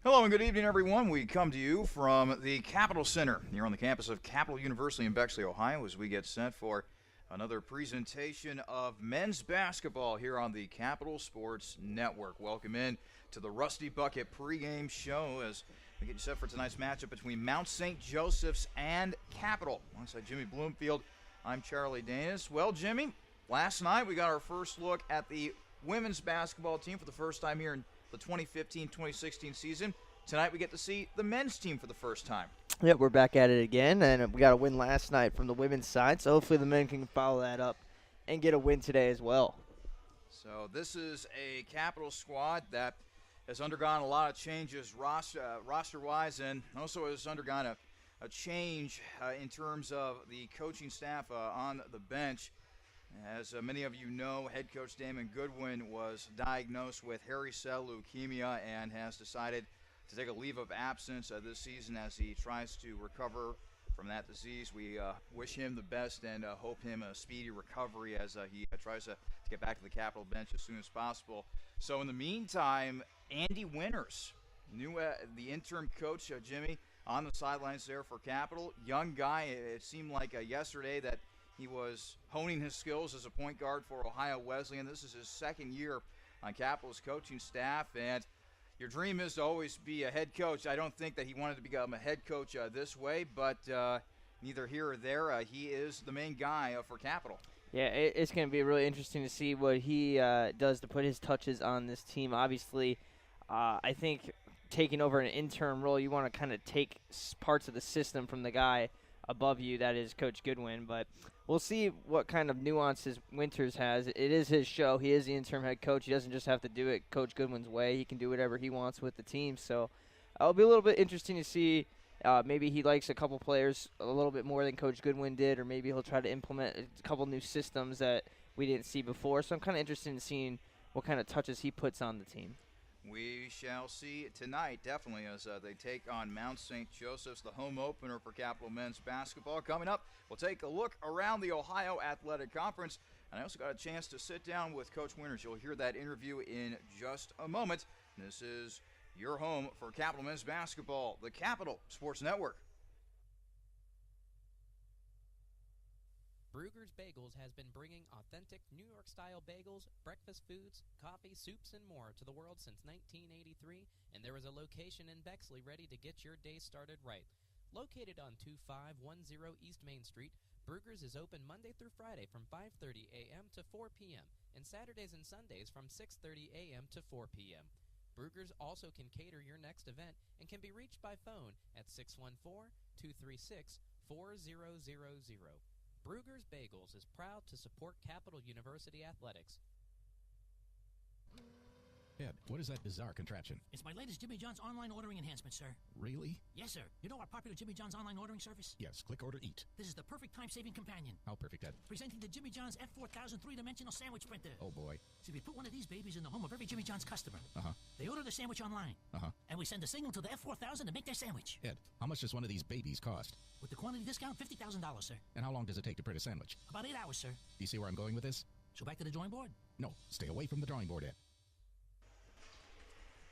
Hello and good evening, everyone. We come to you from the Capitol Center here on the campus of Capital University in Bexley, Ohio, as we get set for another presentation of men's basketball here on the Capital Sports Network. Welcome in to the Rusty Bucket pregame show as we get you set for tonight's matchup between Mount St. Joseph's and Capital. Alongside Jimmy Bloomfield, I'm Charlie Danis. Well, Jimmy, last night we got our first look at the women's basketball team for the first time here in the 2015-2016 season. Tonight we get to see the men's team for the first time. Yep, we're back at it again, and we got a win last night from the women's side, so hopefully the men can follow that up and get a win today as well. So this is a Capital squad that has undergone a lot of changes roster-wise, and also has undergone a change in terms of the coaching staff on the bench. As many of you know, head coach Damon Goodwin was diagnosed with hairy cell leukemia and has decided to take a leave of absence this season as he tries to recover from that disease. We wish him the best and hope him a speedy recovery as he tries to get back to the Capital bench as soon as possible. So in the meantime, Andy Winters, the interim coach, Jimmy, on the sidelines there for Capital. Young guy. It seemed like yesterday that he was honing his skills as a point guard for Ohio Wesleyan. This is his second year on Capital's coaching staff, and your dream is to always be a head coach. I don't think that he wanted to become a head coach this way, but neither here or there, he is the main guy for Capital. Yeah, it's going to be really interesting to see what he does to put his touches on this team. Obviously, I think taking over an interim role, you want to kind of take parts of the system from the guy above you, that is Coach Goodwin, but we'll see what kind of nuances Winters has. It is his show. He is the interim head coach. He doesn't just have to do it Coach Goodwin's way. He can do whatever he wants with the team. So it'll be a little bit interesting to see. Maybe he likes a couple players a little bit more than Coach Goodwin did, or maybe he'll try to implement a couple new systems that we didn't see before. So I'm kind of interested in seeing what kind of touches he puts on the team. We shall see tonight, definitely, as they take on Mount St. Joseph's, the home opener for Capital men's basketball. Coming up, we'll take a look around the Ohio Athletic Conference. And I also got a chance to sit down with Coach Winters. You'll hear that interview in just a moment. This is your home for Capital men's basketball, the Capital Sports Network. Bruegger's Bagels has been bringing authentic New York-style bagels, breakfast foods, coffee, soups, and more to the world since 1983, and there is a location in Bexley ready to get your day started right. Located on 2510 East Main Street, Bruegger's is open Monday through Friday from 5:30 a.m. to 4 p.m., and Saturdays and Sundays from 6:30 a.m. to 4 p.m. Bruegger's also can cater your next event and can be reached by phone at 614-236-4000. Bruegger's Bagels is proud to support Capital University athletics. Ed, what is that bizarre contraption? It's my latest Jimmy John's online ordering enhancement, sir. Really? Yes, sir. You know our popular Jimmy John's online ordering service? Yes, click, order, eat. This is the perfect time-saving companion. How perfect, Ed? Presenting the Jimmy John's F4000 three-dimensional sandwich printer. Oh, boy. So we put one of these babies in the home of every Jimmy John's customer. Uh-huh. They order the sandwich online. Uh-huh. And we send a signal to the F4000 to make their sandwich. Ed, how much does one of these babies cost? With the quantity discount, $50,000, sir. And how long does it take to print a sandwich? About 8 hours, sir. Do you see where I'm going with this? So back to the drawing board? No, stay away from the drawing board, Ed.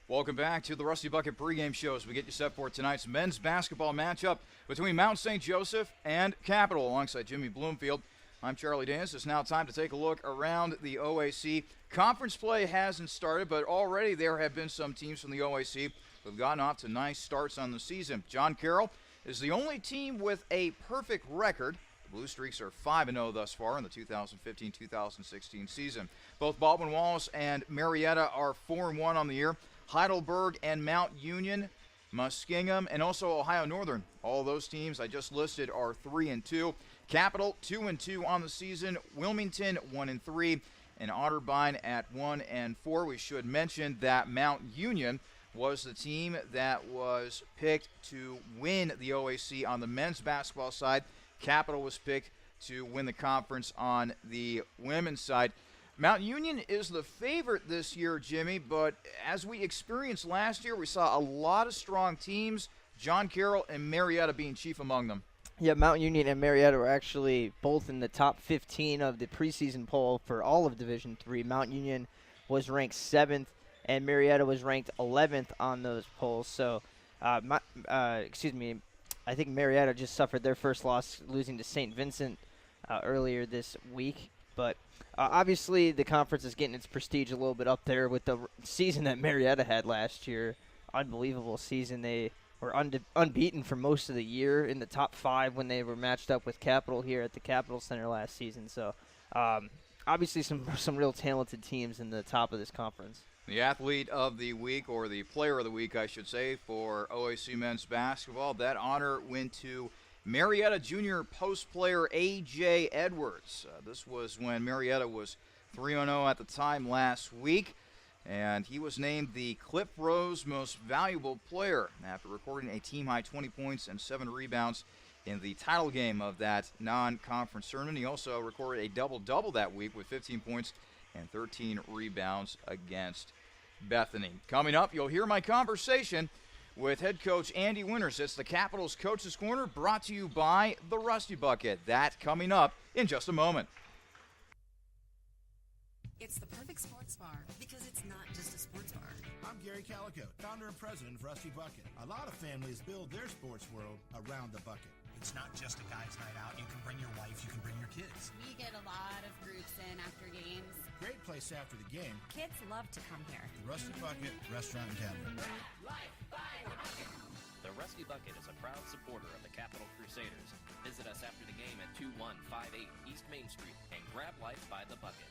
Welcome back to the Rusty Bucket pregame show as we get you set for tonight's men's basketball matchup between Mount St. Joseph and Capital. Alongside Jimmy Bloomfield, I'm Charlie Danis. It's now time to take a look around the OAC. Conference play hasn't started, but already there have been some teams from the OAC who have gotten off to nice starts on the season. John Carroll is the only team with a perfect record. The Blue Streaks are 5-0 thus far in the 2015-2016 season. Both Baldwin Wallace and Marietta are 4-1 on the year. Heidelberg and Mount Union, Muskingum, and also Ohio Northern. All those teams I just listed are 3-2. Capital 2-2 on the season. Wilmington 1-3, and Otterbein at 1-4. We should mention that Mount Union was the team that was picked to win the OAC on the men's basketball side. Capital was picked to win the conference on the women's side. Mount Union is the favorite this year, Jimmy, but as we experienced last year, we saw a lot of strong teams, John Carroll and Marietta being chief among them. Yeah, Mount Union and Marietta were actually both in the top 15 of the preseason poll for all of Division III. Mount Union was ranked 7th, and Marietta was ranked 11th on those polls. So, excuse me, I think Marietta just suffered their first loss, losing to St. Vincent earlier this week. But obviously, the conference is getting its prestige a little bit up there with the season that Marietta had last year. Unbelievable season. They were unbeaten for most of the year in the top 5 when they were matched up with Capital here at the Capital Center last season. So, obviously, some real talented teams in the top of this conference. The athlete of the week, or the player of the week, I should say, for OAC men's basketball, that honor went to Marietta Junior post player A.J. Edwards. This was when Marietta was 3-0 at the time last week, and he was named the Cliff Rose Most Valuable Player after recording a team-high 20 points and 7 rebounds in the title game of that non-conference tournament. He also recorded a double-double that week with 15 points and 13 rebounds against Bethany. Coming up, you'll hear my conversation with head coach Andy Winters. It's the Capitals Coaches Corner, brought to you by the Rusty Bucket. That coming up in just a moment. It's the perfect sports bar because it's not just a sports bar. I'm Gary Calico, founder and president of Rusty Bucket. A lot of families build their sports world around the bucket. It's not just a guy's night out. You can bring your wife, you can bring your kids. We get a lot of groups in after games. Great place after the game. Kids love to come here. The Rusty Bucket Restaurant and Tavern. The Rusty Bucket is a proud supporter of the Capital Crusaders. Visit us after the game at 2158 East Main Street and grab life by the bucket.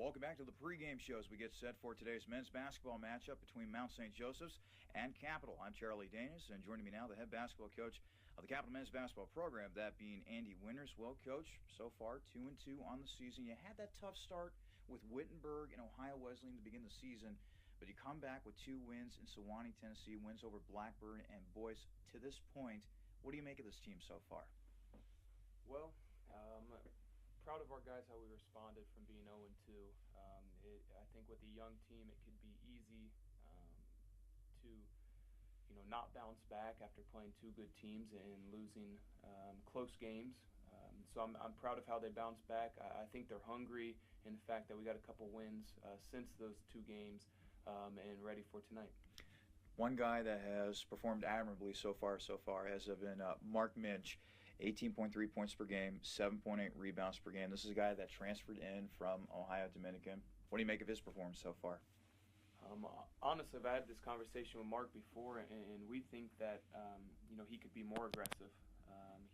Welcome back to the pregame show as we get set for today's men's basketball matchup between Mount St. Joseph's and Capital. I'm Charlie Danis, and joining me now, the head basketball coach of the Capital men's basketball program, that being Andy Winters. Well, Coach, so far 2-2 on the season. You had that tough start with Wittenberg and Ohio Wesleyan to begin the season, but you come back with 2 wins in Sewanee, Tennessee, wins over Blackburn and Boyce. To this point, what do you make of this team so far? Well, proud of our guys, how we responded from being 0-2. I think with a young team, it could be easy to, not bounce back after playing 2 good teams and losing close games. So I'm proud of how they bounced back. I think they're hungry in the fact that we got a couple wins since those 2 games and ready for tonight. One guy that has performed admirably so far has been Mark Minch. 18.3 points per game, 7.8 rebounds per game. This is a guy that transferred in from Ohio Dominican. What do you make of his performance so far? Honestly, I've had this conversation with Mark before, and we think that he could be more aggressive.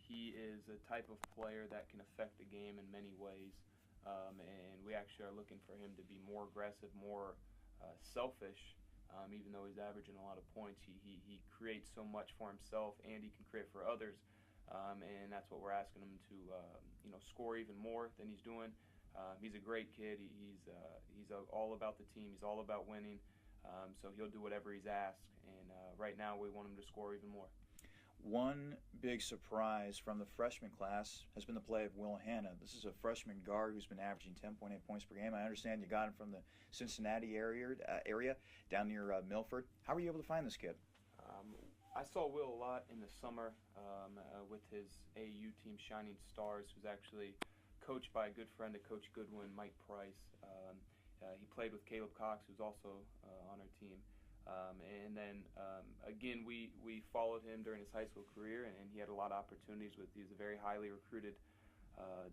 He is a type of player that can affect the game in many ways, and we actually are looking for him to be more aggressive, more selfish. Even though he's averaging a lot of points, he creates so much for himself, and he can create for others. And that's what we're asking him to, score even more than he's doing. He's a great kid. He's all about the team. He's all about winning. So he'll do whatever he's asked. And right now we want him to score even more. One big surprise from the freshman class has been the play of Will Hanna. This is a freshman guard who's been averaging 10.8 points per game. I understand you got him from the Cincinnati area down near Milford. How were you able to find this kid? I saw Will a lot in the summer with his AAU team, Shining Stars, who's actually coached by a good friend of Coach Goodwin, Mike Price. He played with Caleb Cox, who's also on our team. And then, again, we followed him during his high school career, and he had a lot of opportunities. He's a very highly recruited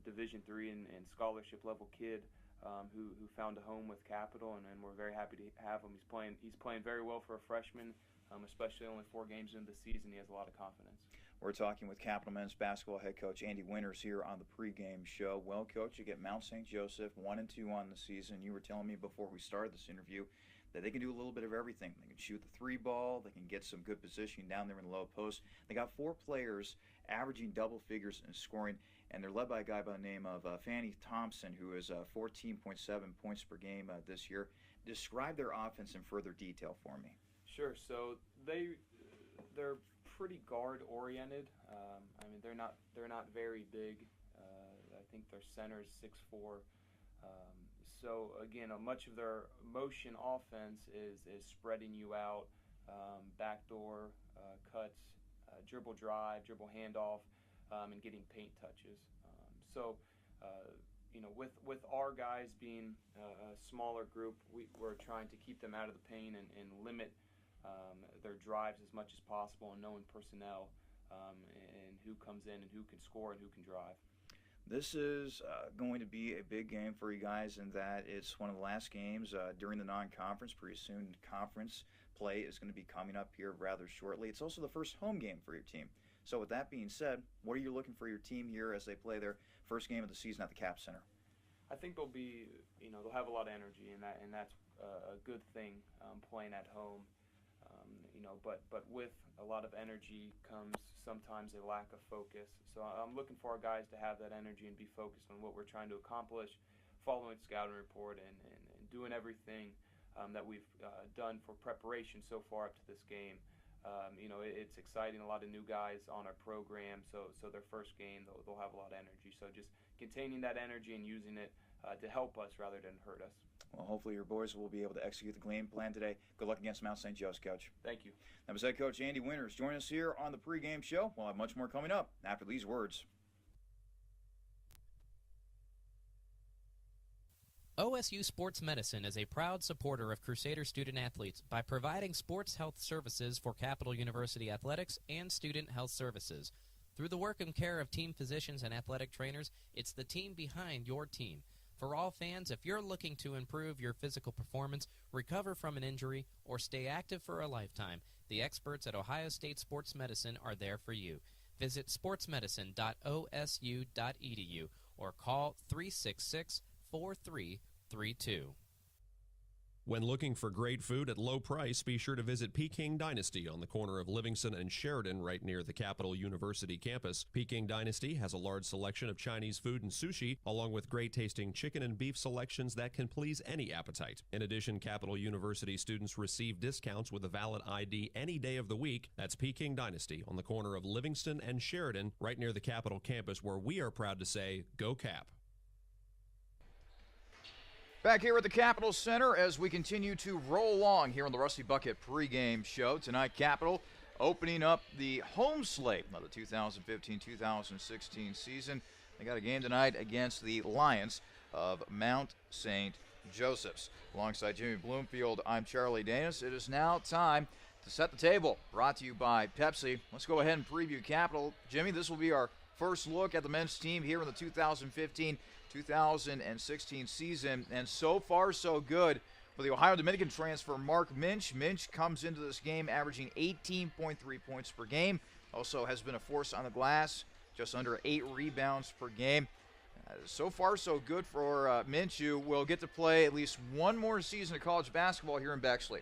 Division III and scholarship level kid who found a home with Capital, and we're very happy to have him. He's playing very well for a freshman. Especially only 4 games into the season, he has a lot of confidence. We're talking with Capital men's basketball head coach Andy Winters here on the pregame show. Well, Coach, you get Mount St. Joseph 1-2 on the season. You were telling me before we started this interview that they can do a little bit of everything. They can shoot the 3 ball. They can get some good positioning down there in the low post. They got 4 players averaging double figures in scoring, and they're led by a guy by the name of Fanny Thompson, who is 14.7 points per game this year. Describe their offense in further detail for me. Sure. So they're pretty guard oriented. They're not very big. I think their center is 6'4". So again, much of their motion offense is spreading you out, backdoor cuts, dribble drive, dribble handoff. and getting paint touches. With our guys being a smaller group, we're trying to keep them out of the paint and limit their drives as much as possible, and knowing personnel and who comes in and who can score and who can drive. This is going to be a big game for you guys in that it's one of the last games during the non-conference. Pretty soon conference play is going to be coming up here rather shortly. It's also the first home game for your team. So with that being said, what are you looking for your team here as they play their first game of the season at the Cap Center? I think they'll have a lot of energy, and that's a good thing playing at home. But with a lot of energy comes sometimes a lack of focus. So I'm looking for our guys to have that energy and be focused on what we're trying to accomplish, following scouting report and doing everything that we've done for preparation so far up to this game. It's exciting. A lot of new guys on our program, so their first game they'll have a lot of energy. So just containing that energy and using it to help us rather than hurt us. Well, hopefully your boys will be able to execute the game plan today. Good luck against Mount St. Joe's, Coach. Thank you. That was head coach Andy Winters. Join us here on the pregame show. We'll have much more coming up after these words. OSU Sports Medicine is a proud supporter of Crusader student-athletes by providing sports health services for Capital University athletics and student health services. Through the work and care of team physicians and athletic trainers, it's the team behind your team. For all fans, if you're looking to improve your physical performance, recover from an injury, or stay active for a lifetime, the experts at Ohio State Sports Medicine are there for you. Visit sportsmedicine.osu.edu or call 366-4332. When looking for great food at low price, be sure to visit Peking Dynasty on the corner of Livingston and Sheridan right near the Capital University campus. Peking Dynasty has a large selection of Chinese food and sushi, along with great-tasting chicken and beef selections that can please any appetite. In addition, Capital University students receive discounts with a valid ID any day of the week. That's Peking Dynasty on the corner of Livingston and Sheridan right near the Capital campus, where we are proud to say, Go Cap! Back here at the Capitol Center as we continue to roll along here on the Rusty Bucket pregame show. Tonight, Capital opening up the home slate of the 2015-2016 season. They got a game tonight against the Lions of Mount St. Joseph's. Alongside Jimmy Bloomfield, I'm Charlie Danis. It is now time to set the table. Brought to you by Pepsi. Let's go ahead and preview Capital. Jimmy, this will be our first look at the men's team here in the 2015-2016 season, and so far so good for the Ohio Dominican transfer Mark Minch. Minch comes into this game averaging 18.3 points per game, also has been a force on the glass, just under 8 rebounds per game. So far so good for Minch, who will get to play at least one more season of college basketball here in Bexley.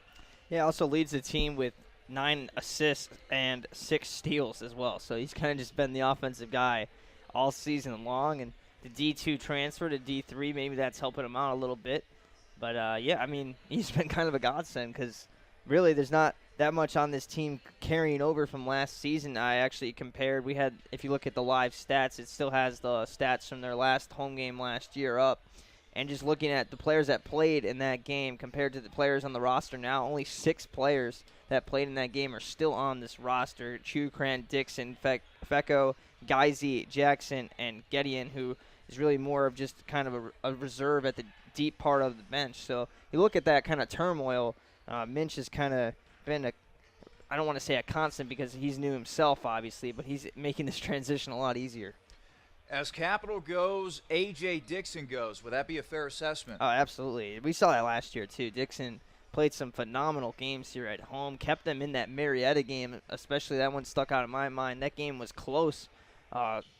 Yeah, also leads the team with 9 assists and 6 steals as well, so he's kind of just been the offensive guy all season long, and the D2 transfer to D3, maybe that's helping him out a little bit. But, yeah, I mean, he's been kind of a godsend because really there's not that much on this team carrying over from last season. I actually compared. We had, if you look at the live stats, it still has the stats from their last home game last year up. And just looking at the players that played in that game compared to the players on the roster now, only 6 players that played in that game are still on this roster. Chukran, Dixon, Fecco, Geisy, Jackson, and Gideon, who is really more of just kind of a reserve at the deep part of the bench. So you look at that kind of turmoil, Minch has kind of been I don't want to say a constant because he's new himself, obviously, but he's making this transition a lot easier. As Capital goes, A.J. Dixon goes. Would that be a fair assessment? Oh, absolutely. We saw that last year, too. Dixon played some phenomenal games here at home, kept them in that Marietta game, especially that one stuck out in my mind. That game was close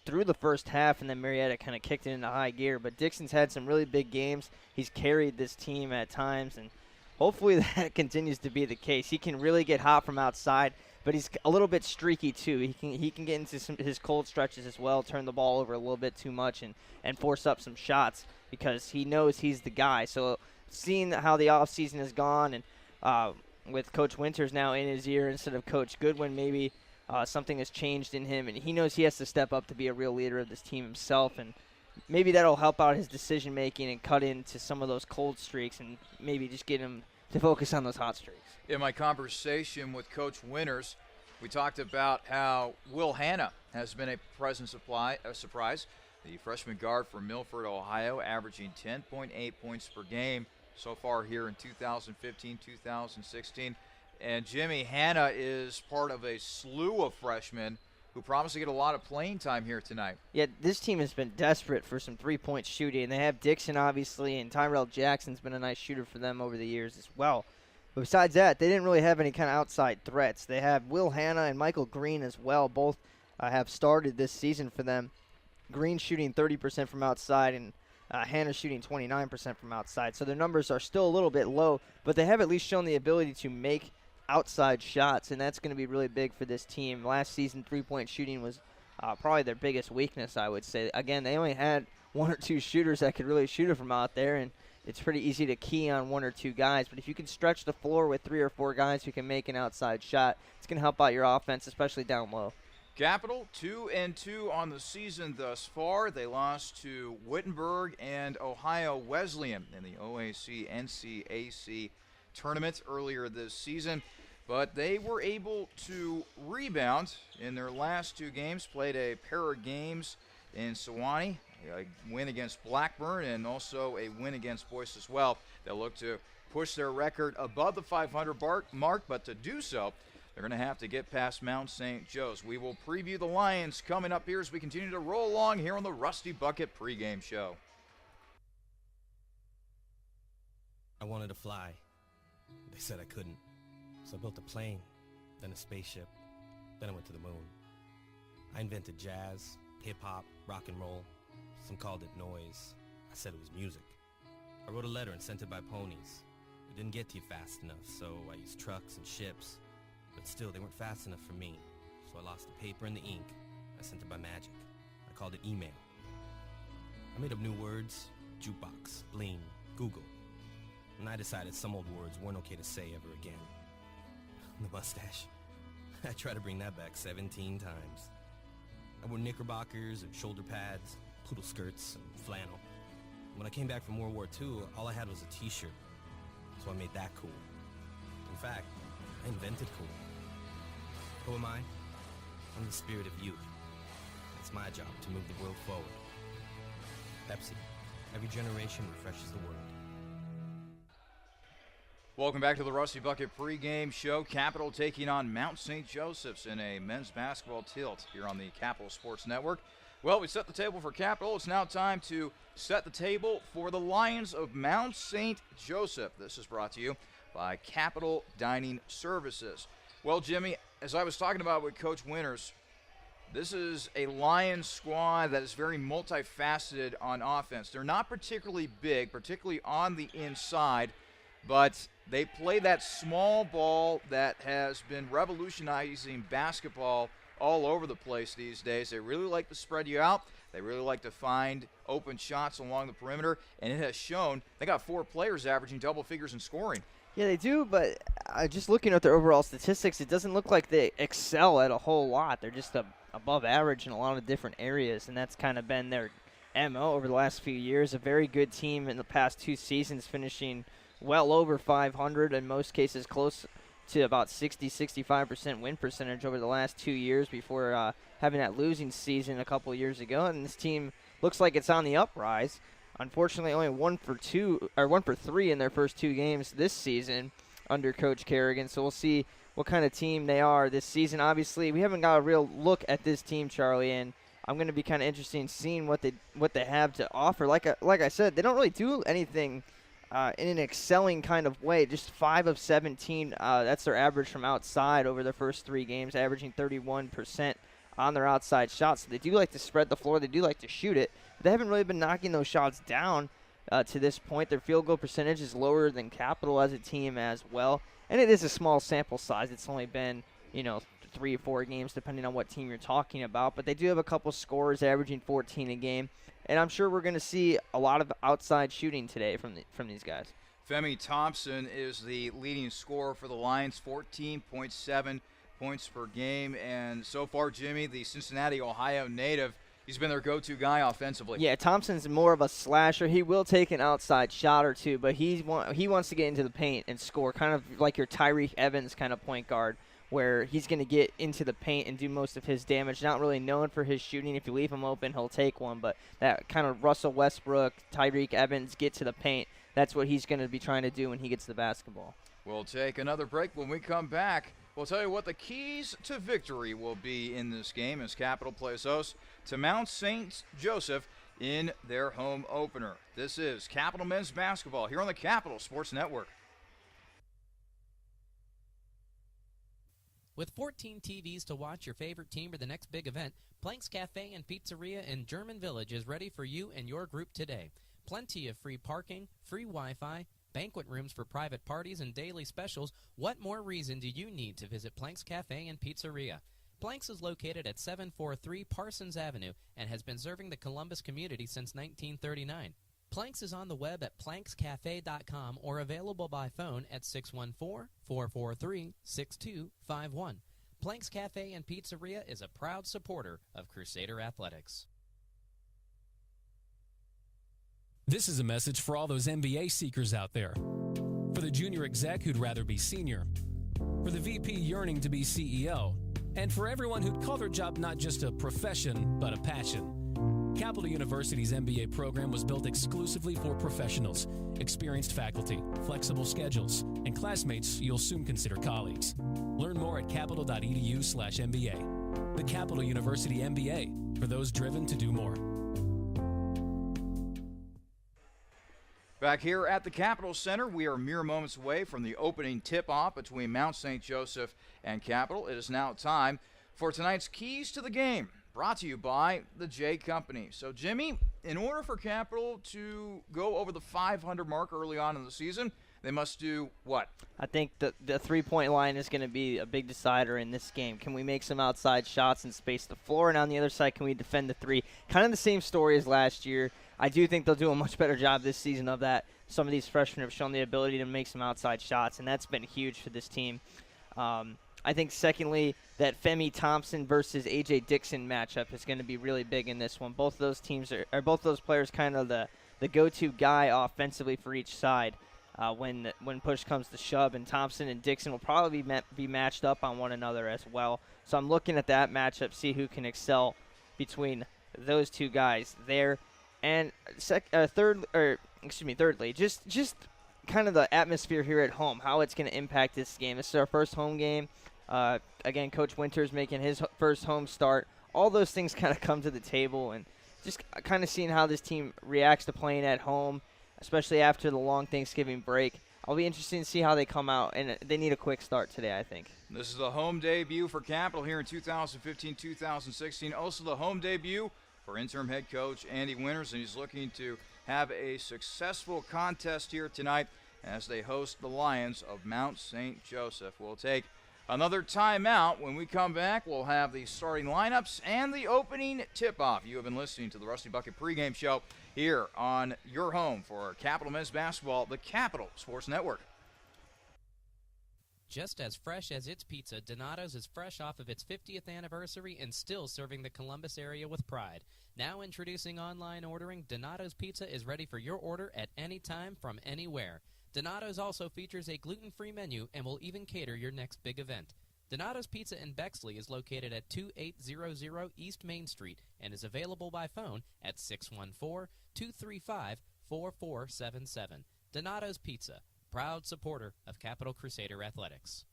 through the first half, and then Marietta kind of kicked it into high gear. But Dixon's had some really big games. He's carried this team at times, and hopefully that continues to be the case. He can really get hot from outside, but he's a little bit streaky too. He can get into his cold stretches as well, turn the ball over a little bit too much, and force up some shots because he knows he's the guy. So seeing how the offseason has gone, and with Coach Winters now in his ear instead of Coach Goodwin, maybe something has changed in him, and he knows he has to step up to be a real leader of this team himself, and maybe that'll help out his decision-making and cut into some of those cold streaks and maybe just get him to focus on those hot streaks. In my conversation with Coach Winters, We talked about how Will Hanna has been a surprise. The freshman guard from Milford, Ohio, averaging 10.8 points per game so far here in 2015-2016. And Jimmy, Hanna is part of a slew of freshmen who promise to get a lot of playing time here tonight. Yeah, this team has been desperate for some three-point shooting. They have Dixon, obviously, and Tyrell Jackson's been a nice shooter for them over the years as well. But besides that, they didn't really have any kind of outside threats. They have Will Hanna and Michael Green as well. Both have started this season for them. Green shooting 30% from outside and Hanna shooting 29% from outside. So their numbers are still a little bit low, but they have at least shown the ability to make outside shots, and that's going to be really big for this team. Last season, three-point shooting was probably their biggest weakness, I would say. Again, they only had one or two shooters that could really shoot it from out there, and it's pretty easy to key on one or two guys. But if you can stretch the floor with 3 or 4 guys who can make an outside shot, it's going to help out your offense, especially down low. Capital 2-2 on the season thus far. They lost to Wittenberg and Ohio Wesleyan in the OAC NCAC tournament earlier this season, but they were able to rebound in their last 2 games, played a pair of games in Sewanee, a win against Blackburn and also a win against Boyce as well. They'll look to push their record above the 500 mark, but to do so, they're going to have to get past Mount St. Joe's. We will preview the Lions coming up here as we continue to roll along here on the Rusty Bucket pregame show. I wanted to fly. They said I couldn't. So I built a plane, then a spaceship, then I went to the moon. I invented jazz, hip-hop, rock and roll. Some called it noise. I said it was music. I wrote a letter and sent it by ponies. It didn't get to you fast enough, so I used trucks and ships. But still, they weren't fast enough for me. So I lost the paper and the ink. I sent it by magic. I called it email. I made up new words: jukebox, bling, Google. And I decided some old words weren't okay to say ever again. The mustache. I tried to bring that back 17 times. I wore knickerbockers and shoulder pads, poodle skirts and flannel. When I came back from World War II, all I had was a t-shirt. So I made that cool. In fact, I invented cool. Who am I? I'm the spirit of youth. It's my job to move the world forward. Pepsi. Every generation refreshes the world. Welcome back to the Rusty Bucket pregame show. Capital taking on Mount St. Joseph's in a men's basketball tilt here on the Capital Sports Network. Well, we set the table for Capital. It's now time to set the table for the Lions of Mount St. Joseph. This is brought to you by Capital Dining Services. Well, Jimmy, as I was talking about with Coach Winters, this is a Lions squad that is very multifaceted on offense. They're not particularly big, particularly on the inside, but they play that small ball that has been revolutionizing basketball all over the place these days. They really like to spread you out. They really like to find open shots along the perimeter, and it has shown. They got 4 players averaging double figures in scoring. Yeah, they do, but just looking at their overall statistics, it doesn't look like they excel at a whole lot. They're just above average in a lot of different areas, and that's kind of been their MO over the last few years. A very good team in the past 2 seasons, finishing well over 500, in most cases close to about 60-65% win percentage over the last 2 years before having that losing season a couple years ago. And this team looks like it's on the uprise. Unfortunately, only 1 for 3 in their first 2 games this season under Coach Kerrigan. So we'll see what kind of team they are this season. Obviously, we haven't got a real look at this team, Charlie, and I'm going to be kind of interested in seeing what they have to offer. Like I said, they don't really do anything in an excelling kind of way. Just 5 of 17. That's their average from outside over their first 3 games, averaging 31% on their outside shots. So they do like to spread the floor. They do like to shoot it. But they haven't really been knocking those shots down to this point. Their field goal percentage is lower than Capital as a team as well. And it is a small sample size. It's only been, 3 or 4 games, depending on what team you're talking about. But they do have a couple scorers averaging 14 a game. And I'm sure we're going to see a lot of outside shooting today from these guys. Femi Thompson is the leading scorer for the Lions, 14.7 points per game. And so far, Jimmy, the Cincinnati, Ohio native, he's been their go-to guy offensively. Yeah, Thompson's more of a slasher. He will take an outside shot or two, but he wants to get into the paint and score, kind of like your Tyreek Evans kind of point guard, where he's going to get into the paint and do most of his damage. Not really known for his shooting. If you leave him open, he'll take one. But that kind of Russell Westbrook, Tyreek Evans get to the paint, that's what he's going to be trying to do when he gets the basketball. We'll take another break. When we come back, we'll tell you what the keys to victory will be in this game as Capital plays host to Mount St. Joseph in their home opener. This is Capital Men's Basketball here on the Capital Sports Network. With 14 TVs to watch your favorite team or the next big event, Planks Cafe and Pizzeria in German Village is ready for you and your group today. Plenty of free parking, free Wi-Fi, banquet rooms for private parties, and daily specials. What more reason do you need to visit Planks Cafe and Pizzeria? Planks is located at 743 Parsons Avenue and has been serving the Columbus community since 1939. Planks is on the web at plankscafe.com or available by phone at 614-443-6251. Planks Cafe and Pizzeria is a proud supporter of Crusader Athletics. This is a message for all those MBA seekers out there. For the junior exec who'd rather be senior. For the VP yearning to be CEO. And for everyone who'd call their job not just a profession, but a passion. Capital University's MBA program was built exclusively for professionals, experienced faculty, flexible schedules, and classmates you'll soon consider colleagues. Learn more at capital.edu/MBA. The Capital University MBA, for those driven to do more. Back here at the Capital Center, we are mere moments away from the opening tip-off between Mount St. Joseph and Capital. It is now time for tonight's Keys to the Game, brought to you by the J Company. So, Jimmy, in order for Capital to go over the 500 mark early on in the season, they must do what? I think the three-point line is going to be a big decider in this game. Can we make some outside shots and space the floor? And on the other side, can we defend the three? Kind of the same story as last year. I do think they'll do a much better job this season of that. Some of these freshmen have shown the ability to make some outside shots, and that's been huge for this team. I think, secondly, that Femi Thompson versus A.J. Dixon matchup is going to be really big in this one. Both of those teams are both those players kind of the go-to guy offensively for each side when push comes to shove, and Thompson and Dixon will probably be matched up on one another as well. So I'm looking at that matchup, see who can excel between those two guys there. And thirdly, just kind of the atmosphere here at home, how it's going to impact this game. This is our first home game. Again, Coach Winters making his first home start. All those things kind of come to the table, and just kind of seeing how this team reacts to playing at home, especially after the long Thanksgiving break. I'll be interested to see how they come out, and they need a quick start today, I think. This is the home debut for Capital here in 2015-2016. Also the home debut for interim head coach Andy Winters, and he's looking to have a successful contest here tonight as they host the Lions of Mount St. Joseph. We'll take another timeout. When we come back, we'll have the starting lineups and the opening tip-off. You have been listening to the Rusty Bucket pregame show here on your home for Capital Men's Basketball, the Capital Sports Network. Just as fresh as its pizza, Donato's is fresh off of its 50th anniversary and still serving the Columbus area with pride. Now introducing online ordering, Donato's Pizza is ready for your order at any time from anywhere. Donato's also features a gluten-free menu and will even cater your next big event. Donato's Pizza in Bexley is located at 2800 East Main Street and is available by phone at 614-235-4477. Donato's Pizza, proud supporter of Capital Crusader Athletics.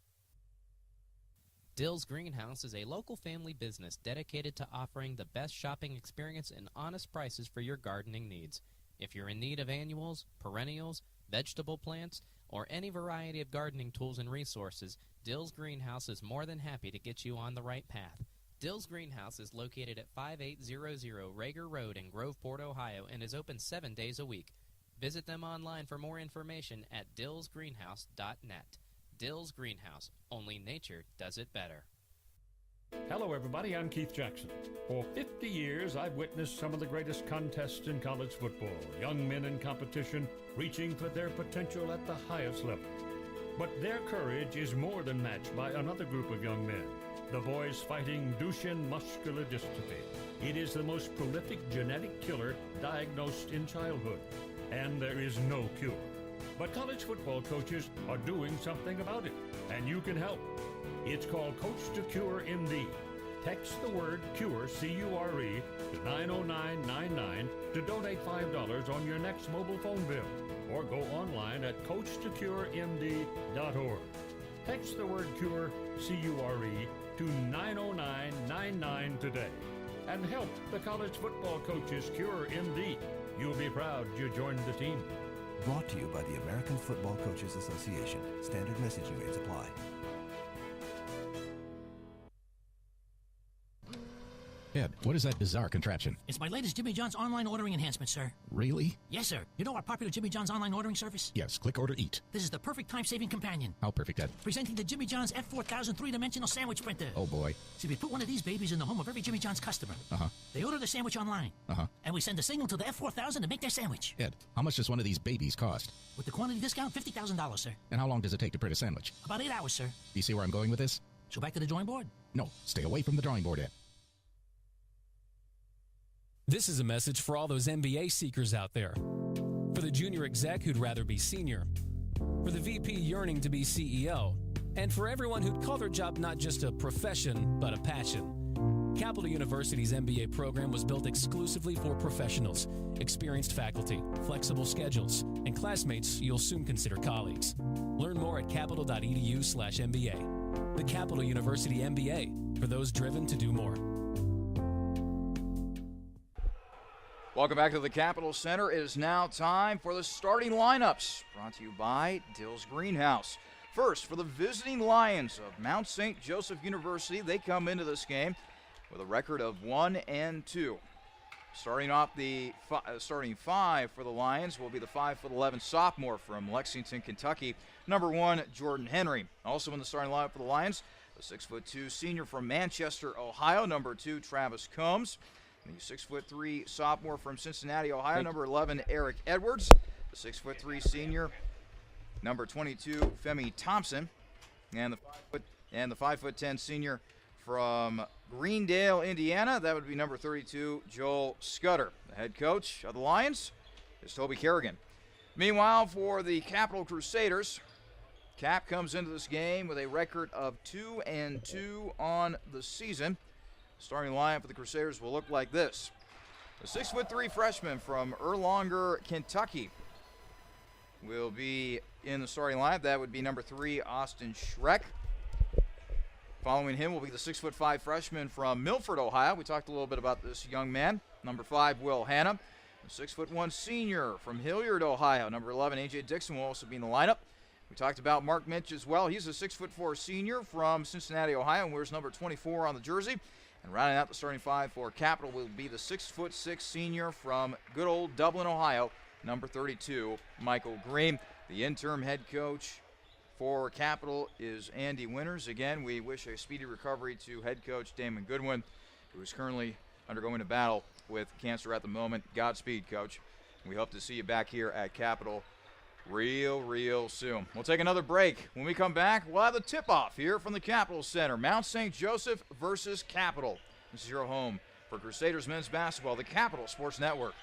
Dill's Greenhouse is a local family business dedicated to offering the best shopping experience and honest prices for your gardening needs. If you're in need of annuals, perennials, vegetable plants, or any variety of gardening tools and resources, Dill's Greenhouse is more than happy to get you on the right path. Dill's Greenhouse is located at 5800 Rager Road in Groveport, Ohio, and is open 7 days a week. Visit them online for more information at dillsgreenhouse.net. Dill's Greenhouse. Only nature does it better. Hello, everybody. I'm Keith Jackson. For 50 years, I've witnessed some of the greatest contests in college football. Young men in competition, reaching for their potential at the highest level. But their courage is more than matched by another group of young men, the boys fighting Duchenne muscular dystrophy. It is the most prolific genetic killer diagnosed in childhood, and there is no cure. But college football coaches are doing something about it, and you can help. It's called Coach to Cure MD. Text the word CURE, C-U-R-E, to 90999 to donate $5 on your next mobile phone bill, or go online at coachtocuremd.org. Text the word CURE, C-U-R-E, to 90999 today and help the college football coaches cure MD. You'll be proud you joined the team. Brought to you by the American Football Coaches Association. Standard messaging rates apply. Ed, what is that bizarre contraption? It's my latest Jimmy John's online ordering enhancement, sir. Really? Yes, sir. You know our popular Jimmy John's online ordering service? Yes, click, order, eat. This is the perfect time-saving companion. How perfect, Ed? Presenting the Jimmy John's F4000 three-dimensional sandwich printer. Oh, boy. See, we put one of these babies in the home of every Jimmy John's customer. Uh-huh. They order the sandwich online. Uh-huh. And we send a signal to the F4000 to make their sandwich. Ed, how much does one of these babies cost? With the quantity discount, $50,000, sir. And how long does it take to print a sandwich? About 8 hours, sir. Do you see where I'm going with this? So back to the drawing board? No, stay away from the drawing board, Ed. This is a message for all those MBA seekers out there. For the junior exec who'd rather be senior. For the VP yearning to be CEO. And for everyone who'd call their job not just a profession, but a passion. Capital University's MBA program was built exclusively for professionals, experienced faculty, flexible schedules, and classmates you'll soon consider colleagues. Learn more at capital.edu/MBA. The Capital University MBA, for those driven to do more. Welcome back to the Capitol Center. It is now time for the starting lineups, brought to you by Dill's Greenhouse. First, for the visiting Lions of Mount St. Joseph University, they come into this game with a record of 1-2. Starting off the starting five for the Lions will be the 5'11" sophomore from Lexington, Kentucky, number 1, Jordan Henry. Also in the starting lineup for the Lions, the 6'2" senior from Manchester, Ohio, number 2, Travis Combs. The 6'3" sophomore from Cincinnati, Ohio, number 11, Eric Edwards. The 6'3" senior, number 22, Femi Thompson. And the 5'10" senior from Greendale, Indiana. That would be number 32, Joel Scudder. The head coach of the Lions is Toby Kerrigan. Meanwhile, for the Capital Crusaders, Cap comes into this game with a record of 2-2 on the season. Starting lineup for the Crusaders will look like this. The 6'3" freshman from Erlanger, Kentucky will be in the starting lineup. That would be number 3, Austin Schreck. Following him will be the 6'5" freshman from Milford, Ohio. We talked a little bit about this young man. Number 5, Will Hanna. The 6'1" senior from Hilliard, Ohio. Number 11, A.J. Dixon will also be in the lineup. We talked about Mark Minch as well. He's a 6'4" senior from Cincinnati, Ohio, and wears number 24 on the jersey. And rounding out the starting five for Capital will be the 6'6" senior from good old Dublin, Ohio, number 32, Michael Green. The interim head coach for Capital is Andy Winters. Again, we wish a speedy recovery to head coach Damon Goodwin, who is currently undergoing a battle with cancer at the moment. Godspeed, Coach. We hope to see you back here at Capital real soon. We'll take another break. When we come back, we'll have the tip-off here from the Capitol Center. Mount St. Joseph versus Capital. This is your home for Crusaders men's basketball, the Capital Sports Network.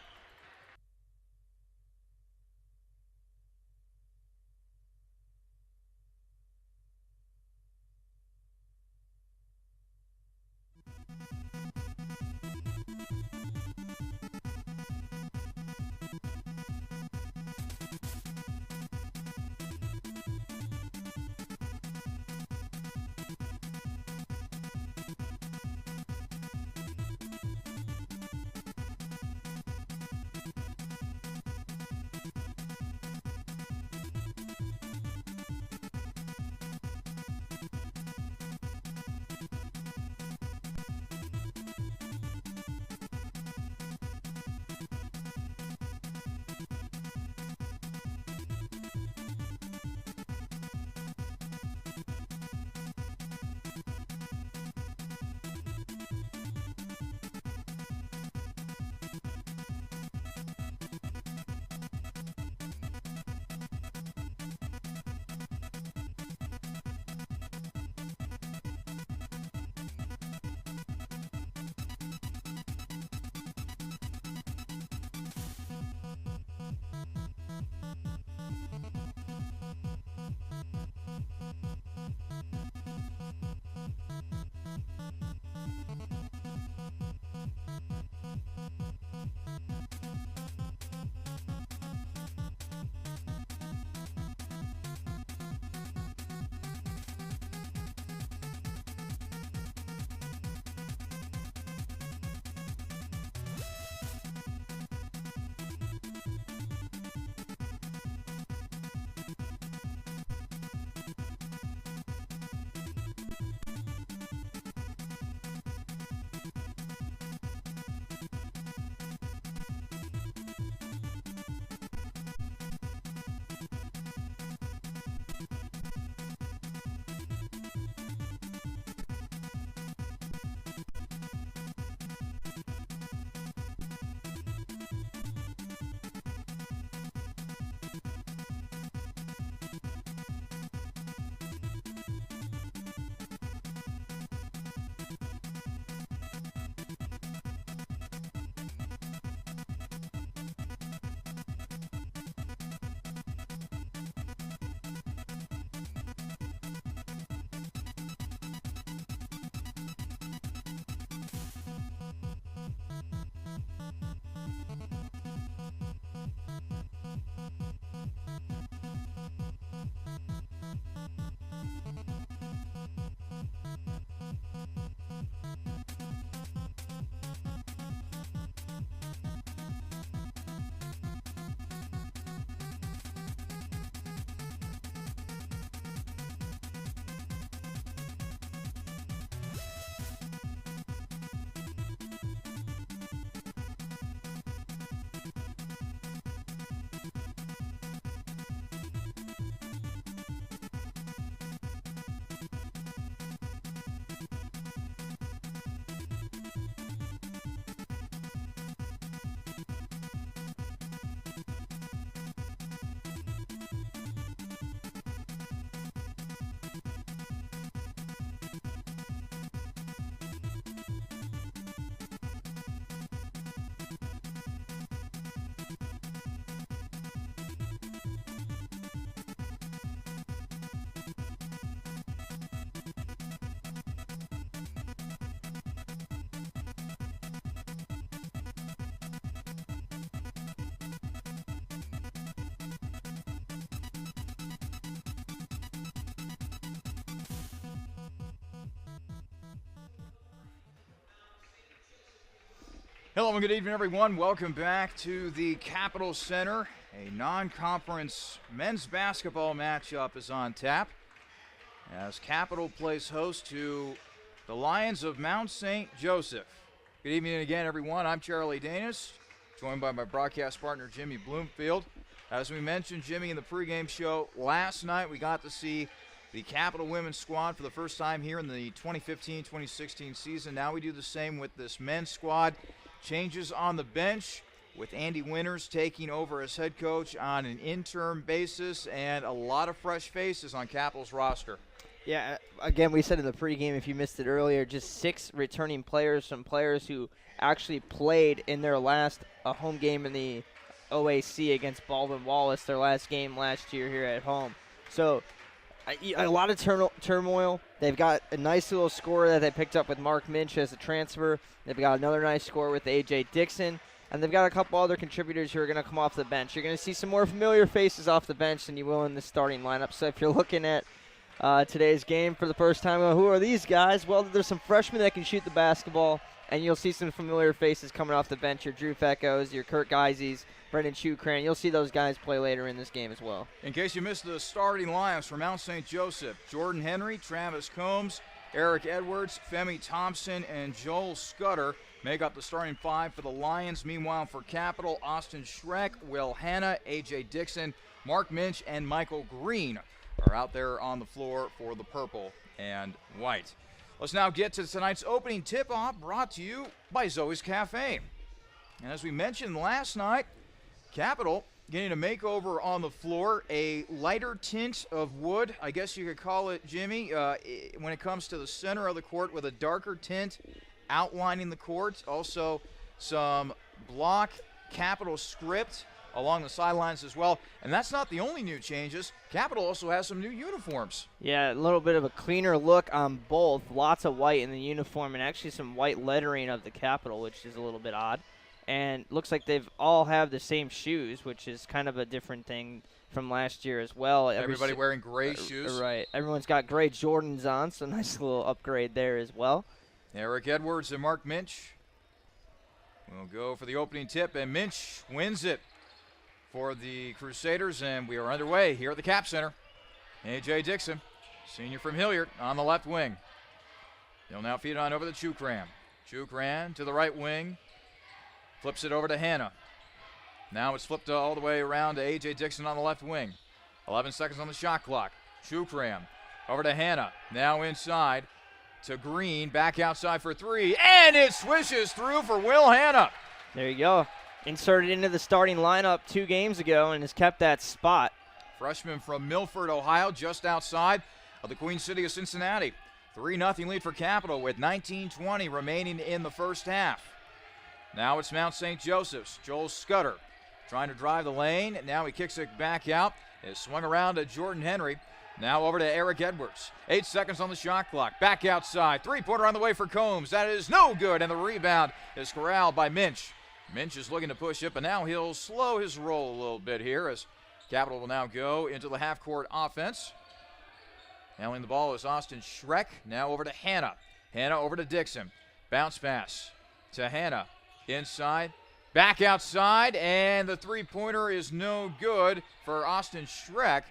Hello and good evening, everyone. Welcome back to the Capitol Center. A non-conference men's basketball matchup is on tap as Capitol plays host to the Lions of Mount St. Joseph. Good evening again, everyone. I'm Charlie Danis, joined by my broadcast partner, Jimmy Bloomfield. As we mentioned, Jimmy, in the pregame show last night, we got to see the Capitol women's squad for the first time here in the 2015-2016 season. Now we do the same with this men's squad. Changes on the bench with Andy Winters taking over as head coach on an interim basis, and a lot of fresh faces on Capitol's roster. Yeah, again, we said in the pregame, if you missed it earlier, just 6 returning players, some players who actually played in their last home game in the OAC against Baldwin Wallace, their last game last year here at home. So a lot of turmoil. They've got a nice little score that they picked up with Mark Minch as a transfer. They've got another nice score with A.J. Dixon. And they've got a couple other contributors who are going to come off the bench. You're going to see some more familiar faces off the bench than you will in the starting lineup. So if you're looking at today's game for the first time, who are these guys? Well, there's some freshmen that can shoot the basketball, and you'll see some familiar faces coming off the bench. Your Drew Feckos, your Kurt Geises, Brendan Chukran. You'll see those guys play later in this game as well. In case you missed the starting lineups for Mount St. Joseph, Jordan Henry, Travis Combs, Eric Edwards, Femi Thompson, and Joel Scudder make up the starting 5 for the Lions. Meanwhile, for Capitol, Austin Schreck, Will Hanna, A.J. Dixon, Mark Minch, and Michael Green are out there on the floor for the purple and white. Let's now get to tonight's opening tip-off, brought to you by Zoe's Cafe. And as we mentioned last night, Capitol getting a makeover on the floor, a lighter tint of wood, I guess you could call it, Jimmy, when it comes to the center of the court, with a darker tint outlining the court. Also some block Capitol script along the sidelines as well. And that's not the only new changes. Capitol also has some new uniforms. Yeah, a little bit of a cleaner look on both. Lots of white in the uniform, and actually some white lettering of the Capitol, which is a little bit odd. And looks like they've all have the same shoes, which is kind of a different thing from last year as well. Everybody wearing gray shoes. Right. Everyone's got gray Jordans on, so nice little upgrade there as well. Eric Edwards and Mark Minch will go for the opening tip, and Minch wins it for the Crusaders, and we are underway here at the Cap Center. A.J. Dixon, senior from Hilliard, on the left wing. He'll now feed it on over to Chukran. Chukran to the right wing. Flips it over to Hanna. Now it's flipped all the way around to A.J. Dixon on the left wing. 11 seconds on the shot clock. Chukran over to Hanna. Now inside to Green. Back outside for 3. And it swishes through for Will Hanna. There you go. Inserted into the starting lineup 2 games ago and has kept that spot. Freshman from Milford, Ohio, just outside of the Queen City of Cincinnati. 3-0 lead for Capitol with 19:20 remaining in the first half. Now it's Mount St. Joseph's. Joel Scudder trying to drive the lane. Now he kicks it back out. It's swung around to Jordan Henry. Now over to Eric Edwards. 8 seconds on the shot clock. Back outside. 3-pointer on the way for Combs. That is no good, and the rebound is corralled by Minch. Minch is looking to push it, but now he'll slow his roll a little bit here as Capitol will now go into the half-court offense. Handling the ball is Austin Schreck. Now over to Hanna. Hanna over to Dixon. Bounce pass to Hanna. Inside, back outside, and the 3-pointer is no good for Austin Schreck.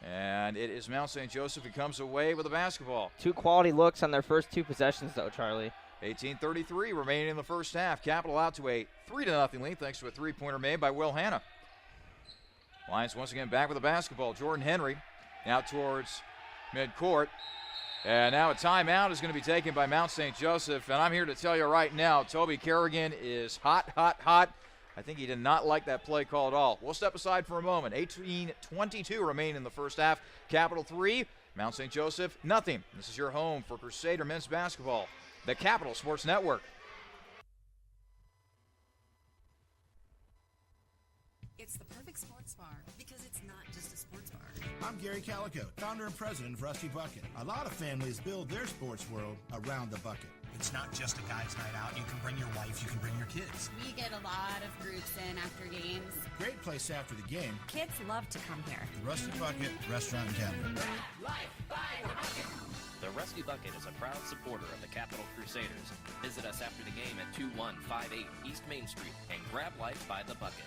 And it is Mount St. Joseph who comes away with the basketball. 2 quality looks on their first 2 possessions, though, Charlie. 18:33 remaining in the first half. Capitol out to a 3-0 lead thanks to a 3-pointer made by Will Hanna. Lions once again back with the basketball. Jordan Henry now towards midcourt. And now a timeout is going to be taken by Mount St. Joseph. And I'm here to tell you right now, Toby Kerrigan is hot, hot, hot. I think he did not like that play call at all. We'll step aside for a moment. 18:22 remaining in the first half. Capitol 3, Mount St. Joseph nothing. This is your home for Crusader men's basketball, the Capitol Sports Network. It's the perfect sports bar because it's not just a sports bar. I'm Gary Calico, founder and president of Rusty Bucket. A lot of families build their sports world around the bucket. It's not just a guy's night out. You can bring your wife, you can bring your kids. We get a lot of groups in after games. Great place after the game. Kids love to come here. The Rusty Bucket Restaurant and Tavern. The Rusty Bucket is a proud supporter of the Capital Crusaders. Visit us after the game at 2158 East Main Street and grab life by the bucket.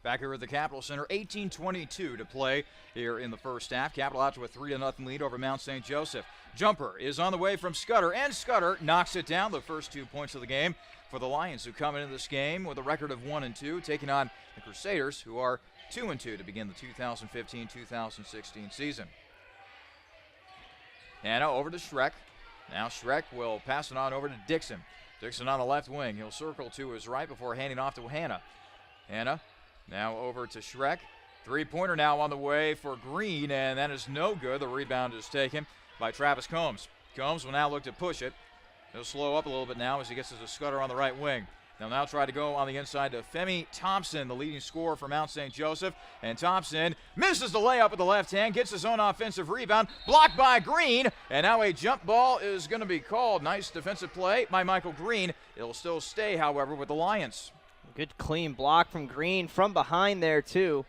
Back here at the Capital Center, 18:22 to play here in the first half. Capital out to a 3-0 lead over Mount St. Joseph. Jumper is on the way from Scudder, and Scudder knocks it down. The first 2 points of the game for the Lions, who come into this game with a record of 1-2, taking on the Crusaders, who are 2-2 to begin the 2015-2016 season. Hanna over to Schreck. Now Schreck will pass it on over to Dixon. Dixon on the left wing. He'll circle to his right before handing off to Hanna. Hanna now over to Schreck. Three-pointer now on the way for Green, and that is no good. The rebound is taken by Travis Combs. Combs will now look to push it. He'll slow up a little bit now as he gets to Scudder on the right wing. They'll now try to go on the inside to Femi Thompson, the leading scorer for Mount St. Joseph. And Thompson misses the layup with the left hand, gets his own offensive rebound, blocked by Green. And now a jump ball is going to be called. Nice defensive play by Michael Green. It'll still stay, however, with the Lions. Good clean block from Green from behind there, too.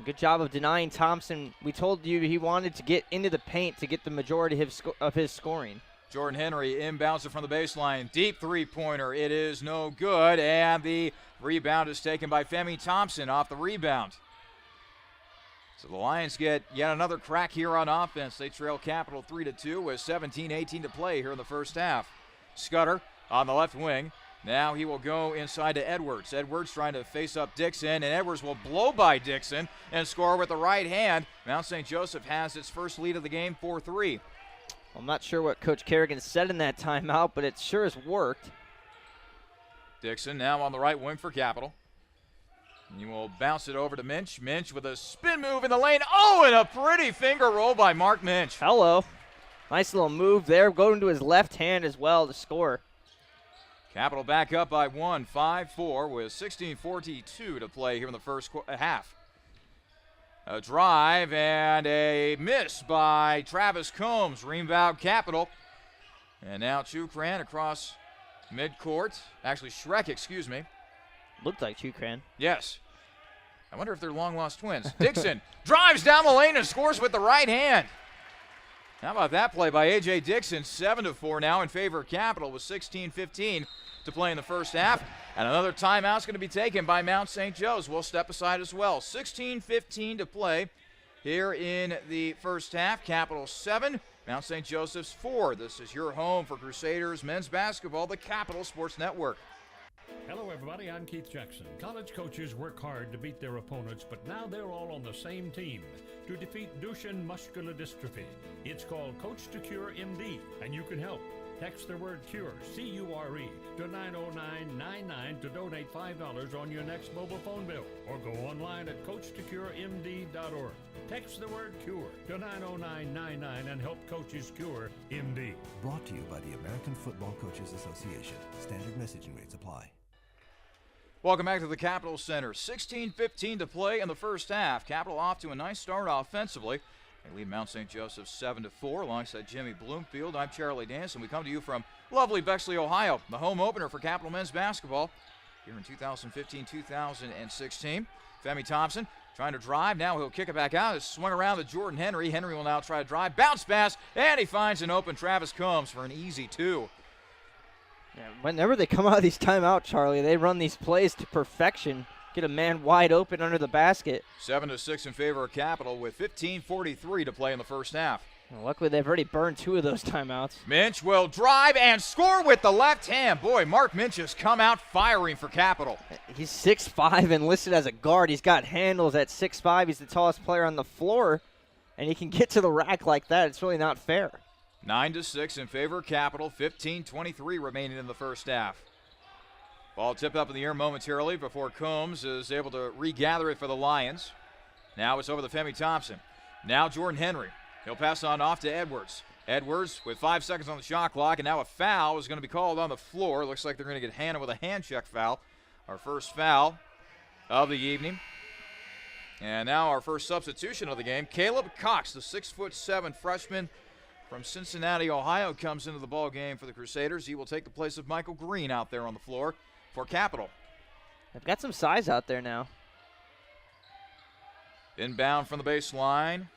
Good job of denying Thompson. We told you he wanted to get into the paint to get the majority of his scoring. Jordan Henry inbounds it from the baseline. Deep three-pointer. It is no good, and the rebound is taken by Femi Thompson off the rebound. So the Lions get yet another crack here on offense. They trail Capital 3-2 with 17:18 to play here in the first half. Scudder on the left wing. Now he will go inside to Edwards. Edwards trying to face up Dixon, and Edwards will blow by Dixon and score with the right hand. Mount St. Joseph has its first lead of the game, 4-3. I'm not sure what Coach Kerrigan said in that timeout, but it sure has worked. Dixon now on the right wing for Capital. And he will bounce it over to Minch. Minch with a spin move in the lane. Oh, and a pretty finger roll by Mark Minch. Hello. Nice little move there. Going to his left hand as well to score. Capital back up by 1, 5-4 with 16:42 to play here in the first half. A drive and a miss by Travis Combs. Rebound Capital. And now Chukran across midcourt. Actually, Schreck, excuse me. Looked like Chukran. Yes. I wonder if they're long-lost twins. Dixon drives down the lane and scores with the right hand. How about that play by A.J. Dixon? 7-4 now in favor of Capital with 16:15 to play in the first half. And another timeout's going to be taken by Mount St. Joe's. We'll step aside as well. 16:15 to play here in the first half. Capital 7, Mount St. Joseph's 4. This is your home for Crusaders men's basketball, the Capital Sports Network. Hello, everybody. I'm Keith Jackson. College coaches work hard to beat their opponents, but now they're all on the same team to defeat Duchenne muscular dystrophy. It's called Coach to Cure MD, and you can help. Text the word CURE, C-U-R-E, to 90999 to donate $5 on your next mobile phone bill, or go online at CoachToCureMD.org. Text the word CURE to 90999 and help coaches cure MD. Brought to you by the American Football Coaches Association. Standard messaging rates apply. Welcome back to the Capital Center. 16:15 to play in the first half. Capital off to a nice start offensively. They lead Mount St. Joseph 7-4 alongside Jimmy Bloomfield. I'm Charlie Dance, and we come to you from lovely Bexley, Ohio, the home opener for Capital men's basketball here in 2015-2016. Femi Thompson trying to drive. Now he'll kick it back out. It's swung around to Jordan Henry. Henry will now try to drive. Bounce pass, and he finds an open Travis Combs for an easy 2. Yeah, whenever they come out of these timeouts, Charlie, they run these plays to perfection. Get a man wide open under the basket. 7-6 in favor of Capital with 15:43 to play in the first half. Well, luckily, they've already burned 2 of those timeouts. Minch will drive and score with the left hand. Boy, Mark Minch has come out firing for Capital. He's 6'5" and listed as a guard. He's got handles at 6'5". He's the tallest player on the floor, and he can get to the rack like that. It's really not fair. 9-6 in favor of Capital. 15:23 remaining in the first half. Ball tipped up in the air momentarily before Combs is able to regather it for the Lions. Now it's over to Femi Thompson. Now Jordan Henry. He'll pass on off to Edwards. Edwards with 5 seconds on the shot clock, and now a foul is going to be called on the floor. Looks like they're going to get Hanna with a hand check foul. Our first foul of the evening. And now our first substitution of the game. Caleb Cox, the 6'7" freshman from Cincinnati, Ohio, comes into the ball game for the Crusaders. He will take the place of Michael Green out there on the floor for Capital. They've got some size out there now. Inbound from the baseline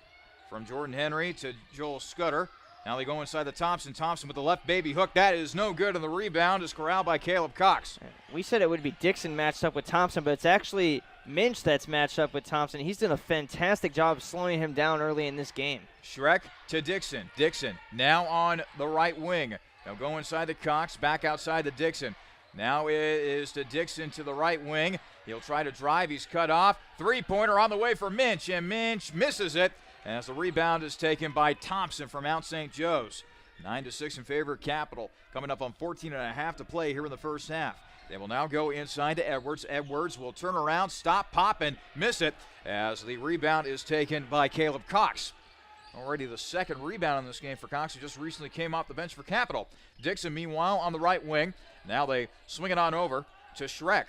from Jordan Henry to Joel Scudder. Now they go inside the Thompson. Thompson with the left baby hook. That is no good, and the rebound is corralled by Caleb Cox. We said it would be Dixon matched up with Thompson, but it's actually Minch that's matched up with Thompson. He's done a fantastic job of slowing him down early in this game. Schreck to Dixon. Dixon now on the right wing. They'll go inside the Cox, back outside the Dixon. Now it is to Dixon to the right wing. He'll try to drive. He's cut off. Three-pointer on the way for Minch, and Minch misses it as the rebound is taken by Thompson from Mount St. Joe's. 9-6 in favor of Capital. Coming up on 14.5 to play here in the first half. They will now go inside to Edwards. Edwards will turn around, stop, pop, and miss it as the rebound is taken by Caleb Cox. Already the second rebound in this game for Cox, who just recently came off the bench for Capital. Dixon, meanwhile, on the right wing. Now they swing it on over to Schreck.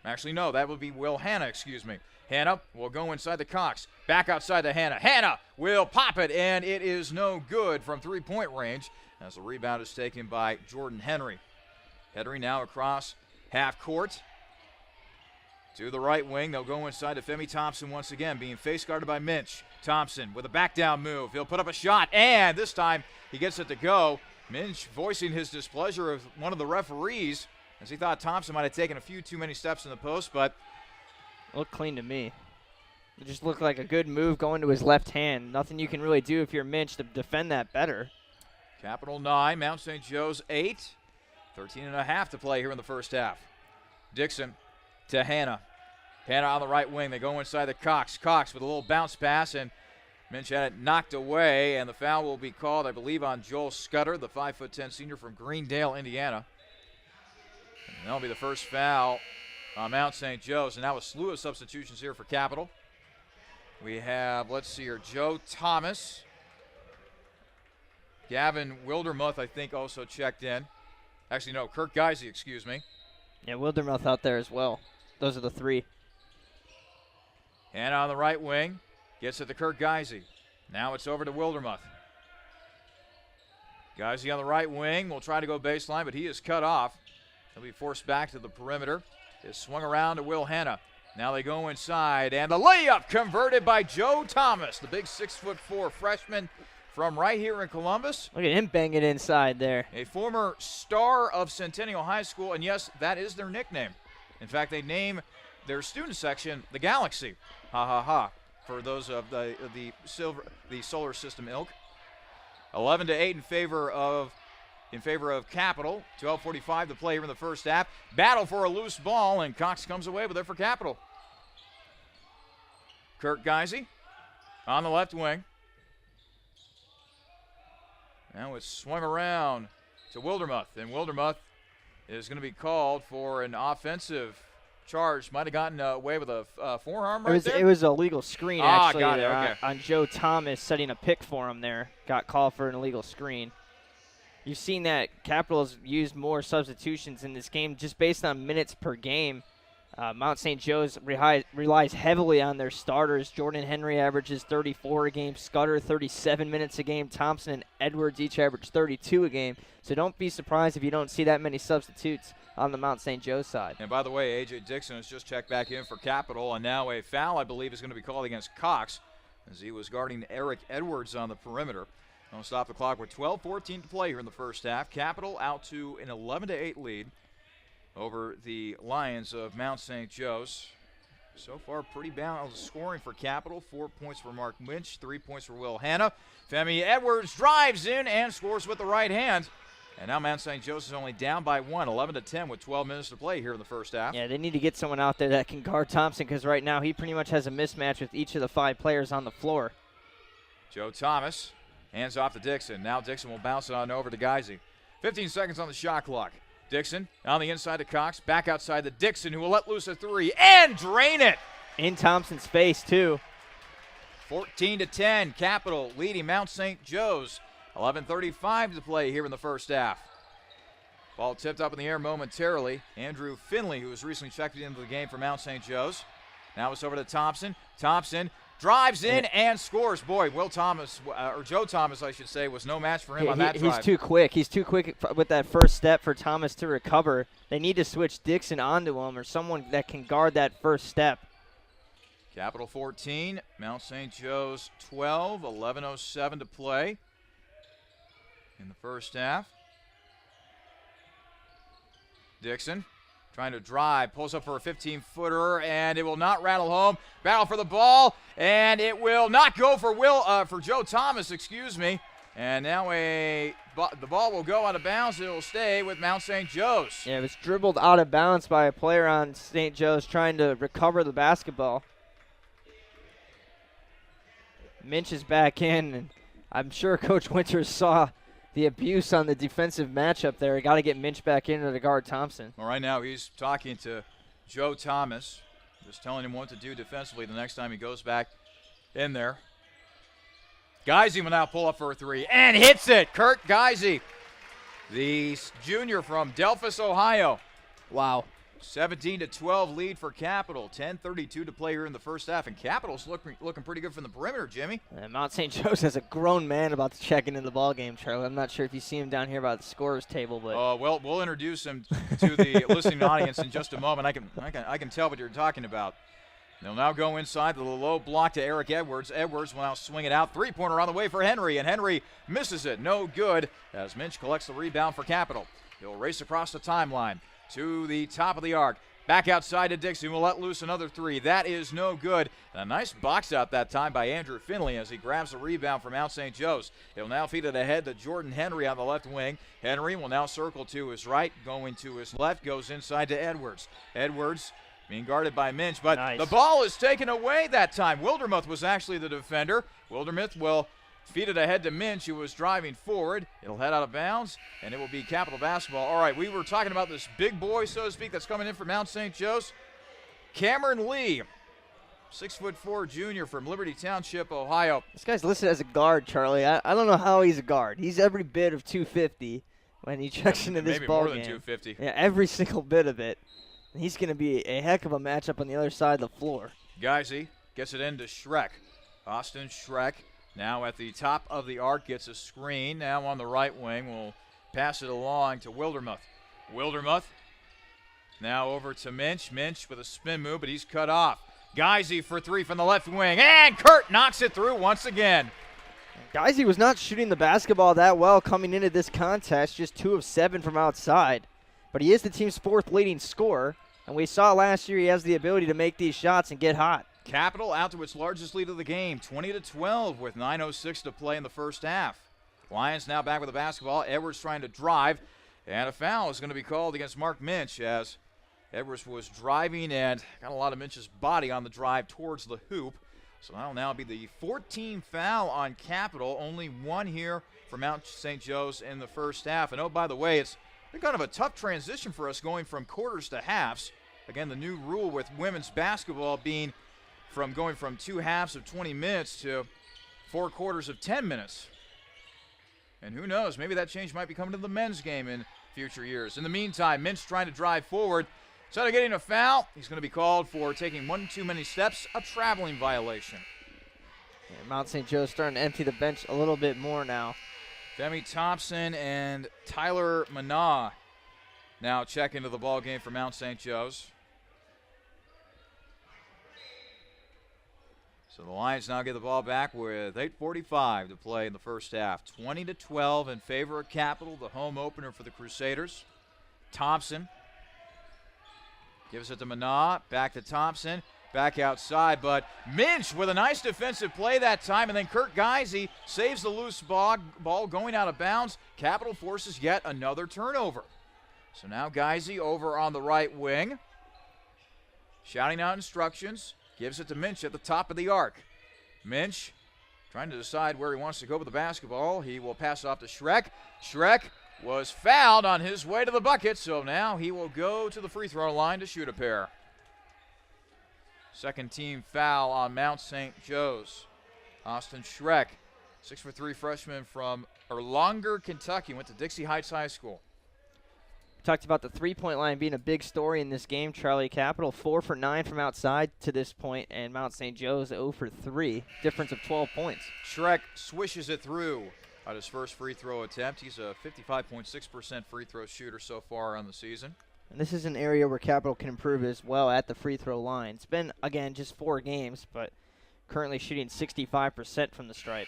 Actually, no, that would be Will Hanna, excuse me. Hanna will go inside the Cox. Back outside to Hanna. Hanna will pop it, and it is no good from three-point range as the rebound is taken by Jordan Henry. Henry now across half court to the right wing. They'll go inside to Femi Thompson once again, being face guarded by Minch. Thompson with a back down move. He'll put up a shot, and this time he gets it to go. Minch voicing his displeasure of one of the referees as he thought Thompson might have taken a few too many steps in the post, but looked clean to me. It just looked like a good move going to his left hand. Nothing you can really do if you're Minch to defend that better. Capital 9, Mount St. Joe's 8. 13.5 to play here in the first half. Dixon to Hanna. Hanna on the right wing. They go inside the Cox. Cox with a little bounce pass, and Minch had it knocked away, and the foul will be called, I believe, on Joel Scudder, the 5'10" senior from Greendale, Indiana. And that'll be the first foul on Mount St. Joe's, and now a slew of substitutions here for Capital. We have, let's see here, Joe Thomas. Gavin Wildermuth, I think, also checked in. Actually, no, Kirk Geisey, excuse me. Yeah, Wildermuth out there as well. Those are the three. And on the right wing, gets it to Kirk Geisey. Now it's over to Wildermuth. Geisey on the right wing will try to go baseline, but he is cut off. He'll be forced back to the perimeter. It's swung around to Will Hanna. Now they go inside, and the layup converted by Joe Thomas, the big 6'4" freshman from right here in Columbus. Look at him bang it inside there. A former star of Centennial High School, and yes, that is their nickname. In fact, they name their student section the Galaxy. Ha ha ha. For those of the solar system ilk. 11-8 in favor of Capital. 12:45 to play here in the first half. Battle for a loose ball, and Cox comes away with it for Capital. Kirk Geisey on the left wing. Now it's swung around to Wildermuth, and Wildermuth is going to be called for an offensive charge. Might have gotten away with a forearm right there. It was a legal screen, actually, got it, there okay. on Joe Thomas setting a pick for him there. Got called for an illegal screen. You've seen that Capital has used more substitutions in this game just based on minutes per game. Mount St. Joe's relies heavily on their starters. Jordan Henry averages 34 a game. Scudder 37 minutes a game. Thompson and Edwards each average 32 a game. So don't be surprised if you don't see that many substitutes on the Mount St. Joe side. And by the way, A.J. Dixon has just checked back in for Capital, and now a foul, I believe, is going to be called against Cox as he was guarding Eric Edwards on the perimeter. Don't stop the clock with 12:14 to play here in the first half. Capital out to an 11-8 lead over the Lions of Mount St. Joe's. So far, pretty balanced scoring for Capital. 4 points for Mark Minch, 3 points for Will Hanna. Femi Edwards drives in and scores with the right hand. And now Mount St. Joe's is only down by 1, 11-10 with 12 minutes to play here in the first half. Yeah, they need to get someone out there that can guard Thompson because right now he pretty much has a mismatch with each of the 5 players on the floor. Joe Thomas hands off to Dixon. Now Dixon will bounce it on over to Geisey. 15 seconds on the shot clock. Dixon on the inside to Cox. Back outside to Dixon, who will let loose a 3 and drain it. In Thompson's face, too. 14-10, Capital leading Mount St. Joe's. 11:35 to play here in the first half. Ball tipped up in the air momentarily. Andrew Finley, who was recently checked into the game for Mount St. Joe's. Now it's over to Thompson. Thompson drives in and scores. Boy, Will Thomas, or Joe Thomas, I should say, was no match for him on that drive. He's too quick. He's too quick with that first step for Thomas to recover. They need to switch Dixon onto him or someone that can guard that first step. Capital 14, Mount St. Joe's 12, 11:07 to play in the first half. Dixon trying to drive, pulls up for a 15-footer, and it will not rattle home. Battle for the ball, and it will not go for Joe Thomas, excuse me. And now the ball will go out of bounds. It will stay with Mount St. Joe's. Yeah, it was dribbled out of bounds by a player on St. Joe's trying to recover the basketball. Minch is back in, and I'm sure Coach Winters saw the abuse on the defensive matchup there. Got to get Minch back into the guard Thompson. Well, right now he's talking to Joe Thomas, just telling him what to do defensively the next time he goes back in there. Geisy will now pull up for a three and hits it. Kurt Geisy, the junior from Delphus, Ohio. Wow. 17-12 lead for Capital. 10:32 to play here in the first half, and Capital's looking pretty good from the perimeter, Jimmy. And Mount St. Joe's has a grown man about to check into the ball game, Charlie. I'm not sure if you see him down here by the scorer's table, but well, we'll introduce him to the listening audience in just a moment. I can tell what you're talking about. They'll now go inside the low block to Eric Edwards. Edwards will now swing it out. Three-pointer on the way for Henry, and Henry misses it. No good as Minch collects the rebound for Capital. He'll race across the timeline to the top of the arc. Back outside to Dixon. Will let loose another three. That is no good. And a nice box out that time by Andrew Finley as he grabs the rebound from Mount St. Joe's. He'll now feed it ahead to Jordan Henry on the left wing. Henry will now circle to his right. Going to his left. Goes inside to Edwards. Edwards being guarded by Minch, but nice. The ball is taken away that time. Wildermuth was actually the defender. Wildermuth will feed it ahead to Minch, who was driving forward. It'll head out of bounds, and it will be Capital basketball. All right, we were talking about this big boy, so to speak, that's coming in from Mount St. Joe's. Cameron Lee, 6'4" junior from Liberty Township, Ohio. This guy's listed as a guard, Charlie. I don't know how he's a guard. He's every bit of 250 when he checks into this ball game. Maybe more than 250. Yeah, every single bit of it. He's going to be a heck of a matchup on the other side of the floor. Geisy gets it into Schreck. Austin Schreck now at the top of the arc, gets a screen. Now on the right wing, will pass it along to Wildermuth. Wildermuth now over to Minch. Minch with a spin move, but he's cut off. Geisy for three from the left wing, and Kurt knocks it through once again. Geisy was not shooting the basketball that well coming into this contest, just 2 of 7 from outside. But he is the team's 4th leading scorer, and we saw last year he has the ability to make these shots and get hot. Capital out to its largest lead of the game, 20-12 with 9:06 to play in the first half. Lions now back with the basketball. Edwards trying to drive, and a foul is going to be called against Mark Minch as Edwards was driving and got a lot of Minch's body on the drive towards the hoop. So that'll now be the 14th foul on Capital, only 1 here for Mount St. Joe's in the first half. And oh, by the way, it's been kind of a tough transition for us going from quarters to halves. Again, the new rule with women's basketball being going from 2 halves of 20 minutes to 4 quarters of 10 minutes. And who knows, maybe that change might be coming to the men's game in future years. In the meantime, Minch trying to drive forward. Instead of getting a foul, he's going to be called for taking 1 too many steps, a traveling violation. Yeah, Mount St. Joe's starting to empty the bench a little bit more now. Femi Thompson and Tyler Manah now check into the ball game for Mount St. Joe's. So the Lions now get the ball back with 8:45 to play in the first half. 20-12 in favor of Capital, the home opener for the Crusaders. Thompson gives it to Manah, back to Thompson, back outside, but Minch with a nice defensive play that time, and then Kurt Geisy saves the loose ball going out of bounds. Capital forces yet another turnover. So now Geisy over on the right wing, shouting out instructions. Gives it to Minch at the top of the arc. Minch trying to decide where he wants to go with the basketball. He will pass it off to Schreck. Schreck was fouled on his way to the bucket, so now he will go to the free throw line to shoot a pair. Second team foul on Mount St. Joe's. Austin Schreck, 6'3" freshman from Erlanger, Kentucky, went to Dixie Heights High School. Talked about the three-point line being a big story in this game. Charlie, Capital 4 for 9 from outside to this point, and Mount St. Joe's 0 for 3. Difference of 12 points. Schreck swishes it through on his first free throw attempt. He's a 55.6% free throw shooter so far on the season. And this is an area where Capital can improve as well at the free throw line. It's been, again, just 4 games, but currently shooting 65% from the stripe.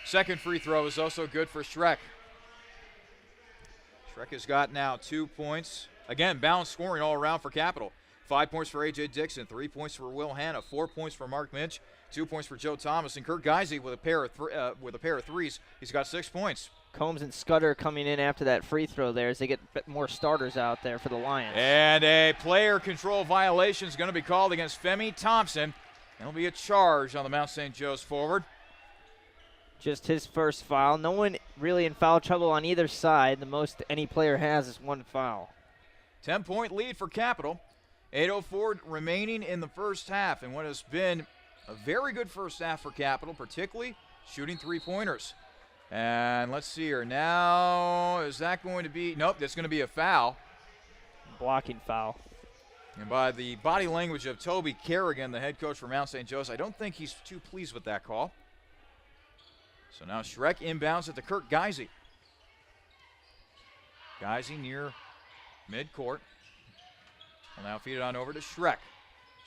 Second free throw is also good for Schreck. Schreck has got now 2 points. Again, balanced scoring all around for Capital. 5 points for A.J. Dixon, 3 points for Will Hanna, 4 points for Mark Minch, 2 points for Joe Thomas, and Kurt Geisey with a pair of threes. He's got 6 points. Combs and Scudder coming in after that free throw there as they get a bit more starters out there for the Lions. And a player control violation is going to be called against Femi Thompson. It'll be a charge on the Mount St. Joe's forward. Just his first foul. No one really in foul trouble on either side. The most any player has is 1 foul. 10-point lead for Capital. 8:04 remaining in the first half, and what has been a very good first half for Capital, particularly shooting three-pointers. And let's see here. Now, is that going to be? Nope, that's going to be a foul. Blocking foul. And by the body language of Toby Kerrigan, the head coach for Mount St. Joe's, I don't think he's too pleased with that call. So now Schreck inbounds it to Kurt Geisey. Geisey near midcourt. Will now feed it on over to Schreck.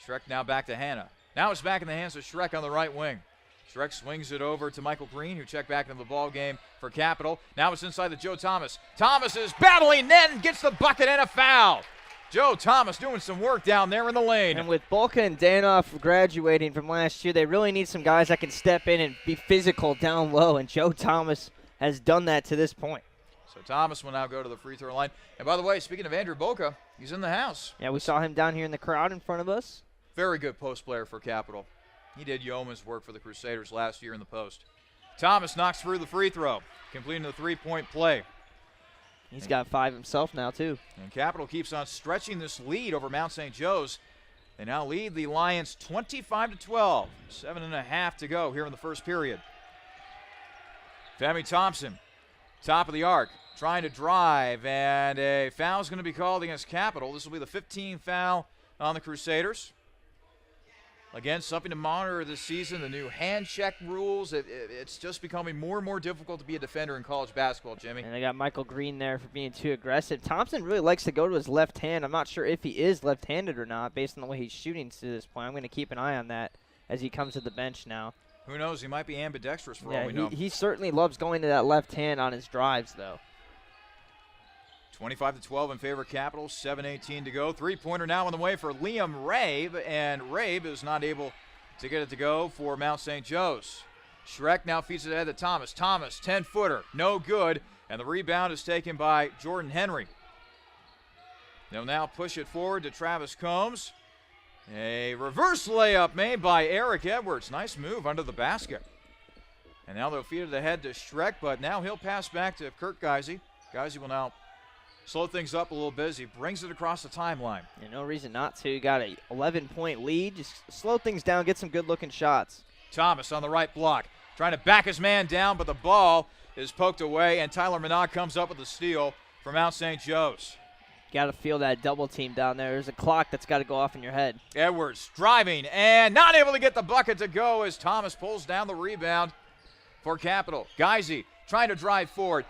Schreck now back to Hanna. Now it's back in the hands of Schreck on the right wing. Schreck swings it over to Michael Green, who checked back into the ball game for Capital. Now it's inside to Joe Thomas. Thomas is battling net and gets the bucket and a foul. Joe Thomas doing some work down there in the lane. And with Bulka and Danoff graduating from last year, they really need some guys that can step in and be physical down low, and Joe Thomas has done that to this point. So Thomas will now go to the free throw line. And by the way, speaking of Andrew Bulka, he's in the house. Yeah, we saw him down here in the crowd in front of us. Very good post player for Capital. He did yeoman's work for the Crusaders last year in the post. Thomas knocks through the free throw, completing the three-point play. He's got 5 himself now, too. And Capital keeps on stretching this lead over Mount St. Joe's. They now lead the Lions 25-12. 7.5 to go here in the first period. Femi Thompson, top of the arc, trying to drive, and a foul is going to be called against Capital. This will be the 15th foul on the Crusaders. Again, something to monitor this season, the new hand check rules. It's just becoming more and more difficult to be a defender in college basketball, Jimmy. And they got Michael Green there for being too aggressive. Thompson really likes to go to his left hand. I'm not sure if he is left-handed or not based on the way he's shooting to this point. I'm going to keep an eye on that as he comes to the bench now. Who knows? He might be ambidextrous for all we know. He certainly loves going to that left hand on his drives, though. 25-12 in favor of Capital, 7:18 to go. Three-pointer now on the way for Liam Rabe, and Rabe is not able to get it to go for Mount St. Joe's. Schreck now feeds it ahead to Thomas. Thomas, 10-footer, no good, and the rebound is taken by Jordan Henry. They'll now push it forward to Travis Combs. A reverse layup made by Eric Edwards. Nice move under the basket. And now they'll feed it ahead to Schreck, but now he'll pass back to Kurt Geisey. Geisey will now slow things up a little bit as he brings it across the timeline. Yeah, no reason not to. You got an 11-point lead. Just slow things down, get some good-looking shots. Thomas on the right block, trying to back his man down, but the ball is poked away, and Tyler Minot comes up with the steal for Mount St. Joe's. Got to feel that double team down there. There's a clock that's got to go off in your head. Edwards driving and not able to get the bucket to go as Thomas pulls down the rebound for Capital. Geisey trying to drive forward.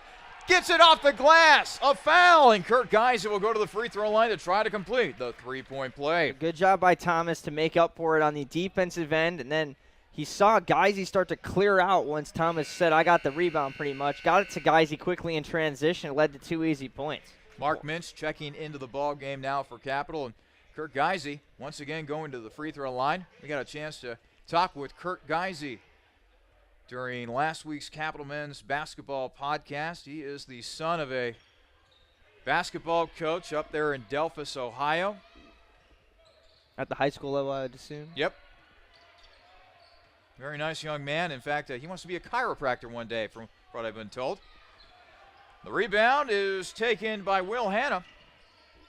Gets it off the glass. A foul, and Kurt Geisey will go to the free throw line to try to complete the three-point play. Good job by Thomas to make up for it on the defensive end, and then he saw Geisey start to clear out once Thomas said, I got the rebound pretty much. Got it to Geisey quickly in transition. It led to 2 easy points. Mark Minch checking into the ball game now for Capital, and Kurt Geisey once again going to the free throw line. We got a chance to talk with Kurt Geisey during last week's Capital Men's Basketball podcast. He is the son of a basketball coach up there in Delphus, Ohio. At the high school level, I'd assume? Yep. Very nice young man. In fact, he wants to be a chiropractor one day, from what I've been told. The rebound is taken by Will Hanna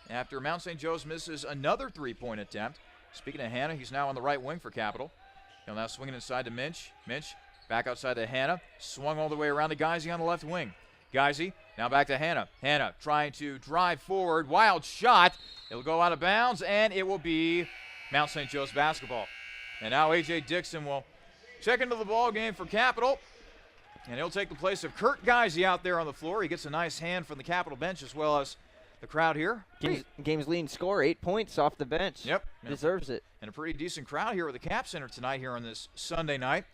after Mount St. Joe's misses another three-point attempt. Speaking of Hanna, he's now on the right wing for Capital. He'll now swing it inside to Minch. Minch back outside to Hanna. Swung all the way around to Geisey on the left wing. Geisey Now back to Hannah. Hannah trying to drive forward. Wild shot. It'll go out of bounds, and it will be Mount St. Joe's basketball. And now A.J. Dixon will check into the ball game for Capital. And he'll take the place of Kurt Geisey out there on the floor. He gets a nice hand from the Capital bench as well as the crowd here. Game's leading score, 8 points off the bench. Yep. Deserves it. And a pretty decent crowd here at the Cap Center tonight here on this Sunday night.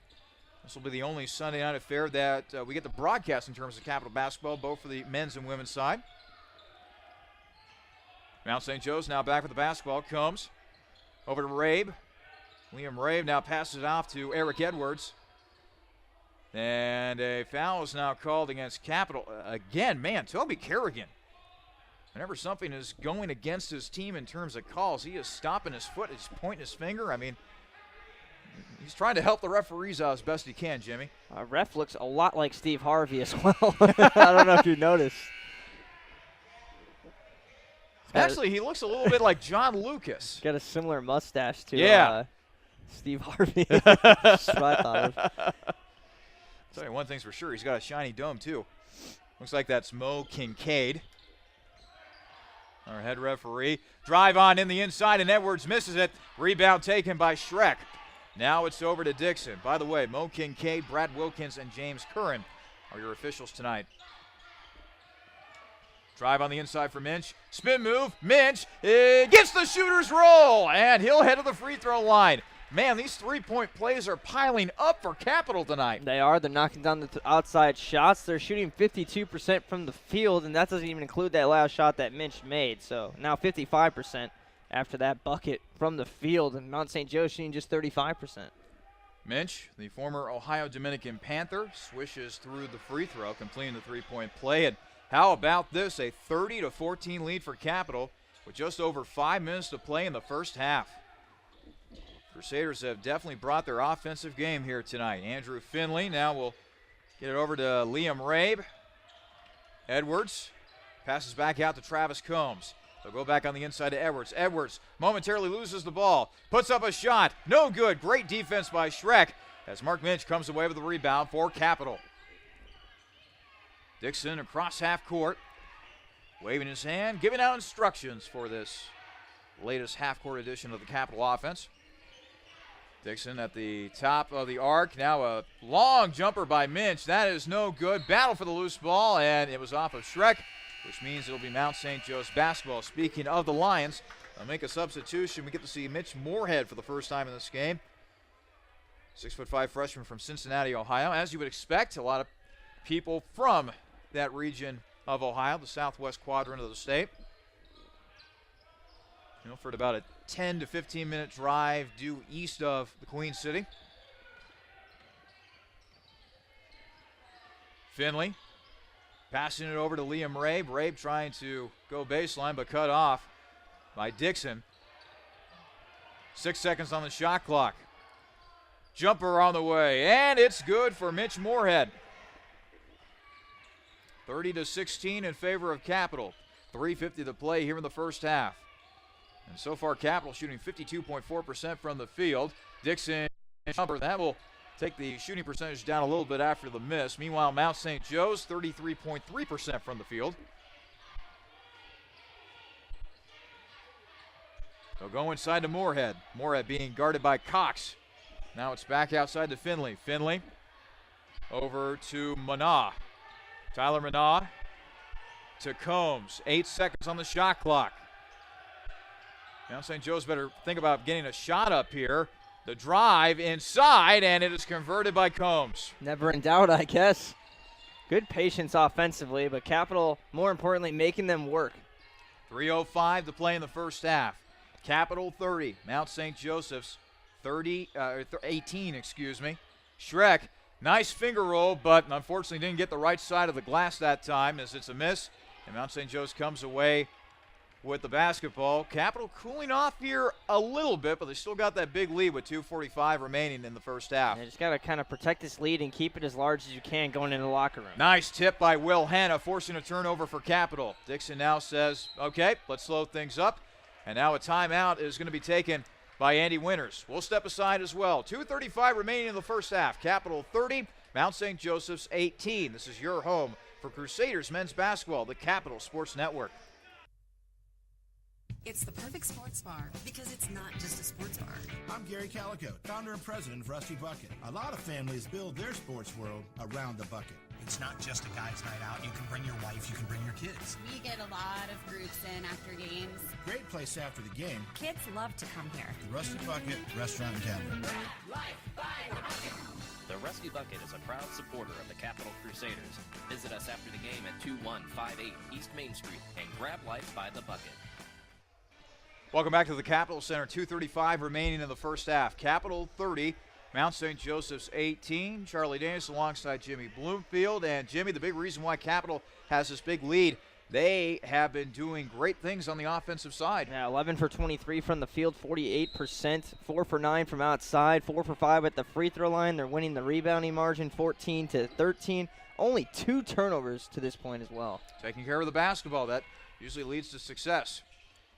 This will be the only Sunday night affair that we get the broadcast in terms of Capital basketball, both for the men's and women's side. Mount St. Joe's now back with the basketball. Combs over to Rabe. Liam Rabe now passes it off to Eric Edwards. And a foul is now called against Capital. Again, man, Toby Kerrigan. Whenever something is going against his team in terms of calls, he is stomping his foot, he's pointing his finger. I mean, he's trying to help the referees out as best he can, Jimmy. Ref looks a lot like Steve Harvey as well. I don't know if you noticed. Actually, he looks a little bit like John Lucas. Got a similar mustache to Steve Harvey. That's what I thought of. Tell you one thing's for sure, he's got a shiny dome too. Looks like that's Mo Kincaid, our head referee. Drive on in the inside, and Edwards misses it. Rebound taken by Schreck. Now it's over to Dixon. By the way, Mo Kincaid, Brad Wilkins, and James Curran are your officials tonight. Drive on the inside for Minch. Spin move. Minch gets the shooter's roll, and he'll head to the free throw line. Man, these three-point plays are piling up for Capital tonight. They are. They're knocking down the outside shots. They're shooting 52% from the field, and that doesn't even include that last shot that Minch made. So now 55% after that bucket from the field, and Mount St. Joe shooting just 35%. Minch, the former Ohio Dominican Panther, swishes through the free throw, completing the three-point play. And how about this? A 30-14 lead for Capital with just over 5 minutes to play in the first half. Crusaders have definitely brought their offensive game here tonight. Andrew Finley now will get it over to Liam Rabe. Edwards passes back out to Travis Combs. They'll go back on the inside to Edwards. Edwards momentarily loses the ball. Puts up a shot. No good. Great defense by Schreck as Mark Minch comes away with the rebound for Capital. Dixon across half court, waving his hand, giving out instructions for this latest half-court edition of the Capital offense. Dixon at the top of the arc. Now a long jumper by Minch. That is no good. Battle for the loose ball, and it was off of Schreck, which means it'll be Mount St. Joe's basketball. Speaking of the Lions, they'll make a substitution. We get to see Mitch Moorhead for the first time in this game. 6'5" freshman from Cincinnati, Ohio. As you would expect, a lot of people from that region of Ohio, the southwest quadrant of the state. Milford about a 10 to 15 minute drive due east of the Queen City. Finley passing it over to Liam Rabe. Rabe trying to go baseline but cut off by Dixon. 6 seconds on the shot clock. Jumper on the way, and it's good for Mitch Moorhead. 30-16 in favor of Capital. 3:50 to play here in the first half. And so far, Capital shooting 52.4% from the field. Dixon jumper, that will take the shooting percentage down a little bit after the miss. Meanwhile, Mount St. Joe's 33.3% from the field. They'll go inside to Moorhead. Moorhead being guarded by Cox. Now it's back outside to Finley. Finley over to Manaugh. Tyler Manaugh to Combs. 8 seconds on the shot clock. Now St. Joe's better think about getting a shot up here. The drive inside, and it is converted by Combs. Never in doubt, I guess. Good patience offensively, but Capital, more importantly, making them work. 3:05 to play in the first half. Capital 30, Mount St. Joseph's 18, Schreck, nice finger roll, but unfortunately didn't get the right side of the glass that time as it's a miss. And Mount St. Joe's comes away with the basketball. Capital cooling off here a little bit, but they still got that big lead with 2:45 remaining in the first half. You just got to kind of protect this lead and keep it as large as you can going into the locker room. Nice tip by Will Hanna, forcing a turnover for Capital. Dixon now says, okay, let's slow things up. And now a timeout is going to be taken by Andy Winters. We'll step aside as well. 2:35 remaining in the first half. Capital 30, Mount St. Joseph's 18. This is your home For Crusaders men's basketball, the Capital Sports Network. It's the perfect sports bar because it's not just a sports bar. I'm Gary Calico, founder and president of Rusty Bucket. A lot of families build their sports world around the bucket. It's not just a guy's night out. You can bring your wife, you can bring your kids. We get a lot of groups in after games. Great place after the game. Kids love to come here. The Rusty Bucket Restaurant and Tavern. The Rusty Bucket is a proud supporter of the Capital Crusaders. Visit us after the game at 2158 East Main Street and grab life by the bucket. Welcome back to the Capital Center. 2:35 remaining in the first half. Capital 30, Mount St. Joseph's 18. Charlie Danis alongside Jimmy Bloomfield. And Jimmy, the big reason why Capital has this big lead, they have been doing great things on the offensive side. Yeah, 11 for 23 from the field, 48%, 4 for 9 from outside, 4 for 5 at the free throw line. They're winning the rebounding margin 14-13. Only 2 turnovers to this point as well. Taking care of the basketball, that usually leads to success.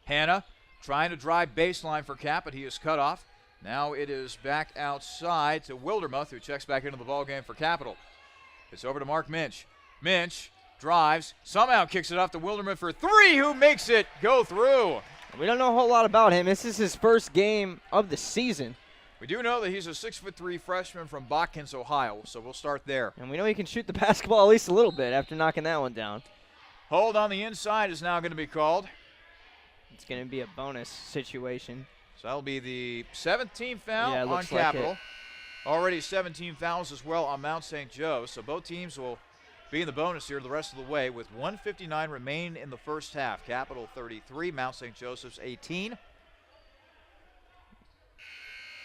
Hannah trying to drive baseline for Cap, but he is cut off. Now it is back outside to Wildermuth, who checks back into the ballgame for Capital. It's over to Mark Minch. Minch drives, somehow kicks it off to Wildermuth for 3, who makes it go through. We don't know a whole lot about him. This is his first game of the season. We do know that he's a 6'3" freshman from Botkins, Ohio, so we'll start there. And we know he can shoot the basketball at least a little bit after knocking that one down. Hold on the inside is now going to be called. It's going to be a bonus situation. So that'll be the 17th foul on looks Capital. like Already 17 fouls as well on Mount St. Joe. So both teams will be in the bonus here the rest of the way with 1:59 remaining in the first half. Capital 33, Mount St. Joseph's 18.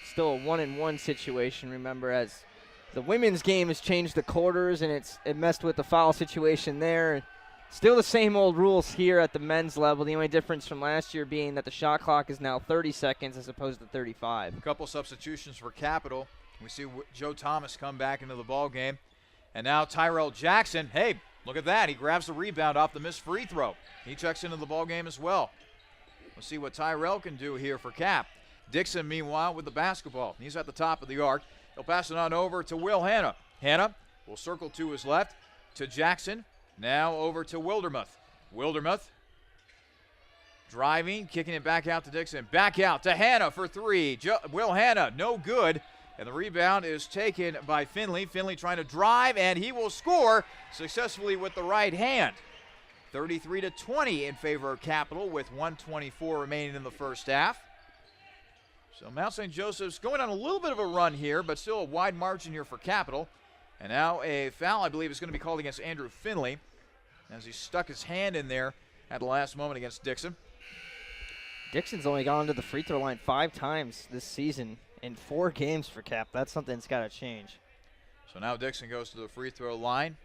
Still a 1-and-1 situation, remember, as the women's game has changed the quarters and it messed with the foul situation there. Still the same old rules here at the men's level. The only difference from last year being that the shot clock is now 30 seconds as opposed to 35. A couple substitutions for Capital. We see Joe Thomas come back into the ball game. And now Tyrell Jackson, hey, look at that. He grabs the rebound off the missed free throw. He checks into the ball game as well. We'll see what Tyrell can do here for Cap. Dixon, meanwhile, with the basketball. He's at the top of the arc. He'll pass it on over to Will Hannah. Hannah will circle to his left to Jackson. Now over to Wildermuth. Wildermuth driving, kicking it back out to Dixon. Back out to Hannah for 3. Will Hannah, no good. And the rebound is taken by Finley. Finley trying to drive, and he will score successfully with the right hand. 33-20 in favor of Capital with 1:24 remaining in the first half. So Mount St. Joseph's going on a little bit of a run here, but still a wide margin here for Capital. And now a foul, I believe, is going to be called against Andrew Finley as he stuck his hand in there at the last moment against Dixon. Dixon's only gone to the free throw line 5 times this season in 4 games for Cap. That's something that's got to change. So now Dixon goes to the free throw line.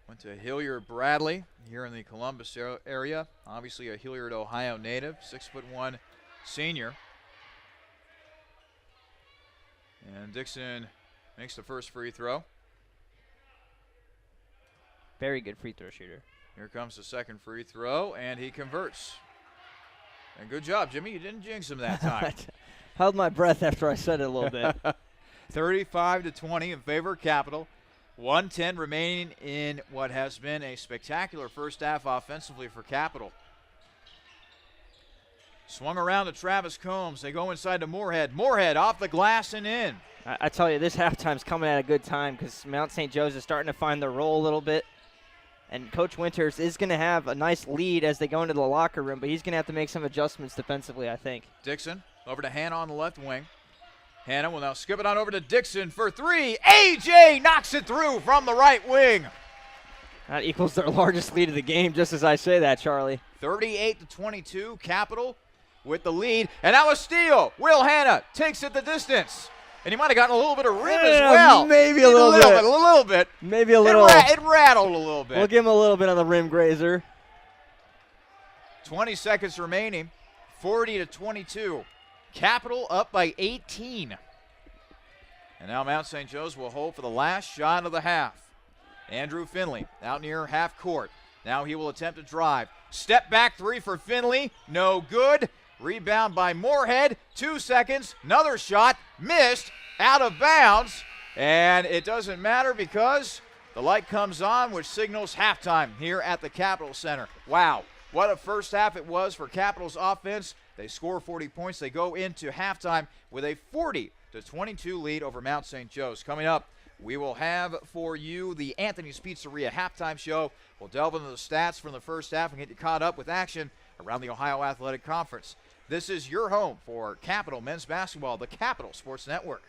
Went to Hilliard Bradley here in the Columbus area. Obviously a Hilliard, Ohio native, 6'1" senior. And Dixon makes the first free throw. Very good free throw shooter. Here comes the second free throw, and he converts. And good job, Jimmy. You didn't jinx him that time. Held my breath after I said it a little bit. 35-20 in favor of Capital. 1:10 remaining in what has been a spectacular first half offensively for Capital. Swung around to Travis Combs. They go inside to Moorhead. Moorhead off the glass and in. I tell you, this halftime's coming at a good time because Mount St. Joe's is starting to find their role a little bit. And Coach Winters is going to have a nice lead as they go into the locker room, but he's going to have to make some adjustments defensively, I think. Dixon over to Hannah on the left wing. Hannah will now skip it on over to Dixon for 3. A.J. knocks it through from the right wing. That equals their largest lead of the game, just as I say that, Charlie. 38-22, Capital with the lead. And now a steal. Will Hannah takes it the distance. And he might have gotten a little bit of rim as well. Maybe a little bit. Maybe a little. It rattled a little bit. We'll give him a little bit on the rim grazer. 20 seconds remaining. 40-22. Capital up by 18. And now Mount St. Joe's will hold for the last shot of the half. Andrew Finley out near half court. Now he will attempt to drive. Step back 3 for Finley. No good. Rebound by Moorhead. 2 seconds. Another shot. Missed. Out of bounds. And it doesn't matter because The light comes on, which signals halftime here at the Capitol Center. Wow, what a first half it was for Capitol's offense. They score 40 points. They go into halftime with a 40-22 lead over Mount St. Joe's. Coming up, we will have for you the Anthony's Pizzeria halftime show. We'll delve into the stats from the first half and get you caught up with action around the Ohio Athletic Conference. This is your home for Capital Men's Basketball, the Capital Sports Network.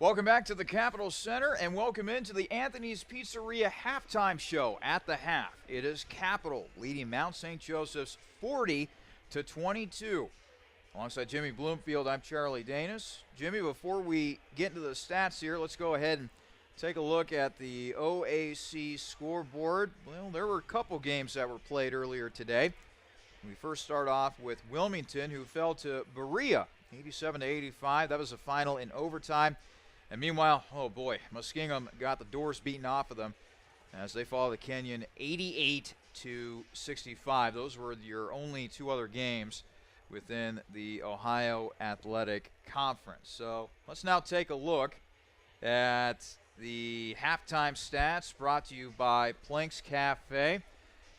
Welcome back to the Capitol Center, and welcome into the Anthony's Pizzeria halftime show. At the half, it is Capital leading Mount St. Joseph's 40-22. Alongside Jimmy Bloomfield, I'm Charlie Danis. Jimmy, before we get into the stats here, let's go ahead and take a look at the OAC scoreboard. Well, there were a couple games that were played earlier today. We first start off with Wilmington, who fell to Berea, 87-85. That was the final in overtime. And meanwhile, oh boy, Muskingum got the doors beaten off of them as they fall to Kenyon 88-82. 68-65. Those were your only two other games within the Ohio Athletic Conference. So let's now take a look at the halftime stats brought to you by Planks Cafe.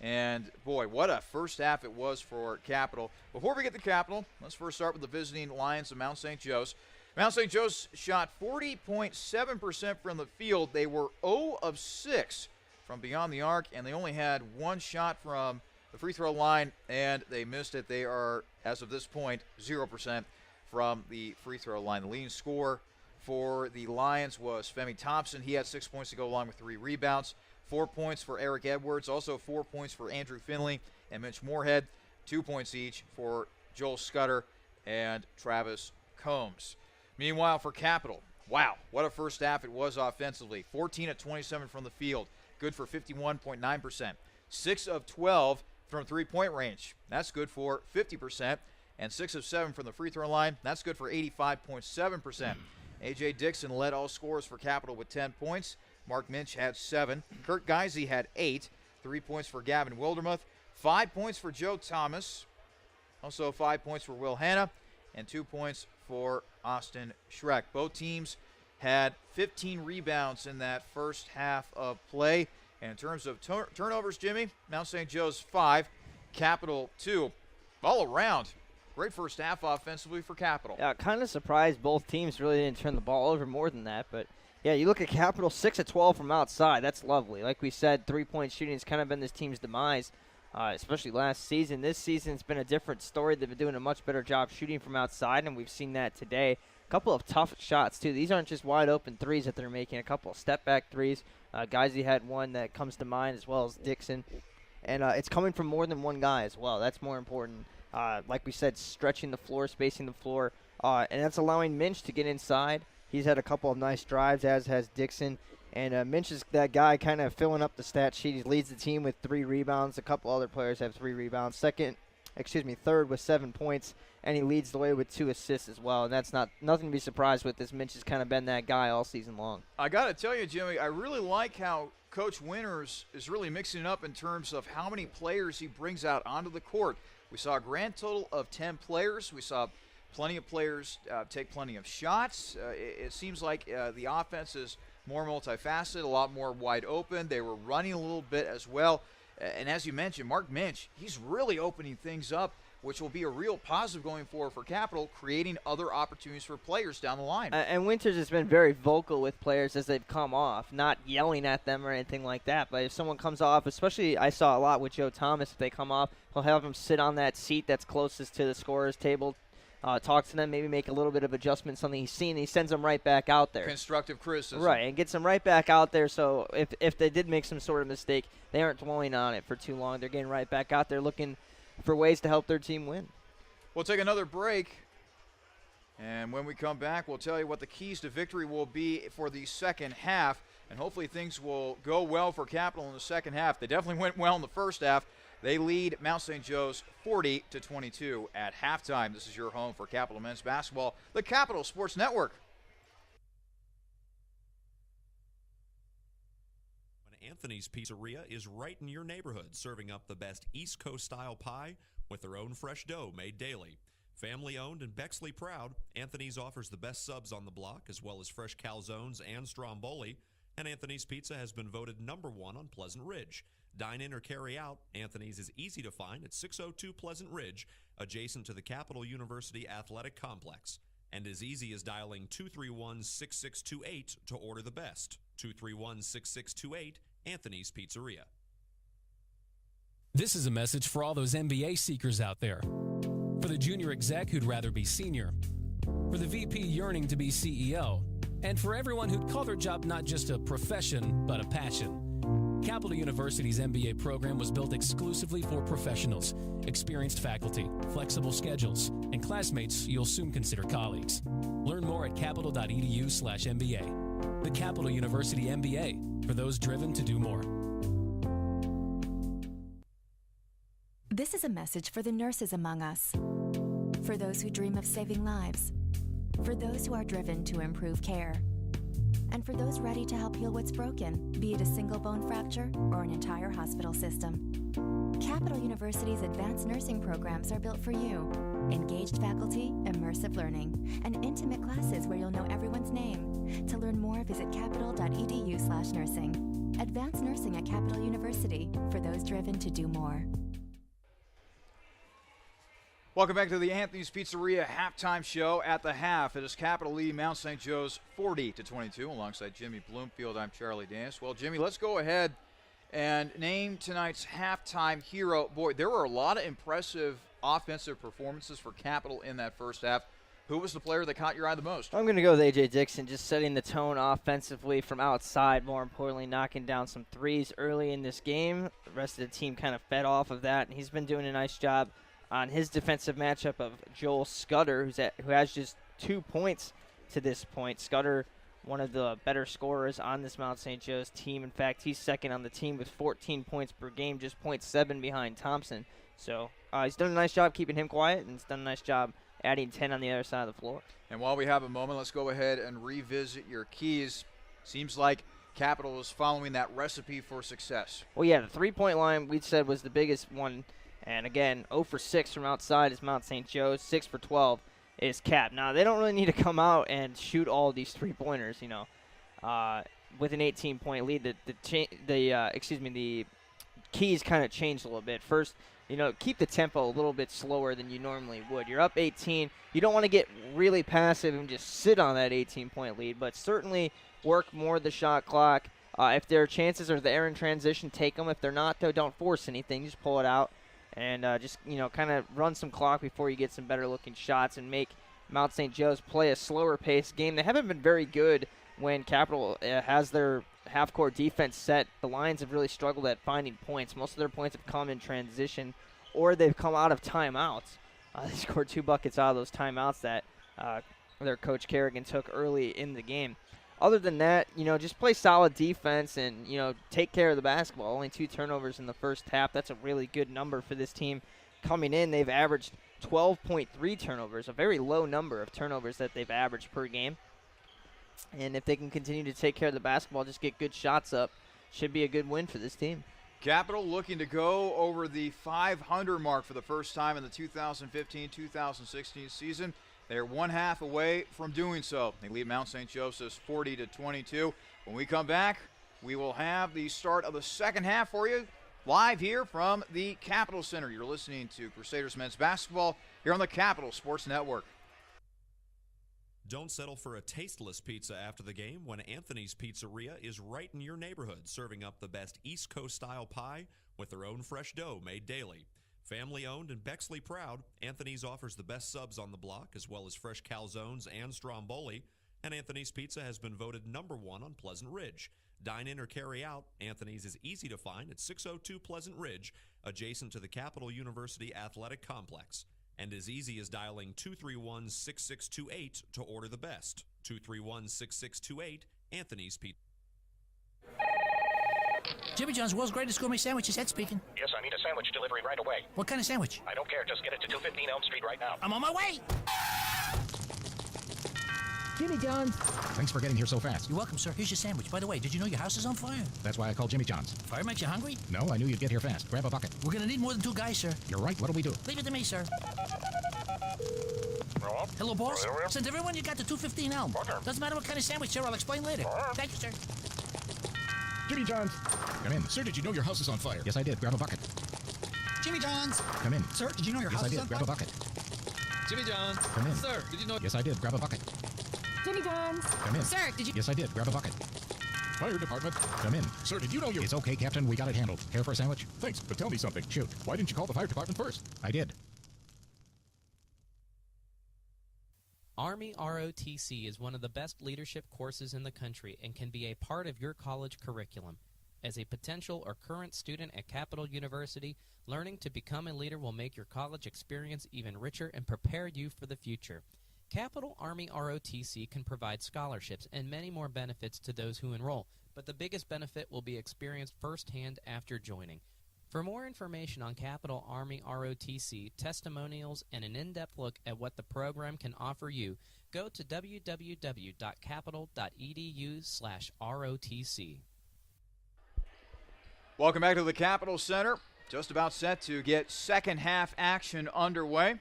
And, boy, what a first half it was for Capital. Before we get to Capital, let's first start with the visiting Lions of Mount St. Joe's. Mount St. Joe's shot 40.7% from the field. They were 0 of 6 from beyond the arc, and they only had one shot from the free throw line, and they missed it. They are, as of this point, 0% from the free throw line. The leading scorer for the Lions was Femi Thompson. He had 6 points to go along with 3 rebounds. 4 points for Eric Edwards, also 4 points for Andrew Finley and Mitch Moorhead. 2 points each for Joel Scudder and Travis Combs. Meanwhile, for Capital, wow, what a first half it was offensively. 14 of 27 from the field, good for 51.9%. 6 of 12 from three-point range, that's good for 50%. And 6 of 7 from the free throw line, that's good for 85.7%. A.J. Dixon led all scorers for Capital with 10 points. Mark Minch had 7. Kurt Geisey had 8. 3 points for Gavin Wildermuth. 5 points for Joe Thomas. Also 5 points for Will Hanna. And 2 points for Austin Schreck. Both teams had 15 rebounds in that first half of play. And in terms of turnovers, Jimmy, Mount St. Joe's 5, Capital 2. All around, great first half offensively for Capital. Yeah, kind of surprised both teams really didn't turn the ball over more than that. But, yeah, you look at Capital, 6 of 12 from outside. That's lovely. Like we said, three-point shooting has kind of been this team's demise, especially last season. This season it's been a different story. They've been doing a much better job shooting from outside, and we've seen that today. A couple of tough shots, too. These aren't just wide-open threes that they're making. A couple of step-back threes. Geisey had one that comes to mind, as well as Dixon. And it's coming from more than one guy as well. That's more important. Like we said, stretching the floor, spacing the floor. And that's allowing Minch to get inside. He's had a couple of nice drives, as has Dixon. And Minch is that guy kind of filling up the stat sheet. He leads the team with 3 rebounds. A couple other players have 3 rebounds. Third with 7 points. And he leads the way with 2 assists as well. And that's nothing to be surprised with. This Minch has kind of been that guy all season long. I got to tell you, Jimmy, I really like how Coach Winters is really mixing it up in terms of how many players he brings out onto the court. We saw a grand total of 10 players. We saw plenty of players take plenty of shots. It seems like the offense is more multifaceted, a lot more wide open. They were running a little bit as well. And as you mentioned, Mark Minch, he's really opening things up, which will be a real positive going forward for Capital, creating other opportunities for players down the line. And Winters has been very vocal with players as they've come off, not yelling at them or anything like that. But if someone comes off, especially I saw a lot with Joe Thomas, if they come off, he'll have them sit on that seat that's closest to the scorer's table, talk to them, maybe make a little bit of adjustment, something he's seen, and he sends them right back out there. Constructive criticism. Right, and gets them right back out there, so if they did make some sort of mistake, they aren't dwelling on it for too long. They're getting right back out there looking for ways to help their team win. We'll take another break, and when we come back, we'll tell you what the keys to victory will be for the second half, and hopefully things will go well for Capital in the second half. They definitely went well in the first half. They lead Mount St. Joe's 40-22 at halftime. This is your home for Capital Men's Basketball, the Capital Sports Network. Anthony's Pizzeria is right in your neighborhood, serving up the best East Coast-style pie with their own fresh dough made daily. Family-owned and Bexley proud, Anthony's offers the best subs on the block, as well as fresh calzones and stromboli, and Anthony's Pizza has been voted #1 on Pleasant Ridge. Dine in or carry out, Anthony's is easy to find at 602 Pleasant Ridge, adjacent to the Capital University Athletic Complex, and as easy as dialing 231-6628 to order the best. 231-6628, Anthony's Pizzeria. This is a message for all those MBA seekers out there. For the junior exec who'd rather be senior. For the VP yearning to be CEO. And for everyone who'd call their job not just a profession, but a passion. Capital University's MBA program was built exclusively for professionals, experienced faculty, flexible schedules, and classmates you'll soon consider colleagues. Learn more at capital.edu/MBA. The Capital University MBA, for those driven to do more. This is a message for the nurses among us, for those who dream of saving lives, for those who are driven to improve care. and for those ready to help heal what's broken, be it a single bone fracture or an entire hospital system. Capital University's advanced nursing programs are built for you. Engaged faculty, immersive learning, and intimate classes where you'll know everyone's name. To learn more, visit capital.edu/nursing. Advanced nursing at Capital University, for those driven to do more. Welcome back to the Anthony's Pizzeria halftime show. At the half, it is Capital leading Mount St. Joe's 40-22. Alongside Jimmy Bloomfield, I'm Charlie Dance. Well, Jimmy, let's go ahead and name tonight's halftime hero. Boy, there were a lot of impressive offensive performances for Capital in that first half. Who was the player that caught your eye the most? I'm going to go with A.J. Dixon, just setting the tone offensively from outside, more importantly, knocking down some threes early in this game. The rest of the team kind of fed off of that, and he's been doing a nice job on his defensive matchup of Joel Scudder, who has just 2 points to this point. Scudder, one of the better scorers on this Mount St. Joe's team. In fact, he's second on the team with 14 points per game, just 0.7 behind Thompson. So he's done a nice job keeping him quiet, and he's done a nice job adding 10 on the other side of the floor. And while we have a moment, let's go ahead and revisit your keys. Seems like Capital is following that recipe for success. Well, yeah, the three-point line we said was the biggest one. And again, 0 for 6 from outside is Mount St. Joe's. 6 for 12 is Cap. Now, they don't really need to come out and shoot all of these three-pointers, with an 18-point lead. The keys kind of changed a little bit. First, keep the tempo a little bit slower than you normally would. You're up 18. You don't want to get really passive and just sit on that 18-point lead, but certainly work more the shot clock. If there are chances or they're in transition, take them. If they're not, though, don't force anything. Just pull it out. And just, kind of run some clock before you get some better-looking shots and make Mount St. Joe's play a slower-paced game. They haven't been very good when Capital has their half-court defense set. The Lions have really struggled at finding points. Most of their points have come in transition, or they've come out of timeouts. They scored 2 buckets out of those timeouts that their coach Kerrigan took early in the game. Other than that, just play solid defense and, take care of the basketball. Only 2 turnovers in the first half. That's a really good number for this team. Coming in, they've averaged 12.3 turnovers, a very low number of turnovers that they've averaged per game. And if they can continue to take care of the basketball, just get good shots up, should be a good win for this team. Capital looking to go over the 500 mark for the first time in the 2015-2016 season. They're 1 half away from doing so. They lead Mount St. Joseph's 40-22. When we come back, we will have the start of the second half for you live here from the Capital Center. You're listening to Crusaders men's basketball here on the Capital Sports Network. Don't settle for a tasteless pizza after the game when Anthony's Pizzeria is right in your neighborhood, serving up the best East Coast-style pie with their own fresh dough made daily. Family-owned and Bexley proud, Anthony's offers the best subs on the block, as well as fresh calzones and stromboli, and Anthony's Pizza has been voted #1 on Pleasant Ridge. Dine in or carry out, Anthony's is easy to find at 602 Pleasant Ridge, adjacent to the Capital University Athletic Complex, and as easy as dialing 231-6628 to order the best. 231-6628, Anthony's Pizza. Jimmy John's World's Greatest Gourmet Sandwiches, Ed speaking. Yes, I need a sandwich delivery right away. What kind of sandwich? I don't care. Just get it to 215 Elm Street right now. I'm on my way. Jimmy John's. Thanks for getting here so fast. You're welcome, sir. Here's your sandwich. By the way, did you know your house is on fire? That's why I called Jimmy John's. Fire makes you hungry? No, I knew you'd get here fast. Grab a bucket. We're going to need more than 2 guys, sir. You're right. What'll we do? Leave it to me, sir. Hello, boss. Send everyone you got to 215 Elm. Doesn't matter what kind of sandwich, sir. I'll explain later. Thank you, sir. Jimmy John's. Come in. Sir, did you know your house is on fire? Yes, I did. Grab a bucket. Jimmy John's. Come in. Sir, did you know your yes, house I did. is on Grab fire? a bucket. Jimmy John's. Come in. Sir, did you know... Yes, I did. Grab a bucket. Jimmy John's. Come in. Sir, did you... Yes, I did. Grab a bucket. Fire department. Come in. Sir, did you know you... It's okay, Captain. We got it handled. Care for a sandwich? Thanks, but tell me something. Shoot. Why didn't you call the fire department first? I did. Army ROTC is one of the best leadership courses in the country and can be a part of your college curriculum. As a potential or current student at Capital University, learning to become a leader will make your college experience even richer and prepare you for the future. Capital Army ROTC can provide scholarships and many more benefits to those who enroll, but the biggest benefit will be experienced firsthand after joining. For more information on Capital Army ROTC, testimonials, and an in-depth look at what the program can offer you, go to www.capital.edu/ROTC. Welcome back to the Capital Center. Just about set to get second half action underway.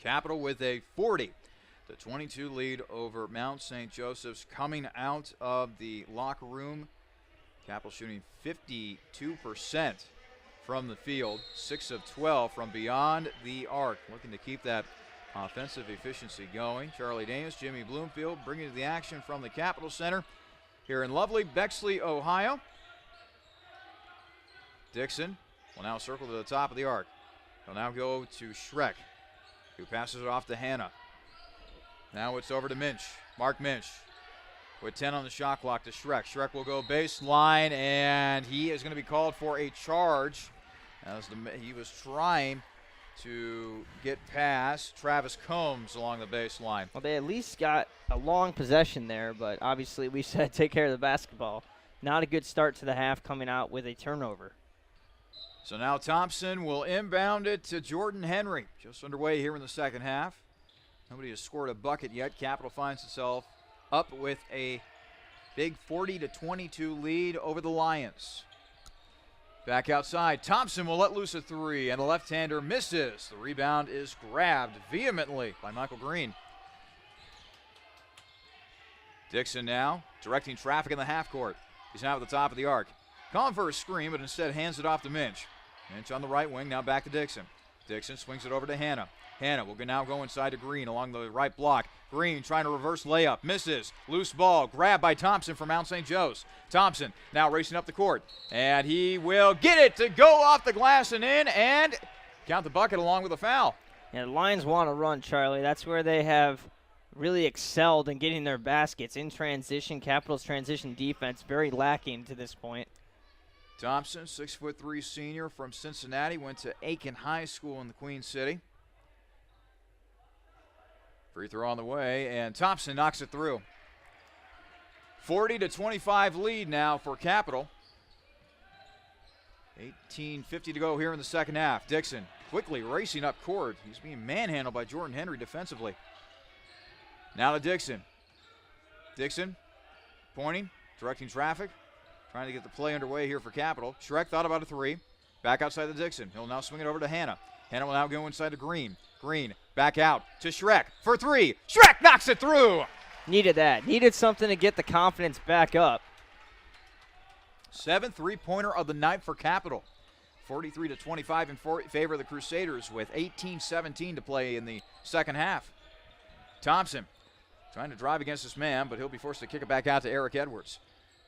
Capital with a 40-22 lead over Mount St. Joseph's coming out of the locker room. Capital shooting 52% from the field, 6 of 12 from beyond the arc. Looking to keep that offensive efficiency going. Charlie Danis, Jimmy Bloomfield bringing the action from the Capital Center here in lovely Bexley, Ohio. Dixon will now circle to the top of the arc. He'll now go to Schreck, who passes it off to Hanna. Now it's over to Minch. Mark Minch with 10 on the shot clock to Schreck. Schreck will go baseline, and he is going to be called for a charge as he was trying to get past Travis Combs along the baseline. Well, they at least got a long possession there, but obviously we said take care of the basketball. Not a good start to the half, coming out with a turnover. So now Thompson will inbound it to Jordan Henry. Just underway here in the second half. Nobody has scored a bucket yet. Capital finds itself up with a big 40-22 lead over the Lions. Back outside, Thompson will let loose a three, and the left-hander misses. The rebound is grabbed vehemently by Michael Green. Dixon now directing traffic in the half court. He's now at the top of the arc. Calling for a screen, but instead hands it off to Minch. Minch on the right wing, now back to Dixon. Dixon swings it over to Hanna. Hanna will now go inside to Green along the right block. Green trying to reverse layup, misses. Loose ball, grabbed by Thompson from Mount St. Joe's. Thompson now racing up the court, and he will get it to go off the glass and in, and count the bucket along with a foul. Yeah, the Lions want to run, Charlie. That's where they have really excelled in getting their baskets in transition. Capital's transition defense very lacking to this point. Thompson, 6'3" senior from Cincinnati, went to Aiken High School in the Queen City. Free throw on the way, and Thompson knocks it through. 40-25 lead now for Capital. 18:50 to go here in the second half. Dixon quickly racing up court. He's being manhandled by Jordan Henry defensively. Now to Dixon. Dixon pointing, directing traffic. Trying to get the play underway here for Capital. Schreck thought about a three. Back outside the Dixon. He'll now swing it over to Hanna. Hanna will now go inside to Green. Green back out to Schreck for three. Schreck knocks it through. Needed that. Needed something to get the confidence back up. 7th three-pointer of the night for Capital. 43-25 in favor of the Crusaders with 18:17 to play in the second half. Thompson trying to drive against this man, but he'll be forced to kick it back out to Eric Edwards.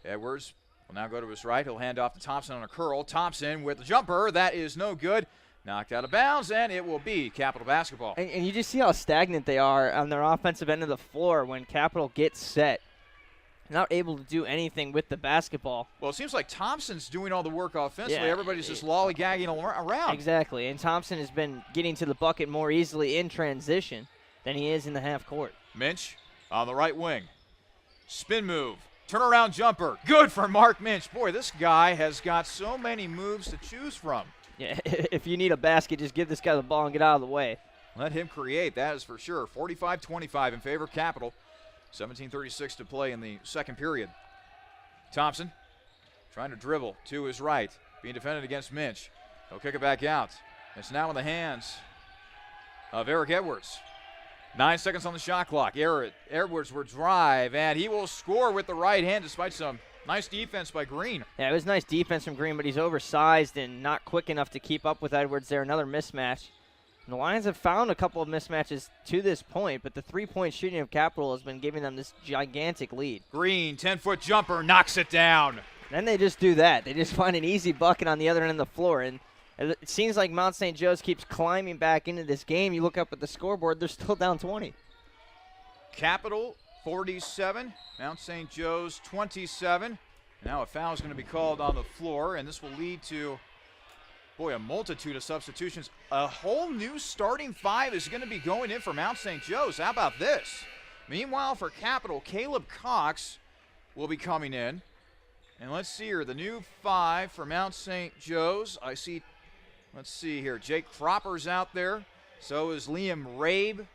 Edwards will now go to his right. He'll hand off to Thompson on a curl. Thompson with the jumper. That is no good. Knocked out of bounds, and it will be Capital basketball. And you just see how stagnant they are on their offensive end of the floor when Capital gets set. Not able to do anything with the basketball. Well, it seems like Thompson's doing all the work offensively. Yeah, everybody's just lollygagging around. Exactly, and Thompson has been getting to the bucket more easily in transition than he is in the half court. Minch on the right wing. Spin move. Turnaround jumper. Good for Mark Minch. Boy, this guy has got so many moves to choose from. Yeah, if you need a basket, just give this guy the ball and get out of the way. Let him create, that is for sure. 45-25 in favor of Capital. 17:36 to play in the second period. Thompson trying to dribble to his right, being defended against Minch. He'll kick it back out. It's now in the hands of Eric Edwards. 9 seconds on the shot clock. Edwards will drive, and he will score with the right hand despite some nice defense by Green. Yeah, it was nice defense from Green, but he's oversized and not quick enough to keep up with Edwards there. Another mismatch. And the Lions have found a couple of mismatches to this point, but the three-point shooting of Capital has been giving them this gigantic lead. Green, 10-foot jumper, knocks it down. Then they just do that. They just find an easy bucket on the other end of the floor, and it seems like Mount St. Joe's keeps climbing back into this game. You look up at the scoreboard, they're still down 20. Capital 47, Mount St. Joe's 27. Now a foul is going to be called on the floor, and this will lead to, boy, a multitude of substitutions. A whole new starting five is going to be going in for Mount St. Joe's. How about this? Meanwhile, for Capital, Caleb Cox will be coming in. And let's see here, the new 5 for Mount St. Joe's. I see, let's see here, Jake Cropper's out there. So is Liam Rabe.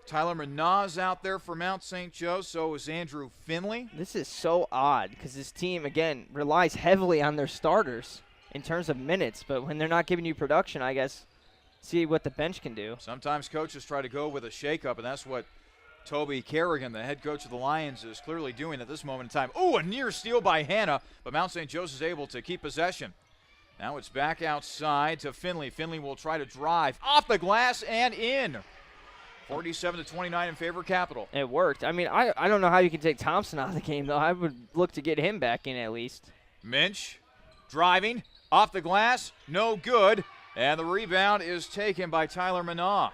Tyler Manaz out there for Mount St. Joe. So is Andrew Finley. This is so odd because this team, again, relies heavily on their starters in terms of minutes. But when they're not giving you production, I guess, see what the bench can do. Sometimes coaches try to go with a shakeup, and that's what Toby Kerrigan, the head coach of the Lions, is clearly doing at this moment in time. Ooh, a near steal by Hannah, but Mount St. Joe's is able to keep possession. Now it's back outside to Finley. Finley will try to drive off the glass and in. 47-29 in favor of Capital. It worked. I mean, I don't know how you can take Thompson out of the game, though. I would look to get him back in at least. Minch driving off the glass, no good. And the rebound is taken by Tyler Manaugh.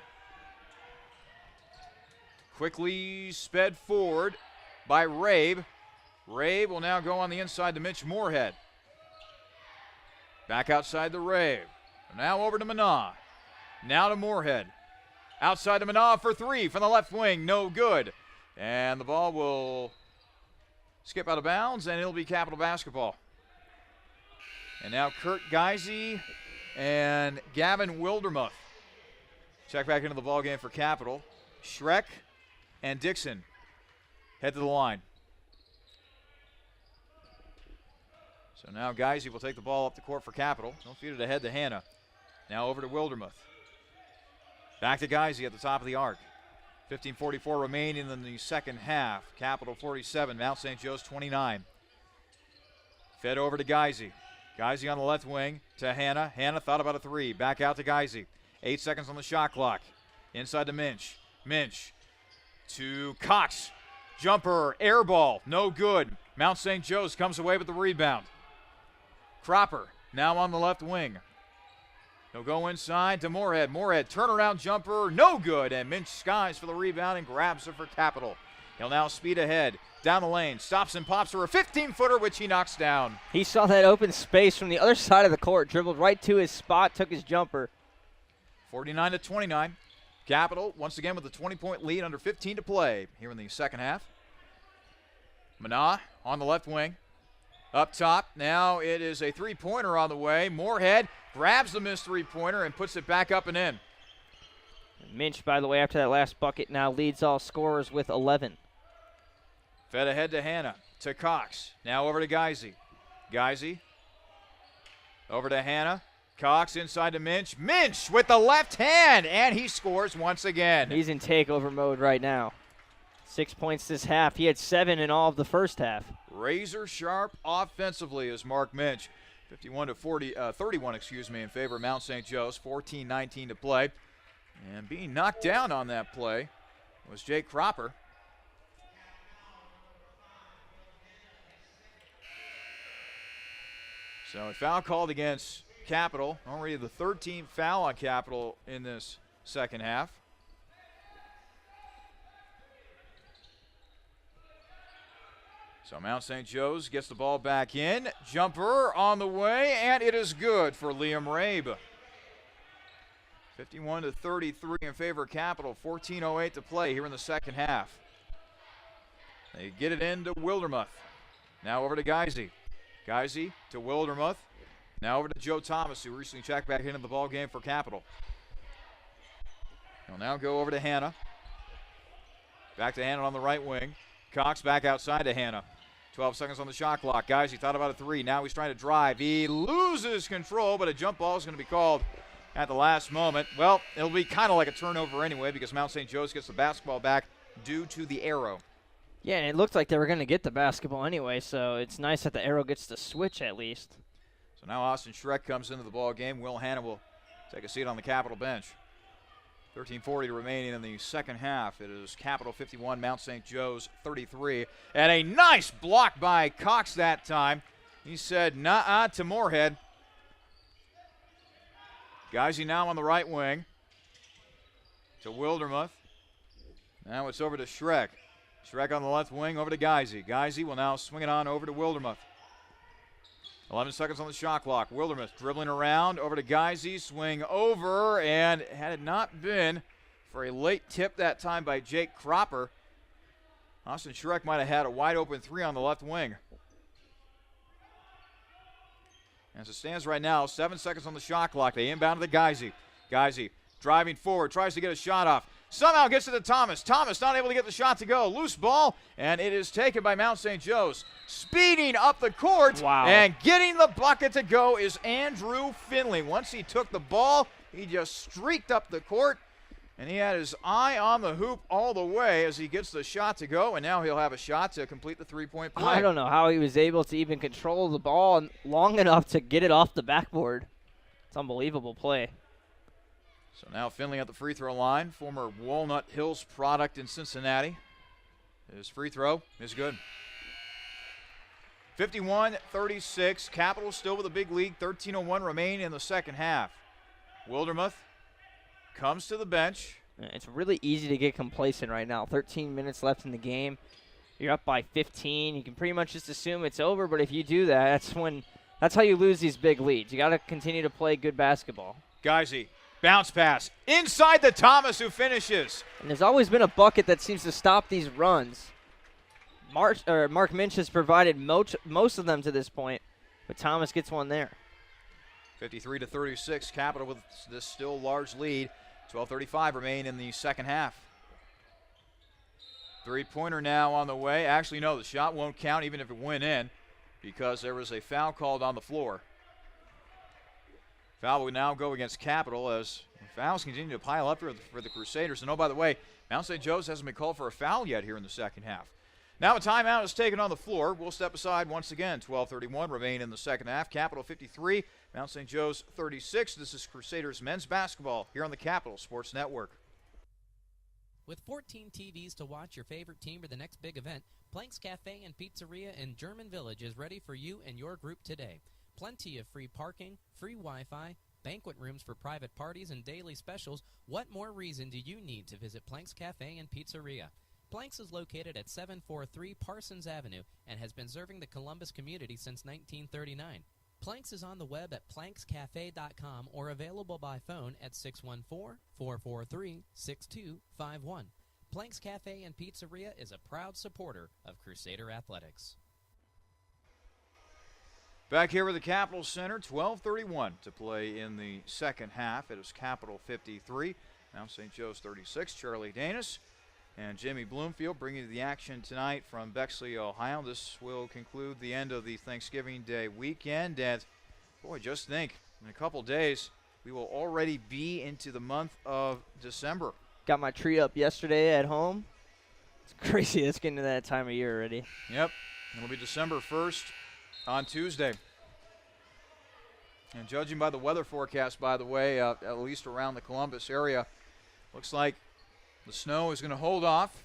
Quickly sped forward by Rabe. Rabe will now go on the inside to Mitch Moorhead. Back outside to Rabe. Now over to Manaugh. Now to Moorhead. Outside to Manaugh for 3 from the left wing. No good. And the ball will skip out of bounds, and it'll be Capital basketball. And now Kurt Geisey and Gavin Wildermuth check back into the ballgame for Capital. Schreck and Dixon head to the line. So now Geisey will take the ball up the court for Capital. Don't feed it ahead to Hannah. Now over to Wildermuth. Back to Geisey at the top of the arc. 15:44 remaining in the second half. Capital 47, Mount St. Joe's 29. Fed over to Geisey. Geisey on the left wing to Hannah. Hannah thought about a 3. Back out to Geisey. 8 seconds on the shot clock. Inside to Minch. Minch to Cox. Jumper, air ball, no good. Mount St. Joe's comes away with the rebound. Cropper now on the left wing. He'll go inside to Moorhead. Moorhead, turnaround jumper, no good. And Minch skies for the rebound and grabs it for Capital. He'll now speed ahead. Down the lane, stops and pops for a 15-footer, which he knocks down. He saw that open space from the other side of the court, dribbled right to his spot, took his jumper. 49-29. Capital, once again with a 20-point lead, under 15 to play here in the second half. Manaugh on the left wing. Up top, now it is a three-pointer on the way. Moorhead grabs the missed three-pointer and puts it back up and in. Minch, by the way, after that last bucket, now leads all scorers with 11. Fed ahead to Hannah, to Cox. Now over to Geisey. Geisey over to Hannah. Cox inside to Minch. Minch with the left hand, and he scores once again. He's in takeover mode right now. 6 points this half. He had 7 in all of the first half. Razor sharp offensively is Mark Minch. 31 in favor of Mount St. Joe's. 14-19 to play. And being knocked down on that play was Jake Cropper. So a foul called against Capital. Already the 13th foul on Capital in this second half. So Mount St. Joe's gets the ball back in. Jumper on the way, and it is good for Liam Rabe. 51-33 in favor of Capital. 14:08 to play here in the second half. They get it into Wildermuth. Now over to Geisey. Geisey to Wildermuth. Now over to Joe Thomas, who recently checked back into the ball game for Capital. He'll now go over to Hannah. Back to Hannah on the right wing. Cox back outside to Hannah. 12 seconds on the shot clock. Geisey thought about a 3. Now he's trying to drive. He loses control, but a jump ball is going to be called at the last moment. Well, it'll be kind of like a turnover anyway because Mount St. Joe's gets the basketball back due to the arrow. Yeah, and it looked like they were going to get the basketball anyway, so it's nice that the arrow gets to switch at least. So now Austin Schreck comes into the ball game. Will Hannah will take a seat on the Capital bench. 13:40 remaining in the second half. It is Capital 51, Mount St. Joe's 33. And a nice block by Cox that time. He said nah to Moorhead. Geisey now on the right wing. To Wildermuth. Now it's over to Schreck. Schreck on the left wing over to Geisey. Geisey will now swing it on over to Wildermuth. 11 seconds on the shot clock. Wildermuth dribbling around over to Geisey. Swing over, and had it not been for a late tip that time by Jake Cropper, Austin Schreck might have had a wide open 3 on the left wing. As it stands right now, 7 seconds on the shot clock. They inbound to the Geisy. Geisy driving forward, tries to get a shot off. Somehow gets it to Thomas. Thomas not able to get the shot to go. Loose ball, and it is taken by Mount St. Joe's. Speeding up the court, and getting the bucket to go is Andrew Finley. Once he took the ball, he just streaked up the court, and he had his eye on the hoop all the way as he gets the shot to go, and now he'll have a shot to complete the three-point play. I don't know how he was able to even control the ball long enough to get it off the backboard. It's an unbelievable play. So now Finley at the free throw line, former Walnut Hills product in Cincinnati. His free throw is good. 51-36, Capital still with a big lead, 13:01 remaining in the second half. Wildermuth comes to the bench. It's really easy to get complacent right now. 13 minutes left in the game. You're up by 15. You can pretty much just assume it's over, but if you do that, that's how you lose these big leads. You got to continue to play good basketball. Geisy, bounce pass inside the Thomas, who finishes. And there's always been a bucket that seems to stop these runs. Mark Minch has provided most of them to this point, but Thomas gets one there. 53-36, Capital with this still large lead. 12:35 remain in the second half. Three-pointer now on the way. Actually, no, the shot won't count even if it went in because there was a foul called on the floor. Foul will now go against Capital as fouls continue to pile up for the Crusaders. And, oh, by the way, Mount St. Joe's hasn't been called for a foul yet here in the second half. Now a timeout is taken on the floor. We'll step aside once again. 12:31 remain in the second half. Capital 53, Mount St. Joe's 36. This is Crusaders men's basketball here on the Capital Sports Network. With 14 TVs to watch your favorite team or the next big event, Planks Cafe and Pizzeria in German Village is ready for you and your group today. Plenty of free parking, free Wi-Fi, banquet rooms for private parties, and daily specials. What more reason do you need to visit Planks Cafe and Pizzeria? Planks is located at 743 Parsons Avenue and has been serving the Columbus community since 1939. Planks is on the web at plankscafe.com or available by phone at 614-443-6251. Planks Cafe and Pizzeria is a proud supporter of Crusader Athletics. Back here with the Capital Center, 12:31 to play in the second half. It is Capital 53, Mount St. Joe's 36. Charlie Danis and Jimmy Bloomfield bringing you the action tonight from Bexley, Ohio. This will conclude the end of the Thanksgiving Day weekend. And, boy, just think, in a couple days, we will already be into the month of December. Got my tree up yesterday at home. It's crazy. It's getting to that time of year already. Yep. It'll be December 1st on Tuesday. And judging by the weather forecast, by the way, at least around the Columbus area, looks like the snow is going to hold off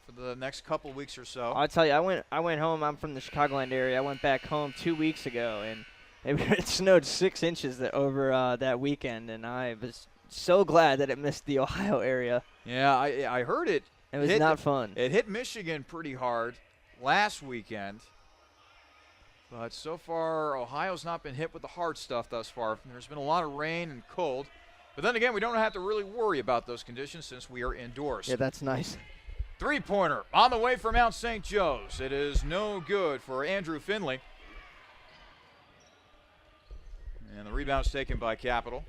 for the next couple weeks or so. I'll tell you, I went home. I'm from the Chicagoland area. I went back home 2 weeks ago, and it snowed 6 inches over that weekend, and I was so glad that it missed the Ohio area. Yeah, I heard it. It was not fun. It hit Michigan pretty hard last weekend. But so far, Ohio's not been hit with the hard stuff thus far. There's been a lot of rain and cold. But then again, we don't have to really worry about those conditions since we are indoors. Yeah, that's nice. Three-pointer on the way for Mount St. Joe's. It is no good for Andrew Finley. And the rebound's taken by Capital.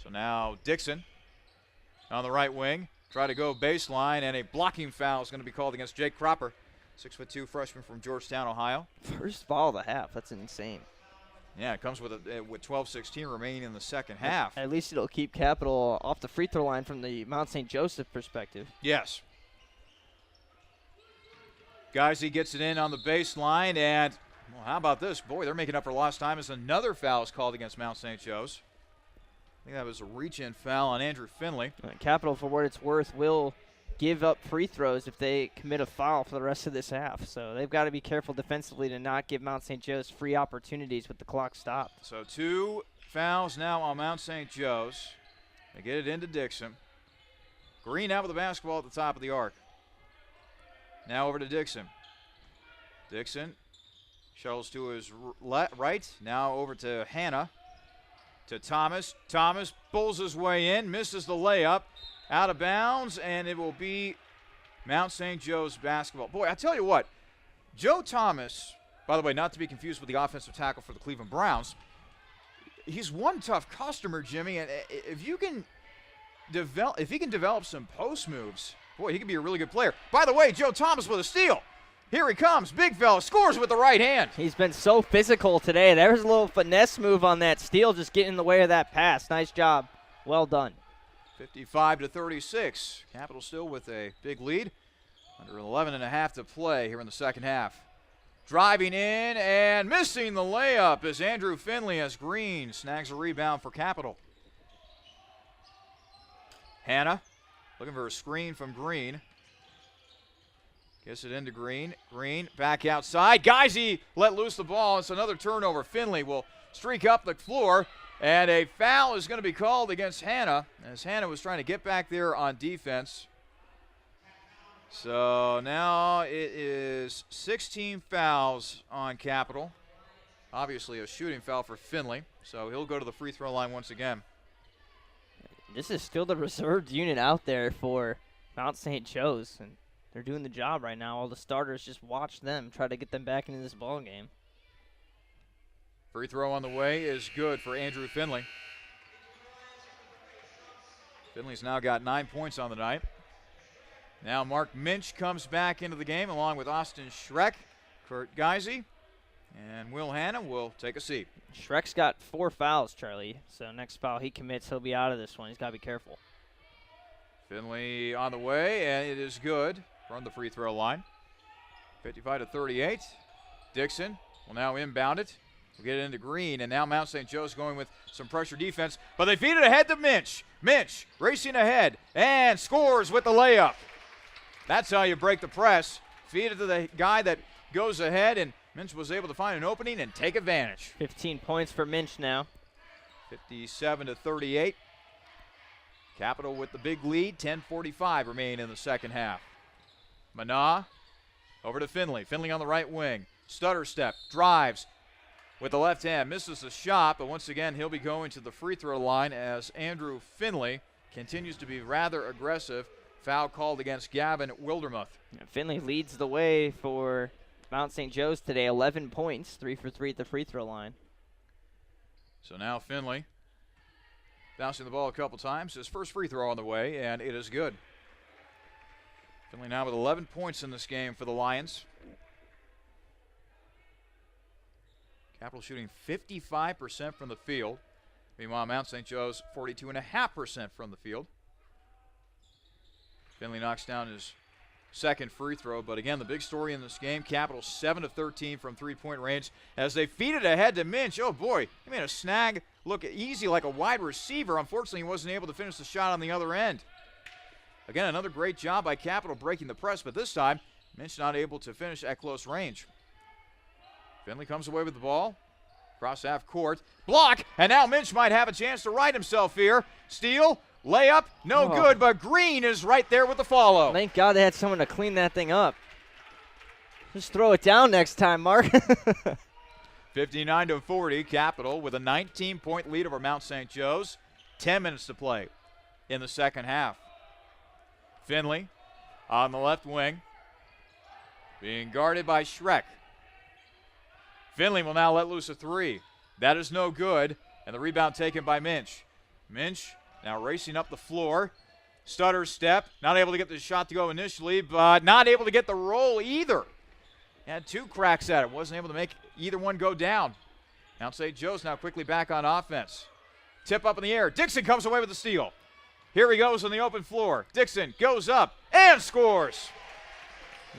So now Dixon on the right wing. Try to go baseline, and a blocking foul is going to be called against Jake Cropper. 6'2" freshman from Georgetown, Ohio. First foul of the half. That's insane. Yeah, it comes with 12:16 remaining in the second half. At least it'll keep Capital off the free throw line from the Mount St. Joseph perspective. Yes. Geisy gets it in on the baseline, and well, how about this? Boy, they're making up for lost time as another foul is called against Mount St. Joe's. I think that was a reach-in foul on Andrew Finley. Capital, for what it's worth, will give up free throws if they commit a foul for the rest of this half. So they've got to be careful defensively to not give Mount St. Joe's free opportunities with the clock stopped. So 2 fouls now on Mount St. Joe's. They get it into Dixon. Green out with the basketball at the top of the arc. Now over to Dixon. Dixon shuttles to his right. Now over to Hanna. To Thomas. Thomas pulls his way in, misses the layup. Out of bounds, and it will be Mount St. Joe's basketball. Boy, I tell you what, Joe Thomas by the way, not to be confused with the offensive tackle for the Cleveland Browns. He's one tough customer, Jimmy, and if he can develop some post moves, boy, he could be a really good player. By the way, Joe Thomas with a steal. Here he comes, big fella, scores with the right hand. He's been so physical today. There's a little finesse move on that steal, just getting in the way of that pass. Nice job. Well done. 55-36. Capital still with a big lead. Under 11.5 to play here in the second half. Driving in and missing the layup is Andrew Finley as Green snags a rebound for Capital. Hannah looking for a screen from Green. Gets it into Green. Green back outside. Geisy let loose the ball. It's another turnover. Finley will streak up the floor. And a foul is going to be called against Hannah as Hannah was trying to get back there on defense. So now it is 16 fouls on Capital. Obviously a shooting foul for Finley. So he'll go to the free throw line once again. This is still the reserved unit out there for Mount St. Joe's, and they're doing the job right now. All the starters, just watch them, try to get them back into this ball game. Free throw on the way is good for Andrew Finley. Finley's now got 9 points on the night. Now Mark Minch comes back into the game along with Austin Schreck, Kurt Geisy, and Will Hannah will take a seat. Schreck's got 4 fouls, Charlie. So next foul he commits, he'll be out of this one. He's got to be careful. Finley on the way, and it is good from the free throw line. 55-38. Dixon will now inbound it. We'll get it into Green, and now Mount St. Joe's going with some pressure defense, but they feed it ahead to Minch. Minch racing ahead and scores with the layup. That's how you break the press. Feed it to the guy that goes ahead, and Minch was able to find an opening and take advantage. 15 points for Minch now. 57-38. Capital with the big lead. 10:45 remaining in the second half. Mana over to Finley. Finley on the right wing. Stutter step, drives with the left hand. Misses the shot, but once again he'll be going to the free throw line as Andrew Finley continues to be rather aggressive. Foul called against Gavin Wildermuth. Finley leads the way for Mount St. Joe's today. 11 points, 3 for 3 at the free throw line. So now Finley bouncing the ball a couple times. His first free throw on the way, and it is good. Finley now with 11 points in this game for the Lions. Capital shooting 55% from the field. Meanwhile, Mount St. Joe's 42.5% from the field. Finley knocks down his second free throw, but again, the big story in this game, Capital 7 of 13 from three-point range as they feed it ahead to Minch. Oh boy, he made a snag look easy like a wide receiver. Unfortunately, he wasn't able to finish the shot on the other end. Again, another great job by Capital breaking the press, but this time, Minch not able to finish at close range. Finley comes away with the ball. Cross half court. Block, and now Minch might have a chance to right himself here. Steal, layup, no good, but Green is right there with the follow. Thank God they had someone to clean that thing up. Just throw it down next time, Mark. 59-40, Capital with a 19-point lead over Mount St. Joe's. 10 minutes to play in the second half. Finley on the left wing, being guarded by Schreck. Finley will now let loose a three. That is no good, and the rebound taken by Minch. Minch now racing up the floor. Stutter step, not able to get the shot to go initially, but not able to get the roll either. Had 2 cracks at it, wasn't able to make either one go down. Mount St. Joe's now quickly back on offense. Tip up in the air. Dixon comes away with the steal. Here he goes on the open floor. Dixon goes up and scores.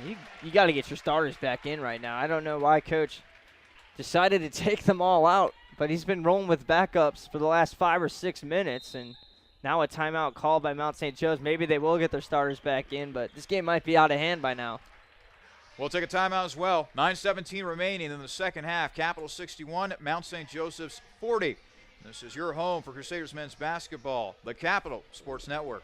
You got to get your starters back in right now. I don't know why Coach decided to take them all out, but he's been rolling with backups for the last 5 or 6 minutes, and now a timeout called by Mount St. Joe's. Maybe they will get their starters back in, but this game might be out of hand by now. We'll take a timeout as well. 9:17 remaining in the second half. Capital 61, Mount St. Joseph's 40. This is your home for Crusaders men's basketball, the Capital Sports Network.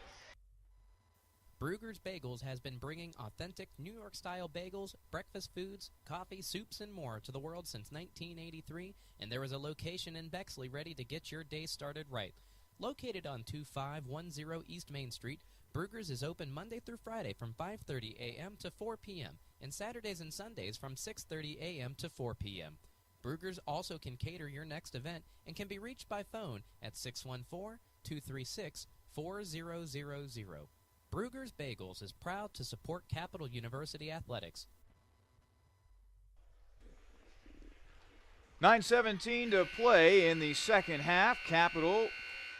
Brugger's Bagels has been bringing authentic New York-style bagels, breakfast foods, coffee, soups, and more to the world since 1983, and there is a location in Bexley ready to get your day started right. Located on 2510 East Main Street, Brugger's is open Monday through Friday from 5:30 a.m. to 4 p.m., and Saturdays and Sundays from 6:30 a.m. to 4 p.m. Bruegger's also can cater your next event and can be reached by phone at 614-236-4000. Bruegger's Bagels is proud to support Capital University Athletics. 9:17 to play in the second half. Capital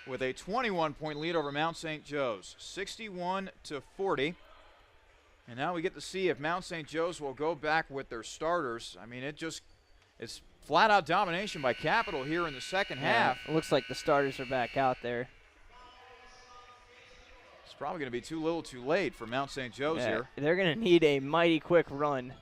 with a 21-point lead over Mount St. Joe's, 61-40. And now we get to see if Mount St. Joe's will go back with their starters. I mean, it's flat-out domination by Capital here in the second half. It looks like the starters are back out there. It's probably going to be too little too late for Mount St. Joe's here. They're going to need a mighty quick run.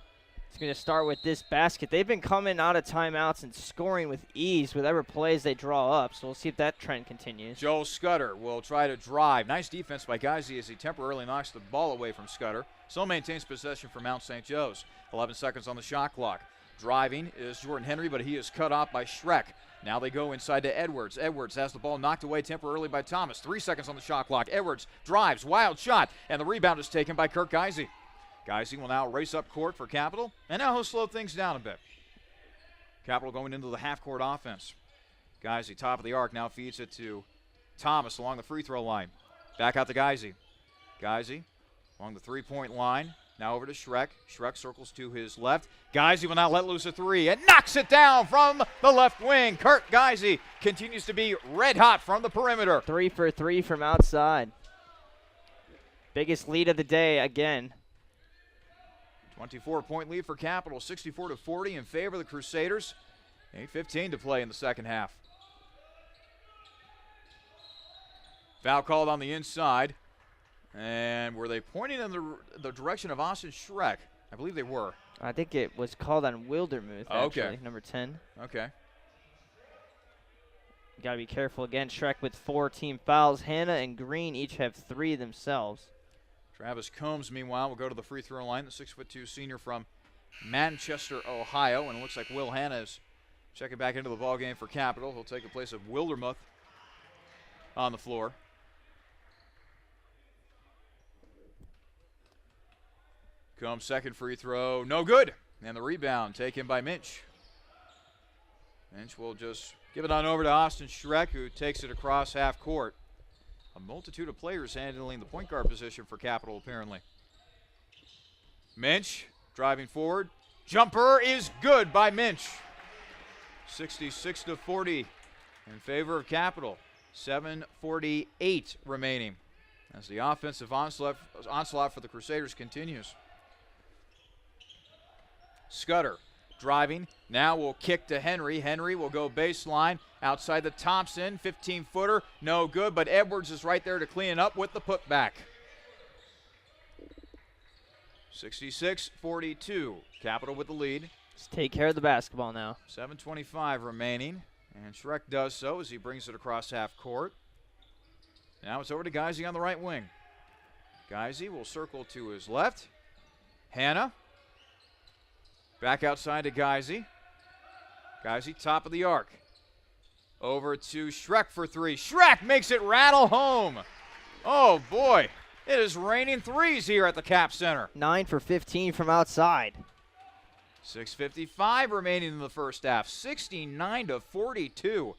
It's going to start with this basket. They've been coming out of timeouts and scoring with ease with whatever plays they draw up, so we'll see if that trend continues. Joe Scudder will try to drive. Nice defense by Geisy as he temporarily knocks the ball away from Scudder. Still maintains possession for Mount St. Joe's. 11 seconds on the shot clock. Driving is Jordan Henry, but he is cut off by Schreck. Now they go inside to Edwards. Edwards has the ball knocked away temporarily by Thomas. 3 seconds on the shot clock. Edwards drives, wild shot, and the rebound is taken by Kirk Geisy. Geisy will now race up court for Capital, and now he'll slow things down a bit. Capital going into the half-court offense. Geisy, top of the arc, now feeds it to Thomas along the free throw line. Back out to Geisy. Geisy along the three-point line. Now over to Schreck. Schreck circles to his left. Geisy will now let loose a three and knocks it down from the left wing. Kurt Geisy continues to be red hot from the perimeter. 3 for 3 from outside. Biggest lead of the day again. 24-point lead for Capital, 64-40 in favor of the Crusaders. 8:15 to play in the second half. Foul called on the inside. And were they pointing in the direction of Austin Schreck? I believe they were. I think it was called on Wildermuth, actually, okay. number 10. Okay. Got to be careful again. Schreck with 4 team fouls. Hanna and Green each have 3 themselves. Travis Combs, meanwhile, will go to the free throw line. The 6'2" senior from Manchester, Ohio. And it looks like Will Hanna is checking back into the ballgame for Capital. He'll take the place of Wildermuth on the floor. Combs' second free throw, no good. And the rebound taken by Minch. Minch will just give it on over to Austin Schreck, who takes it across half court. A multitude of players handling the point guard position for Capital, apparently. Minch driving forward. Jumper is good by Minch. 66-40 in favor of Capital. 7:48 remaining as the offensive onslaught for the Crusaders continues. Scudder driving. Now will kick to Henry. Henry will go baseline outside the Thompson. 15-footer. No good, but Edwards is right there to clean it up with the putback. 66-42. Capital with the lead. Let's take care of the basketball now. 7:25 remaining. And Schreck does so as he brings it across half court. Now it's over to Geisy on the right wing. Geisy will circle to his left. Hanna. Back outside to Geisy. Geisy, top of the arc. Over to Schreck for 3. Schreck makes it rattle home. Oh, boy. It is raining threes here at the Cap Center. 9 for 15 from outside. 6:55 remaining in the first half. 69-42.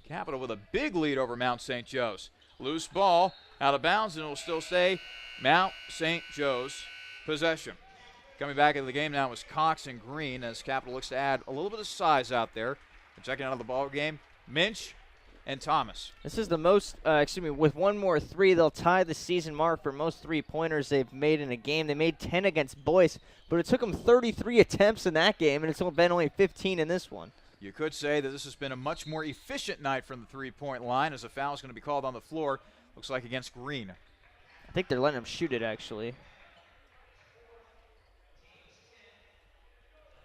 Capital with a big lead over Mount St. Joe's. Loose ball out of bounds, and it will still stay Mount St. Joe's possession. Coming back into the game now is Cox and Green as Capital looks to add a little bit of size out there. And checking out of the ball game, Minch and Thomas. This is the most, with one more 3, they'll tie the season mark for most 3-pointers they've made in a game. They made 10 against Boyce, but it took them 33 attempts in that game, and it's been only 15 in this one. You could say that this has been a much more efficient night from the three-point line as a foul is going to be called on the floor. Looks like against Green. I think they're letting him shoot it, actually.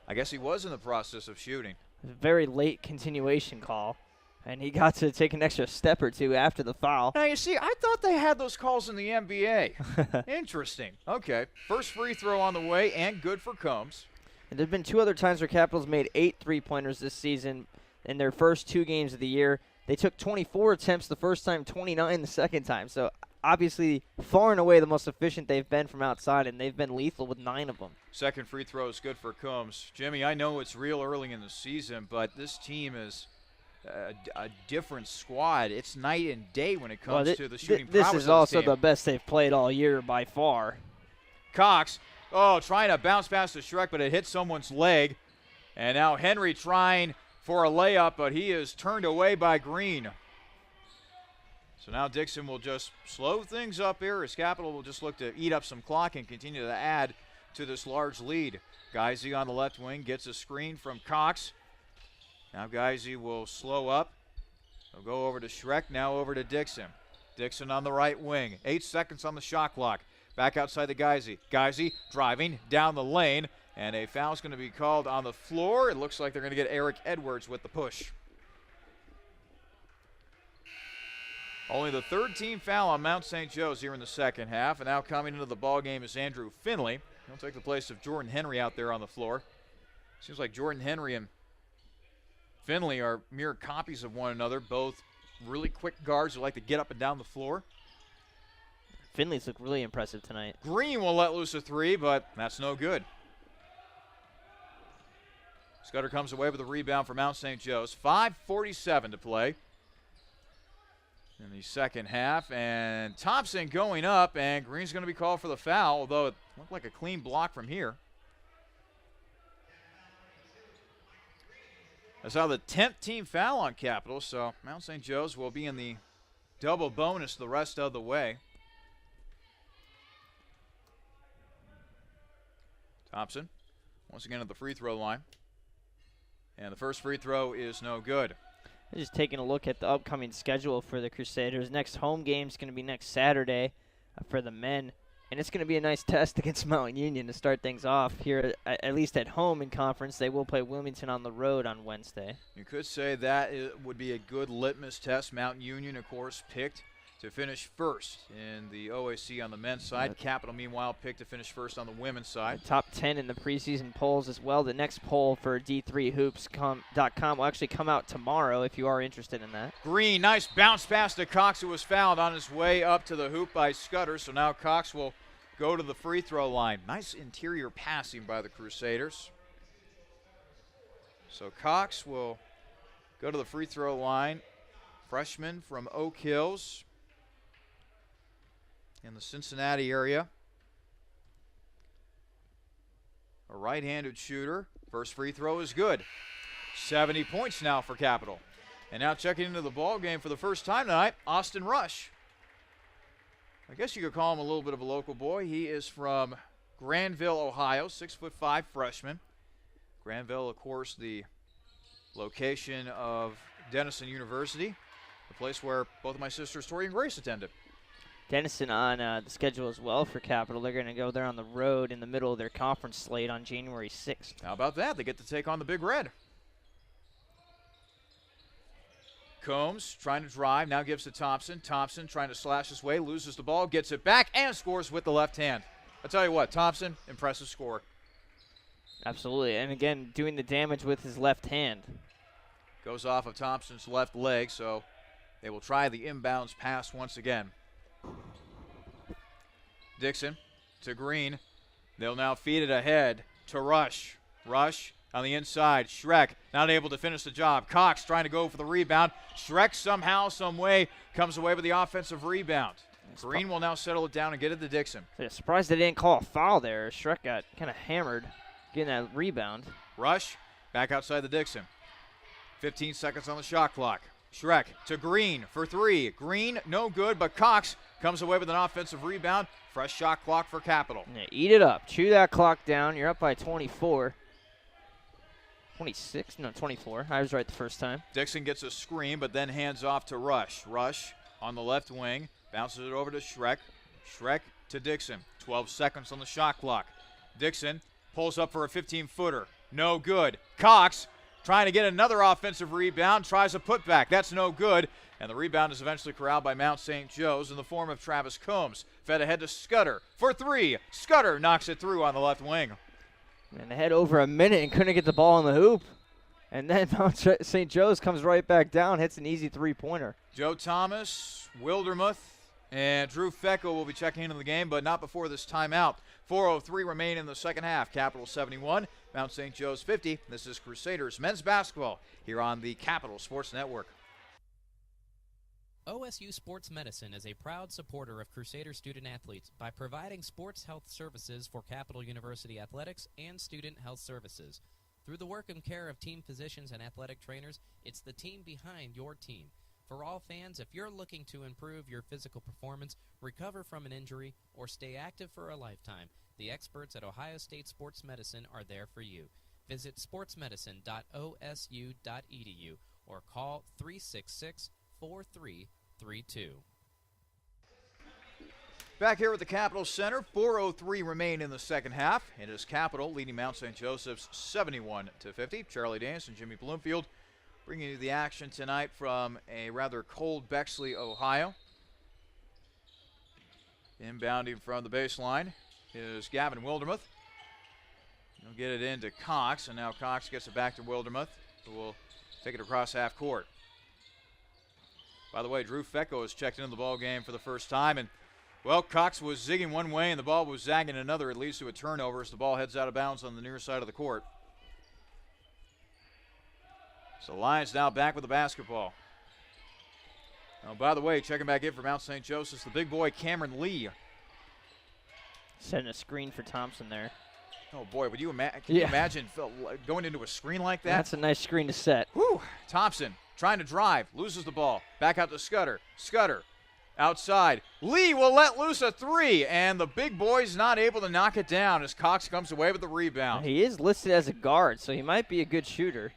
I guess he was in the process of shooting. Very late continuation call, and he got to take an extra step or 2 after the foul. Now, you see, I thought they had those calls in the NBA. Interesting. Okay. First free throw on the way, and good for Combs. And there have been 2 other times where Capital's made 8 3-pointers this season in their first 2 games of the year. They took 24 attempts the first time, 29 the second time. So obviously far and away the most efficient they've been from outside, and they've been lethal with 9 of them. Second free throw is good for Combs. Jimmy, I know it's real early in the season, but this team is a different squad. It's night and day when it comes to the shooting prowess This is of also team. the best they've played all year by far. Cox, trying to bounce past to Shrek, but it hit someone's leg. And now Henry trying for a layup, but he is turned away by Green. So now Dixon will just slow things up here as Capital will just look to eat up some clock and continue to add to this large lead. Geisy on the left wing gets a screen from Cox. Now Geisy will slow up. He'll go over to Shrek, now over to Dixon. Dixon on the right wing. 8 seconds on the shot clock. Back outside the Geisy. Geisy driving down the lane, and a foul's going to be called on the floor. It looks like they're going to get Eric Edwards with the push. Only the 3rd team foul on Mount St. Joe's here in the second half, and now coming into the ball game is Andrew Finley. He'll take the place of Jordan Henry out there on the floor. Seems like Jordan Henry and Finley are mirror copies of one another, both really quick guards who like to get up and down the floor. Finley's looked really impressive tonight. Green will let loose a 3, but that's no good. Scudder comes away with a rebound for Mount St. Joe's. 5:47 to play in the second half, and Thompson going up, and Green's going to be called for the foul, although it looked like a clean block from here. That's now the 10th team foul on Capital, so Mount St. Joe's will be in the double bonus the rest of the way. Thompson once again at the free throw line, and the first free throw is no good. Just taking a look at the upcoming schedule for the Crusaders. Next home game is going to be next Saturday for the men, and it's going to be a nice test against Mountain Union to start things off here, at least at home in conference. They will play Wilmington on the road on Wednesday. You could say that would be a good litmus test. Mountain Union, of course, picked to finish first in the OAC on the men's side. Capital, meanwhile, picked to finish first on the women's side. Top 10 in the preseason polls as well. The next poll for D3Hoops.com will actually come out tomorrow if you are interested in that. Green, nice bounce pass to Cox, who was fouled on his way up to the hoop by Scudder. So now Cox will go to the free throw line. Nice interior passing by the Crusaders. So Cox will go to the free throw line. Freshman from Oak Hills in the Cincinnati area. A right-handed shooter. First free throw is good. 70 points now for Capital. And now checking into the ball game for the first time tonight, Austin Rush. I guess you could call him a little bit of a local boy. He is from Granville, Ohio, 6'5" freshman. Granville, of course, the location of Denison University, the place where both of my sisters, Tori and Grace, attended. Denison on the schedule as well for Capital. They're going to go there on the road in the middle of their conference slate on January 6th. How about that? They get to take on the Big Red. Combs trying to drive, now gives to Thompson. Thompson trying to slash his way, loses the ball, gets it back, and scores with the left hand. I'll tell you what, Thompson, impressive score. Absolutely, and again, doing the damage with his left hand. Goes off of Thompson's left leg, so they will try the inbounds pass once again. Dixon to Green. They'll now feed it ahead to Rush. Rush on the inside. Shrek not able to finish the job. Cox trying to go for the rebound. Shrek somehow, some way comes away with the offensive rebound. Green will now settle it down and get it to Dixon. Yeah, surprised they didn't call a foul there. Shrek got kind of hammered getting that rebound. Rush back outside the Dixon. 15 seconds on the shot clock. Shrek to Green for 3. Green, no good, but Cox comes away with an offensive rebound. Fresh shot clock for Capital. Yeah, eat it up. Chew that clock down. You're up by 24. 26? No, 24. I was right the first time. Dixon gets a screen, but then hands off to Rush. Rush on the left wing. Bounces it over to Shrek. Shrek to Dixon. 12 seconds on the shot clock. Dixon pulls up for a 15-footer. No good. Cox trying to get another offensive rebound. Tries a putback. That's no good. And the rebound is eventually corralled by Mount St. Joe's in the form of Travis Combs. Fed ahead to Scudder for 3. Scudder knocks it through on the left wing. And they had over a minute and couldn't get the ball in the hoop. And then Mount St. Joe's comes right back down, hits an easy three-pointer. Joe Thomas, Wildermuth, And Drew Fecko will be checking into the game, but not before this timeout. 4:03 remain in the second half. Capital 71, Mount St. Joe's 50. This is Crusaders men's basketball here on the Capital Sports Network. OSU Sports Medicine is a proud supporter of Crusader student-athletes by providing sports health services for Capital University athletics and student health services. Through the work and care of team physicians and athletic trainers, it's the team behind your team. For all fans, if you're looking to improve your physical performance, recover from an injury, or stay active for a lifetime, the experts at Ohio State Sports Medicine are there for you. Visit sportsmedicine.osu.edu or call 366-4332. Back here at the Capital Center, 4:03 remain in the second half. It is Capital leading Mount St. Joseph's 71-50. Charlie Dance and Jimmy Bloomfield bringing you the action tonight from a rather cold Bexley, Ohio. Inbounding from the baseline is Gavin Wildermuth. He'll get it into Cox, and now Cox gets it back to Wildermuth, who will take it across half court. By the way, Drew Fecko has checked into the ball game for the first time, and well, Cox was zigging one way and the ball was zagging another. It leads to a turnover as the ball heads out of bounds on the near side of the court. So Lions now back with the basketball. Now, by the way, checking back in for Mount St. Joseph's, the big boy Cameron Lee. Setting a screen for Thompson there. Oh, boy, would you, can you imagine going into a screen like that? That's a nice screen to set. Whew. Thompson trying to drive, loses the ball. Back out to Scudder. Scudder outside. Lee will let loose a three, and the big boy's not able to knock it down as Cox comes away with the rebound. He is listed as a guard, so he might be a good shooter.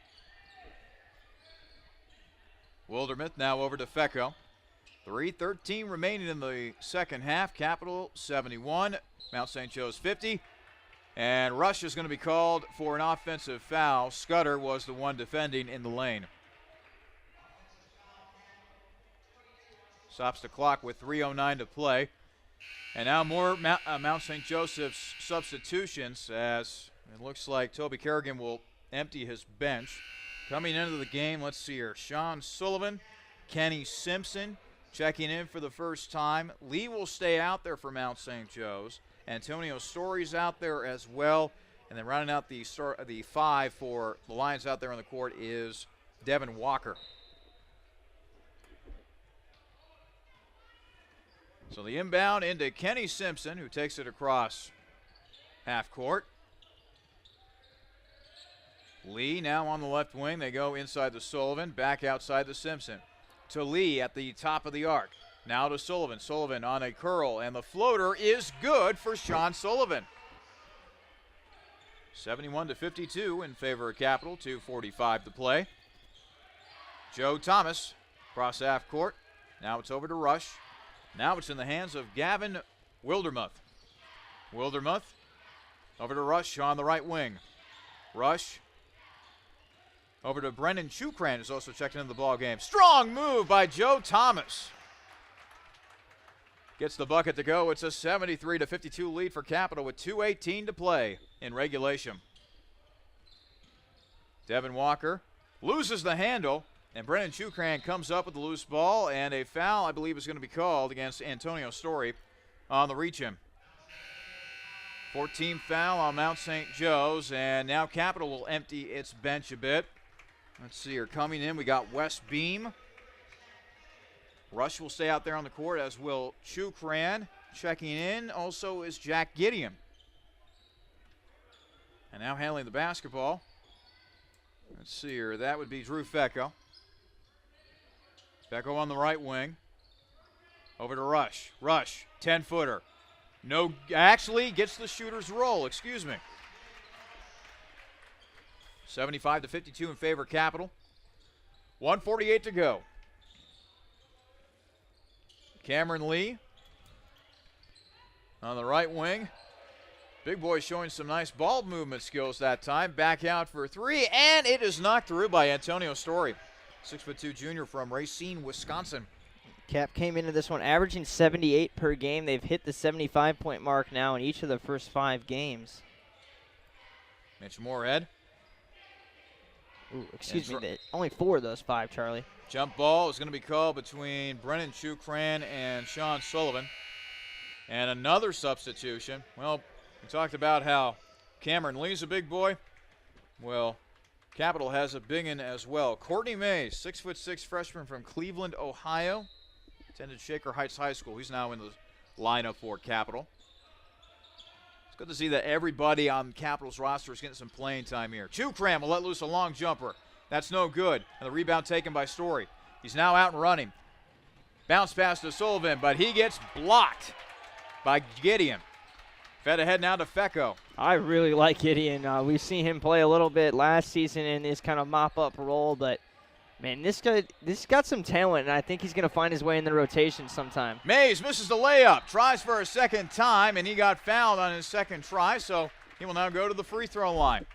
Wildermuth now over to Fecko. 3:13 remaining in the second half. Capital 71, Mount St. Joe's 50. And rush is going to be called for an offensive foul. Scudder was the one defending in the lane. Stops the clock with 3:09 to play. And now more Mount St. Joseph's substitutions as it looks like Toby Kerrigan will empty his bench. Coming into the game, let's see here. Sean Sullivan, Kenny Simpson checking in for the first time. Lee will stay out there for Mount St. Joe's. Antonio Story's out there as well. And then rounding out the five for the Lions out there on the court is Devin Walker. So the inbound into Kenny Simpson, who takes it across half court. Lee now on the left wing. They go inside to Sullivan, back outside to Simpson. To Lee at the top of the arc. Now to Sullivan. Sullivan on a curl, and the floater is good for Sean Sullivan. 71-52 in favor of Capital, 2:45 to play. Joe Thomas across half court. Now it's over to Rush. Now it's in the hands of Gavin Wildermuth. Wildermuth over to Rush on the right wing. Rush over to Brendan Chukran, who's also checked into the ball game. Strong move by Joe Thomas. Gets the bucket to go. It's a 73-52 lead for Capital with 2:18 to play in regulation. Devin Walker loses the handle, and Brendan Chukran comes up with the loose ball, and a foul, I believe, is going to be called against Antonio Story on the reach-in. 14th foul on Mount St. Joe's, and now Capital will empty its bench a bit. Let's see here. Coming in, we got Wes Beam. Rush will stay out there on the court, as will Chukran. Checking in also is Jack Gideon. And now handling the basketball. Let's see here. That would be Drew Fecko. Fecko on the right wing. Over to Rush. Rush, 10-footer. No, actually gets the shooter's roll, excuse me. 75-52 in favor of Capital. 1:48 to go. Cameron Lee on the right wing. Big boy showing some nice ball movement skills that time. Back out for three, and it is knocked through by Antonio Story. 6'2" junior from Racine, Wisconsin. Cap came into this one averaging 78 per game. They've hit the 75-point mark now in each of the first 5 games. Mitch Moorhead Ooh, excuse me, only 4 of those 5, Charlie. Jump ball is going to be called between Brennan Chukran and Sean Sullivan. And another substitution. Well, we talked about how Cameron Lee's a big boy. Well, Capital has a big one as well. Courtney Mays, 6'6" freshman from Cleveland, Ohio. Attended Shaker Heights High School. He's now in the lineup for Capital. It's good to see that everybody on Capital's roster is getting some playing time here. Chukran will let loose a long jumper. That's no good. And the rebound taken by Story. He's now out and running. Bounce pass to Sullivan, but he gets blocked by Gideon. Fed ahead now to Fecco. I really like Gideon. We've seen him play a little bit last season in this kind of mop-up role, but, man, this got some talent, and I think he's going to find his way in the rotation sometime. Mays misses the layup, tries for a second time, and he got fouled on his second try, so he will now go to the free throw line.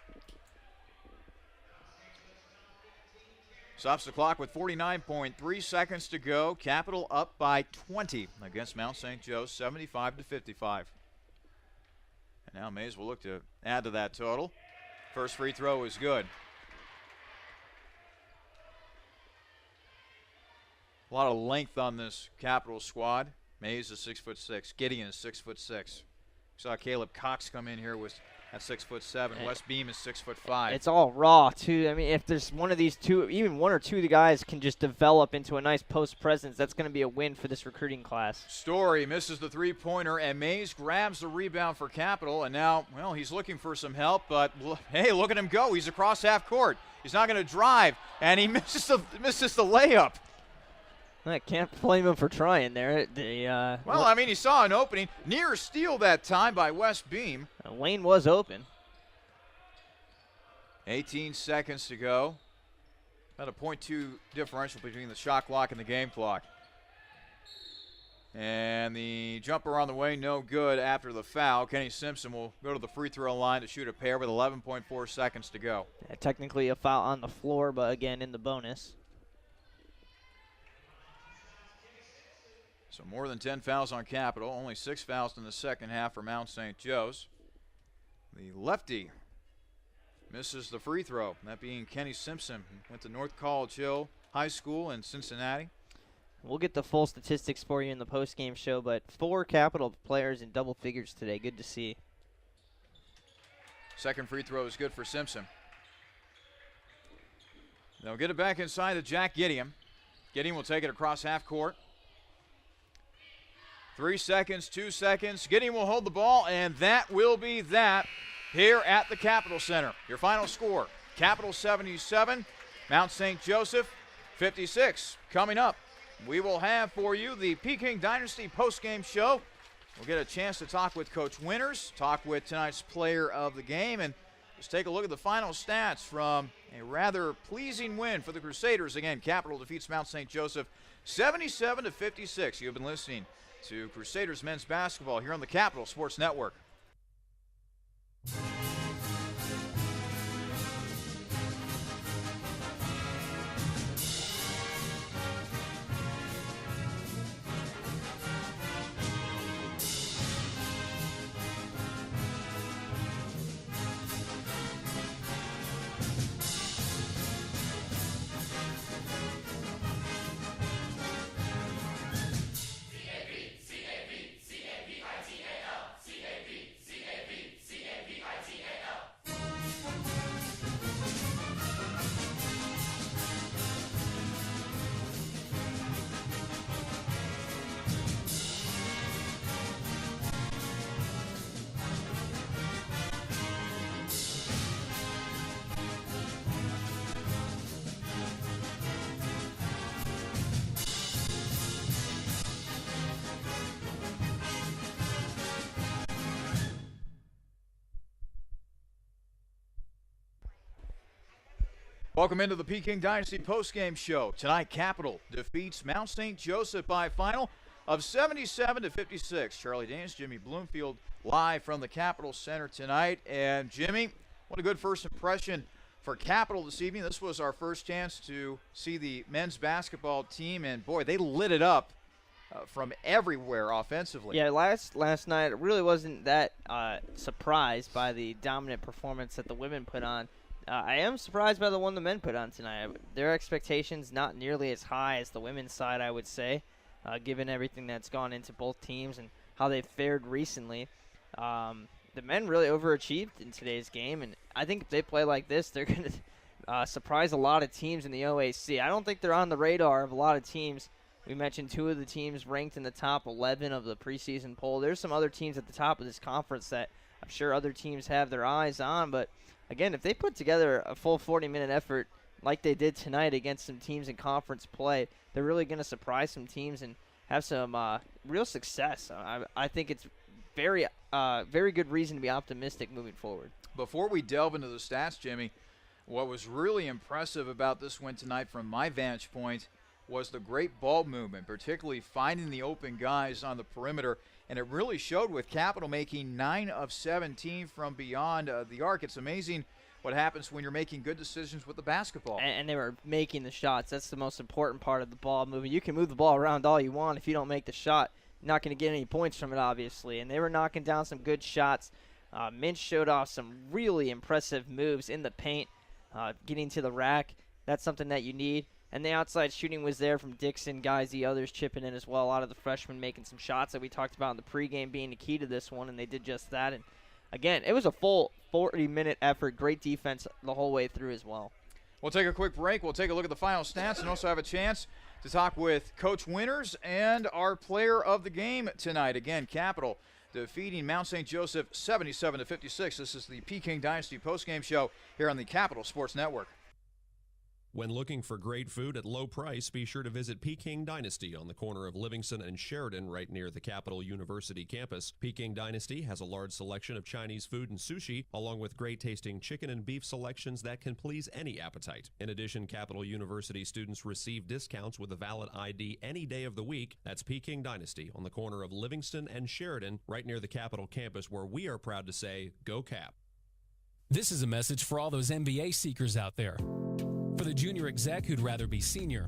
Stops the clock with 49.3 seconds to go. Capital up by 20 against Mount St. Joe, 75-55. And now Mays will look to add to that total. First free throw is good. A lot of length on this Capital squad. Mays is 6'6". Gideon is 6'6". We saw Caleb Cox come in here at 6'7". Wes Beam is 6'5". It's all raw too. I mean, if there's one of these two, even one or two of the guys can just develop into a nice post presence, that's going to be a win for this recruiting class. Story misses the three-pointer, and Mays grabs the rebound for Capital, and now, well, he's looking for some help, but hey, look at him go. He's across half court. He's not going to drive, and he misses the layup. I can't blame him for trying there. Well, I mean, he saw an opening. Near steal that time by Wes Beam. Lane was open. 18 seconds to go. About a .2 differential between the shot clock and the game clock. And the jumper on the way, no good after the foul. Kenny Simpson will go to the free throw line to shoot a pair with 11.4 seconds to go. Yeah, technically a foul on the floor, but again in the bonus. So more than 10 fouls on Capital, only 6 fouls in the second half for Mount St. Joe's. The lefty misses the free throw, that being Kenny Simpson. Went to North College Hill High School in Cincinnati. We'll get the full statistics for you in the post-game show, but 4 Capital players in double figures today. Good to see. Second free throw is good for Simpson. They'll get it back inside to Jack Gideon. Gideon will take it across half court. 3 seconds, 2 seconds. Gideon will hold the ball, and that will be that here at the Capital Center. Your final score, Capital 77, Mount St. Joseph 56. Coming up, we will have for you the Peking Dynasty postgame show. We'll get a chance to talk with Coach Winters, talk with tonight's player of the game, and just take a look at the final stats from a rather pleasing win for the Crusaders. Again, Capital defeats Mount St. Joseph 77-56. You've been listening to Crusaders men's basketball here on the Capital Sports Network. Welcome into the Peking Dynasty postgame show. Tonight, Capital defeats Mount St. Joseph by a final of 77-56. Charlie Danes, Jimmy Bloomfield, live from the Capital Center tonight. And Jimmy, what a good first impression for Capital this evening. This was our first chance to see the men's basketball team, and boy, they lit it up from everywhere offensively. Yeah, last night I really wasn't that surprised by the dominant performance that the women put on. I am surprised by the one the men put on tonight. Their expectations not nearly as high as the women's side, I would say, given everything that's gone into both teams and how they've fared recently. The men really overachieved in today's game, and I think if they play like this, they're going to surprise a lot of teams in the OAC. I don't think they're on the radar of a lot of teams. We mentioned 2 of the teams ranked in the top 11 of the preseason poll. There's some other teams at the top of this conference that I'm sure other teams have their eyes on, but again, if they put together a full 40-minute effort like they did tonight against some teams in conference play, they're really going to surprise some teams and have some real success. I think it's very good reason to be optimistic moving forward. Before we delve into the stats, Jimmy, what was really impressive about this win tonight from my vantage point was the great ball movement, particularly finding the open guys on the perimeter. And it really showed with Capital making 9 of 17 from beyond the arc. It's amazing what happens when you're making good decisions with the basketball. And they were making the shots. That's the most important part of the ball movement. You can move the ball around all you want. If you don't make the shot, you're not going to get any points from it, obviously. And they were knocking down some good shots. Minch showed off some really impressive moves in the paint, getting to the rack. That's something that you need. And the outside shooting was there from Dixon, guys, the others chipping in as well. A lot of the freshmen making some shots that we talked about in the pregame being the key to this one, and they did just that. And again, it was a full 40-minute effort. Great defense the whole way through as well. We'll take a quick break. We'll take a look at the final stats and also have a chance to talk with Coach Winters and our player of the game tonight. Again, Capital defeating Mount St. Joseph 77-56. This is the Peking Dynasty postgame show here on the Capital Sports Network. When looking for great food at low price, be sure to visit Peking Dynasty on the corner of Livingston and Sheridan right near the Capital University campus. Peking Dynasty has a large selection of Chinese food and sushi, along with great-tasting chicken and beef selections that can please any appetite. In addition, Capital University students receive discounts with a valid ID any day of the week. That's Peking Dynasty on the corner of Livingston and Sheridan right near the Capital campus, where we are proud to say, Go Cap. This is a message for all those MBA seekers out there. For the junior exec who'd rather be senior.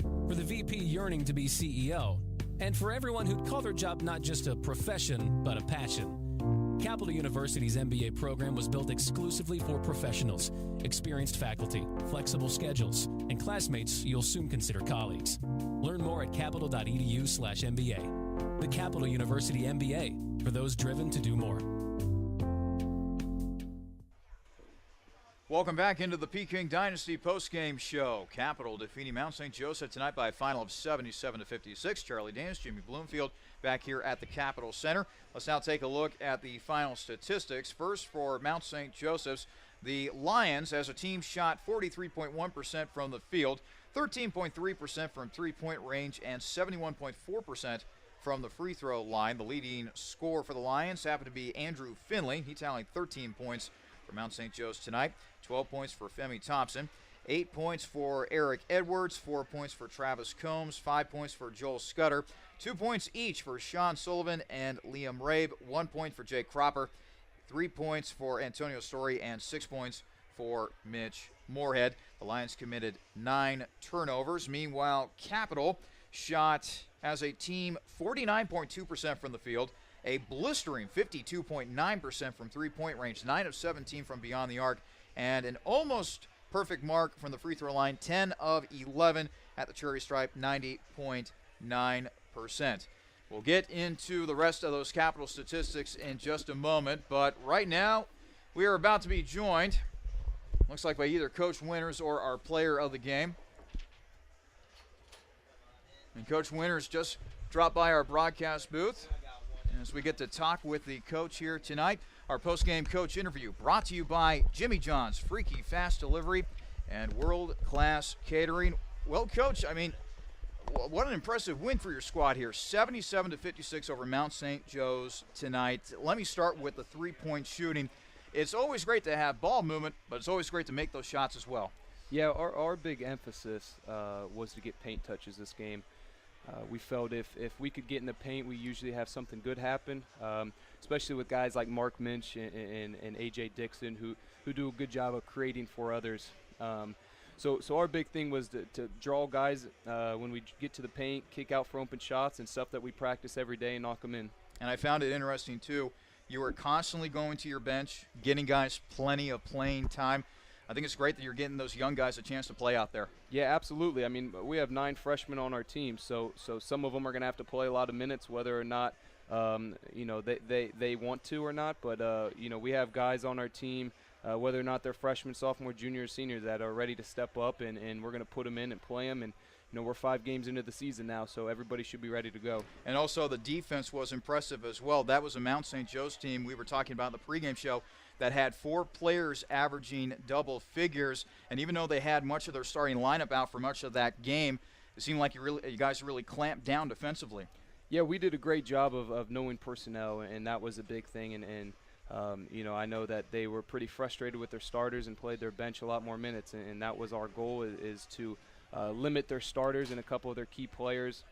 For the VP yearning to be CEO. And for everyone who'd call their job not just a profession, but a passion. Capital University's MBA program was built exclusively for professionals, experienced faculty, flexible schedules, and classmates you'll soon consider colleagues. Learn more at capital.edu/MBA. The Capital University MBA, for those driven to do more. Welcome back into the Peking Dynasty postgame show. Capital defeating Mount St. Joseph tonight by a final of 77-56. Charlie Danis, Jimmy Bloomfield back here at the Capital Center. Let's now take a look at the final statistics. First, for Mount St. Joseph's, the Lions as a team shot 43.1% from the field, 13.3% from three-point range, and 71.4% from the free throw line. The leading scorer for the Lions happened to be Andrew Finley. He tallied 13 points for Mount St. Joe's tonight. 12 points for Femi Thompson, 8 points for Eric Edwards, 4 points for Travis Combs, 5 points for Joel Scudder, 2 points each for Sean Sullivan and Liam Rabe, 1 point for Jake Cropper, 3 points for Antonio Story, and 6 points for Mitch Moorhead. The Lions committed 9 turnovers. Meanwhile, Capital shot as a team 49.2% from the field, a blistering 52.9% from three-point range, 9 of 17 from beyond the arc, and an almost perfect mark from the free throw line, 10 of 11 at the cherry stripe, 90.9%. We'll get into the rest of those Capital statistics in just a moment, but right now we are about to be joined, looks like by either Coach Winters or our player of the game. And Coach Winters just dropped by our broadcast booth. And as we get to talk with the coach here tonight, our post-game coach interview brought to you by Jimmy John's Freaky Fast Delivery and World-Class Catering. Well, Coach, I mean, what an impressive win for your squad here. 77-56 over Mount St. Joe's tonight. Let me start with the three-point shooting. It's always great to have ball movement, but it's always great to make those shots as well. Yeah, our big emphasis was to get paint touches this game. We felt if we could get in the paint, we usually have something good happen, especially with guys like Mark Minch and A.J. Dixon who do a good job of creating for others. So our big thing was to draw guys when we get to the paint, kick out for open shots and stuff that we practice every day and knock them in. And I found it interesting, too. You were constantly going to your bench, getting guys plenty of playing time. I think it's great that you're getting those young guys a chance to play out there. Yeah, absolutely. I mean, we have 9 freshmen on our team, so some of them are going to have to play a lot of minutes, whether or not they want to or not. But we have guys on our team, whether or not they're freshmen, sophomore, junior, senior, that are ready to step up, and we're going to put them in and play them. And we're 5 games into the season now, so everybody should be ready to go. And also the defense was impressive as well. That was a Mount St. Joe's team we were talking about in the pregame show that had 4 players averaging double figures. And even though they had much of their starting lineup out for much of that game, it seemed like you guys really clamped down defensively. Yeah, we did a great job of knowing personnel, and that was a big thing. And I know that they were pretty frustrated with their starters and played their bench a lot more minutes, and that was our goal, is to limit their starters and a couple of their key players,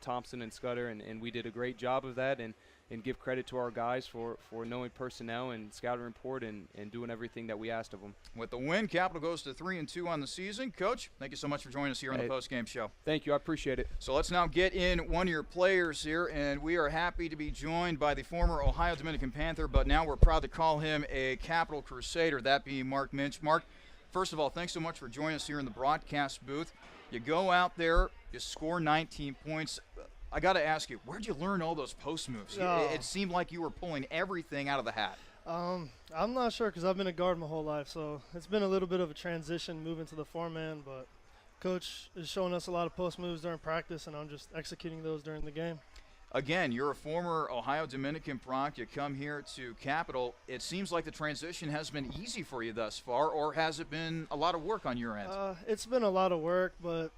Thompson and Scudder, and we did a great job of that, and give credit to our guys for knowing personnel and scouting report and doing everything that we asked of them. With the win, Capital goes to 3-2 on the season. Coach, thank you so much for joining us here on the postgame show. Thank you. I appreciate it. So let's now get in one of your players here, and we are happy to be joined by the former Ohio Dominican Panther, but now we're proud to call him a Capital Crusader, that being Mark Minch. Mark, first of all, thanks so much for joining us here in the broadcast booth. You go out there, you score 19 points. I got to ask you, where'd you learn all those post moves? It seemed like you were pulling everything out of the hat. I'm not sure because I've been a guard my whole life, so it's been a little bit of a transition moving to the 4-man, but Coach is showing us a lot of post moves during practice, and I'm just executing those during the game. Again, you're a former Ohio Dominican product. You come here to Capital. It seems like the transition has been easy for you thus far, or has it been a lot of work on your end? It's been a lot of work, but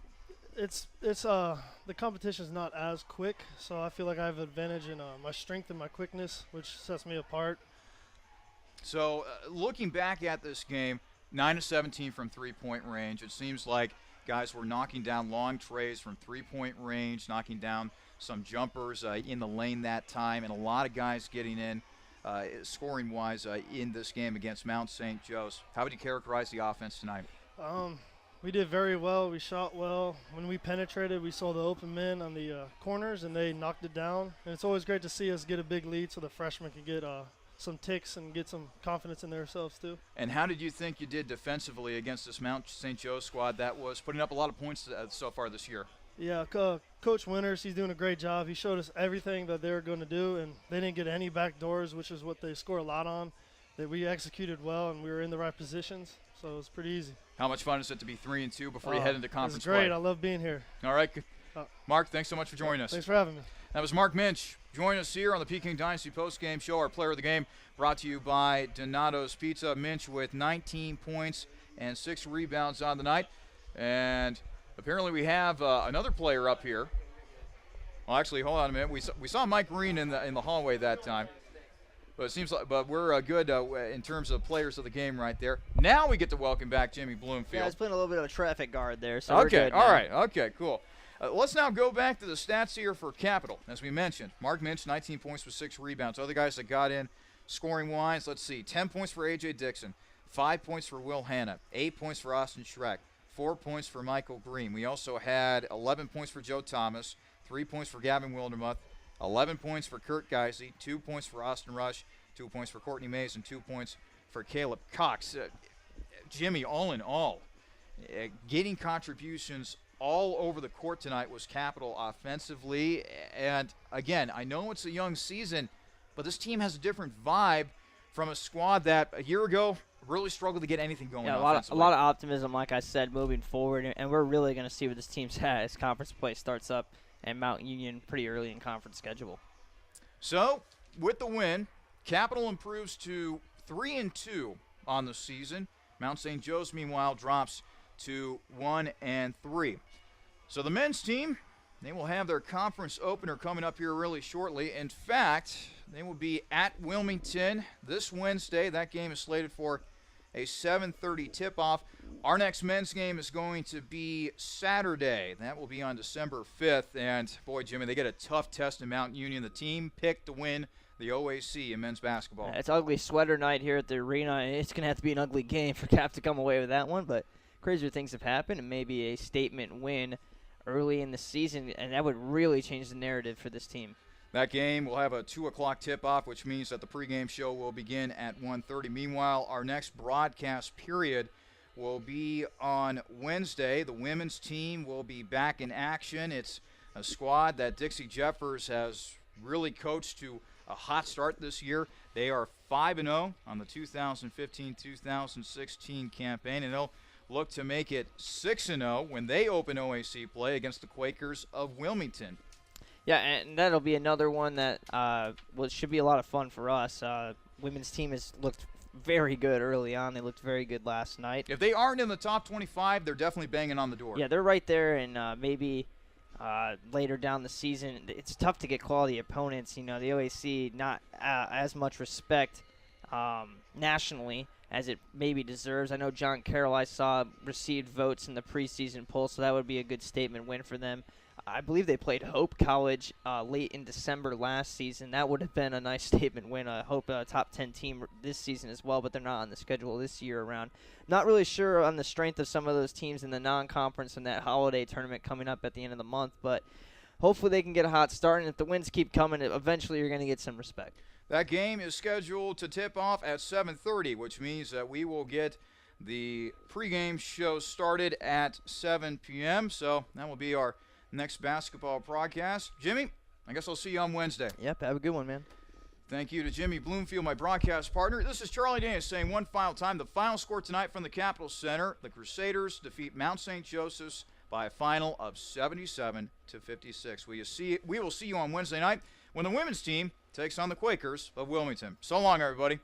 it's the competition's not as quick, so I feel like I have an advantage in my strength and my quickness, which sets me apart. So looking back at this game, 9 of 17 from three-point range. It seems like guys were knocking down long trays from three-point range, knocking down some jumpers in the lane that time, and a lot of guys getting in scoring-wise in this game against Mount St. Joe's. How would you characterize the offense tonight? We did very well. We shot well. When we penetrated, we saw the open men on the corners, and they knocked it down. And it's always great to see us get a big lead so the freshmen can get some ticks and get some confidence in themselves too. And how did you think you did defensively against this Mount St. Joe squad that was putting up a lot of points so far this year? Yeah, Coach Winters, he's doing a great job. He showed us everything that they were going to do, and they didn't get any back doors, which is what they score a lot on. That we executed well, and we were in the right positions, so it was pretty easy. How much fun is it to be 3-2 before you head into conference play? It's great. play? I love being here. All right. Mark, thanks so much for joining us. Thanks for having me. That was Mark Minch. Join us here on the Peking Dynasty postgame show. Our player of the game brought to you by Donato's Pizza. Minch with 19 points and 6 rebounds on the night. And apparently we have another player up here. Well, actually, hold on a minute. We saw Mike Green in the hallway that time. But it seems like, we're good in terms of players of the game right there. Now we get to welcome back Jimmy Bloomfield. Yeah, I was playing a little bit of a traffic guard there, so okay, we're good all now. right, okay, cool. Let's now go back to the stats here for Capital. As we mentioned, Mark Minch, 19 points with 6 rebounds. Other guys that got in scoring-wise, let's see, 10 points for A.J. Dixon, 5 points for Will Hanna, 8 points for Austin Schreck, 4 points for Michael Green. We also had 11 points for Joe Thomas, 3 points for Gavin Wildermuth, 11 points for Kurt Geisey, 2 points for Austin Rush, 2 points for Courtney Mays, and 2 points for Caleb Cox. Jimmy, all in all, getting contributions all over the court tonight was Capital offensively. And, again, I know it's a young season, but this team has a different vibe from a squad that a year ago really struggled to get anything going offensively. A lot of optimism, like I said, moving forward. And we're really going to see what this team's at as conference play starts up and Mount Union pretty early in conference schedule. So, with the win, Capital improves to 3-2 on the season. Mount St. Joe's, meanwhile, drops to 1-3. So the men's team, they will have their conference opener coming up here really shortly. In fact, they will be at Wilmington this Wednesday. That game is slated for a 7:30 tip-off. Our next men's game is going to be Saturday. That will be on December 5th. And, boy, Jimmy, they get a tough test in Mount Union. The team picked to win the OAC in men's basketball. It's ugly sweater night here at the arena. It's going to have to be an ugly game for Cap to come away with that one, but crazier things have happened, and maybe a statement win early in the season, and that would really change the narrative for this team. That game will have a 2 o'clock tip-off, which means that the pregame show will begin at 1:30. Meanwhile, our next broadcast period will be on Wednesday. The women's team will be back in action. It's a squad that Dixie Jeffers has really coached to a hot start this year. They are 5-0 on the 2015-2016 campaign, and they'll look to make it 6-0 when they open OAC play against the Quakers of Wilmington. Yeah, and that'll be another one that should be a lot of fun for us. Women's team has looked very good early on. They looked very good last night. If they aren't in the top 25, they're definitely banging on the door. Yeah, they're right there, and maybe later down the season, it's tough to get quality opponents. You know, the OAC not as much respect nationally as it maybe deserves. I know John Carroll, I saw, received votes in the preseason poll, so that would be a good statement win for them. I believe they played Hope College late in December last season. That would have been a nice statement win. Hope top 10 team this season as well, but they're not on the schedule this year around. Not really sure on the strength of some of those teams in the non-conference and that holiday tournament coming up at the end of the month, but hopefully they can get a hot start, and if the wins keep coming, eventually you're going to get some respect. That game is scheduled to tip off at 7:30, which means that we will get the pregame show started at 7 p.m., so that will be our next basketball broadcast. Jimmy, I guess I'll see you on Wednesday. Yep, have a good one, man. Thank you to Jimmy Bloomfield, my broadcast partner. This is Charlie Danis saying one final time. The final score tonight from the Capitol Center, the Crusaders defeat Mount St. Joseph's by a final of 77-56. We will see you on Wednesday night when the women's team takes on the Quakers of Wilmington. So long, everybody.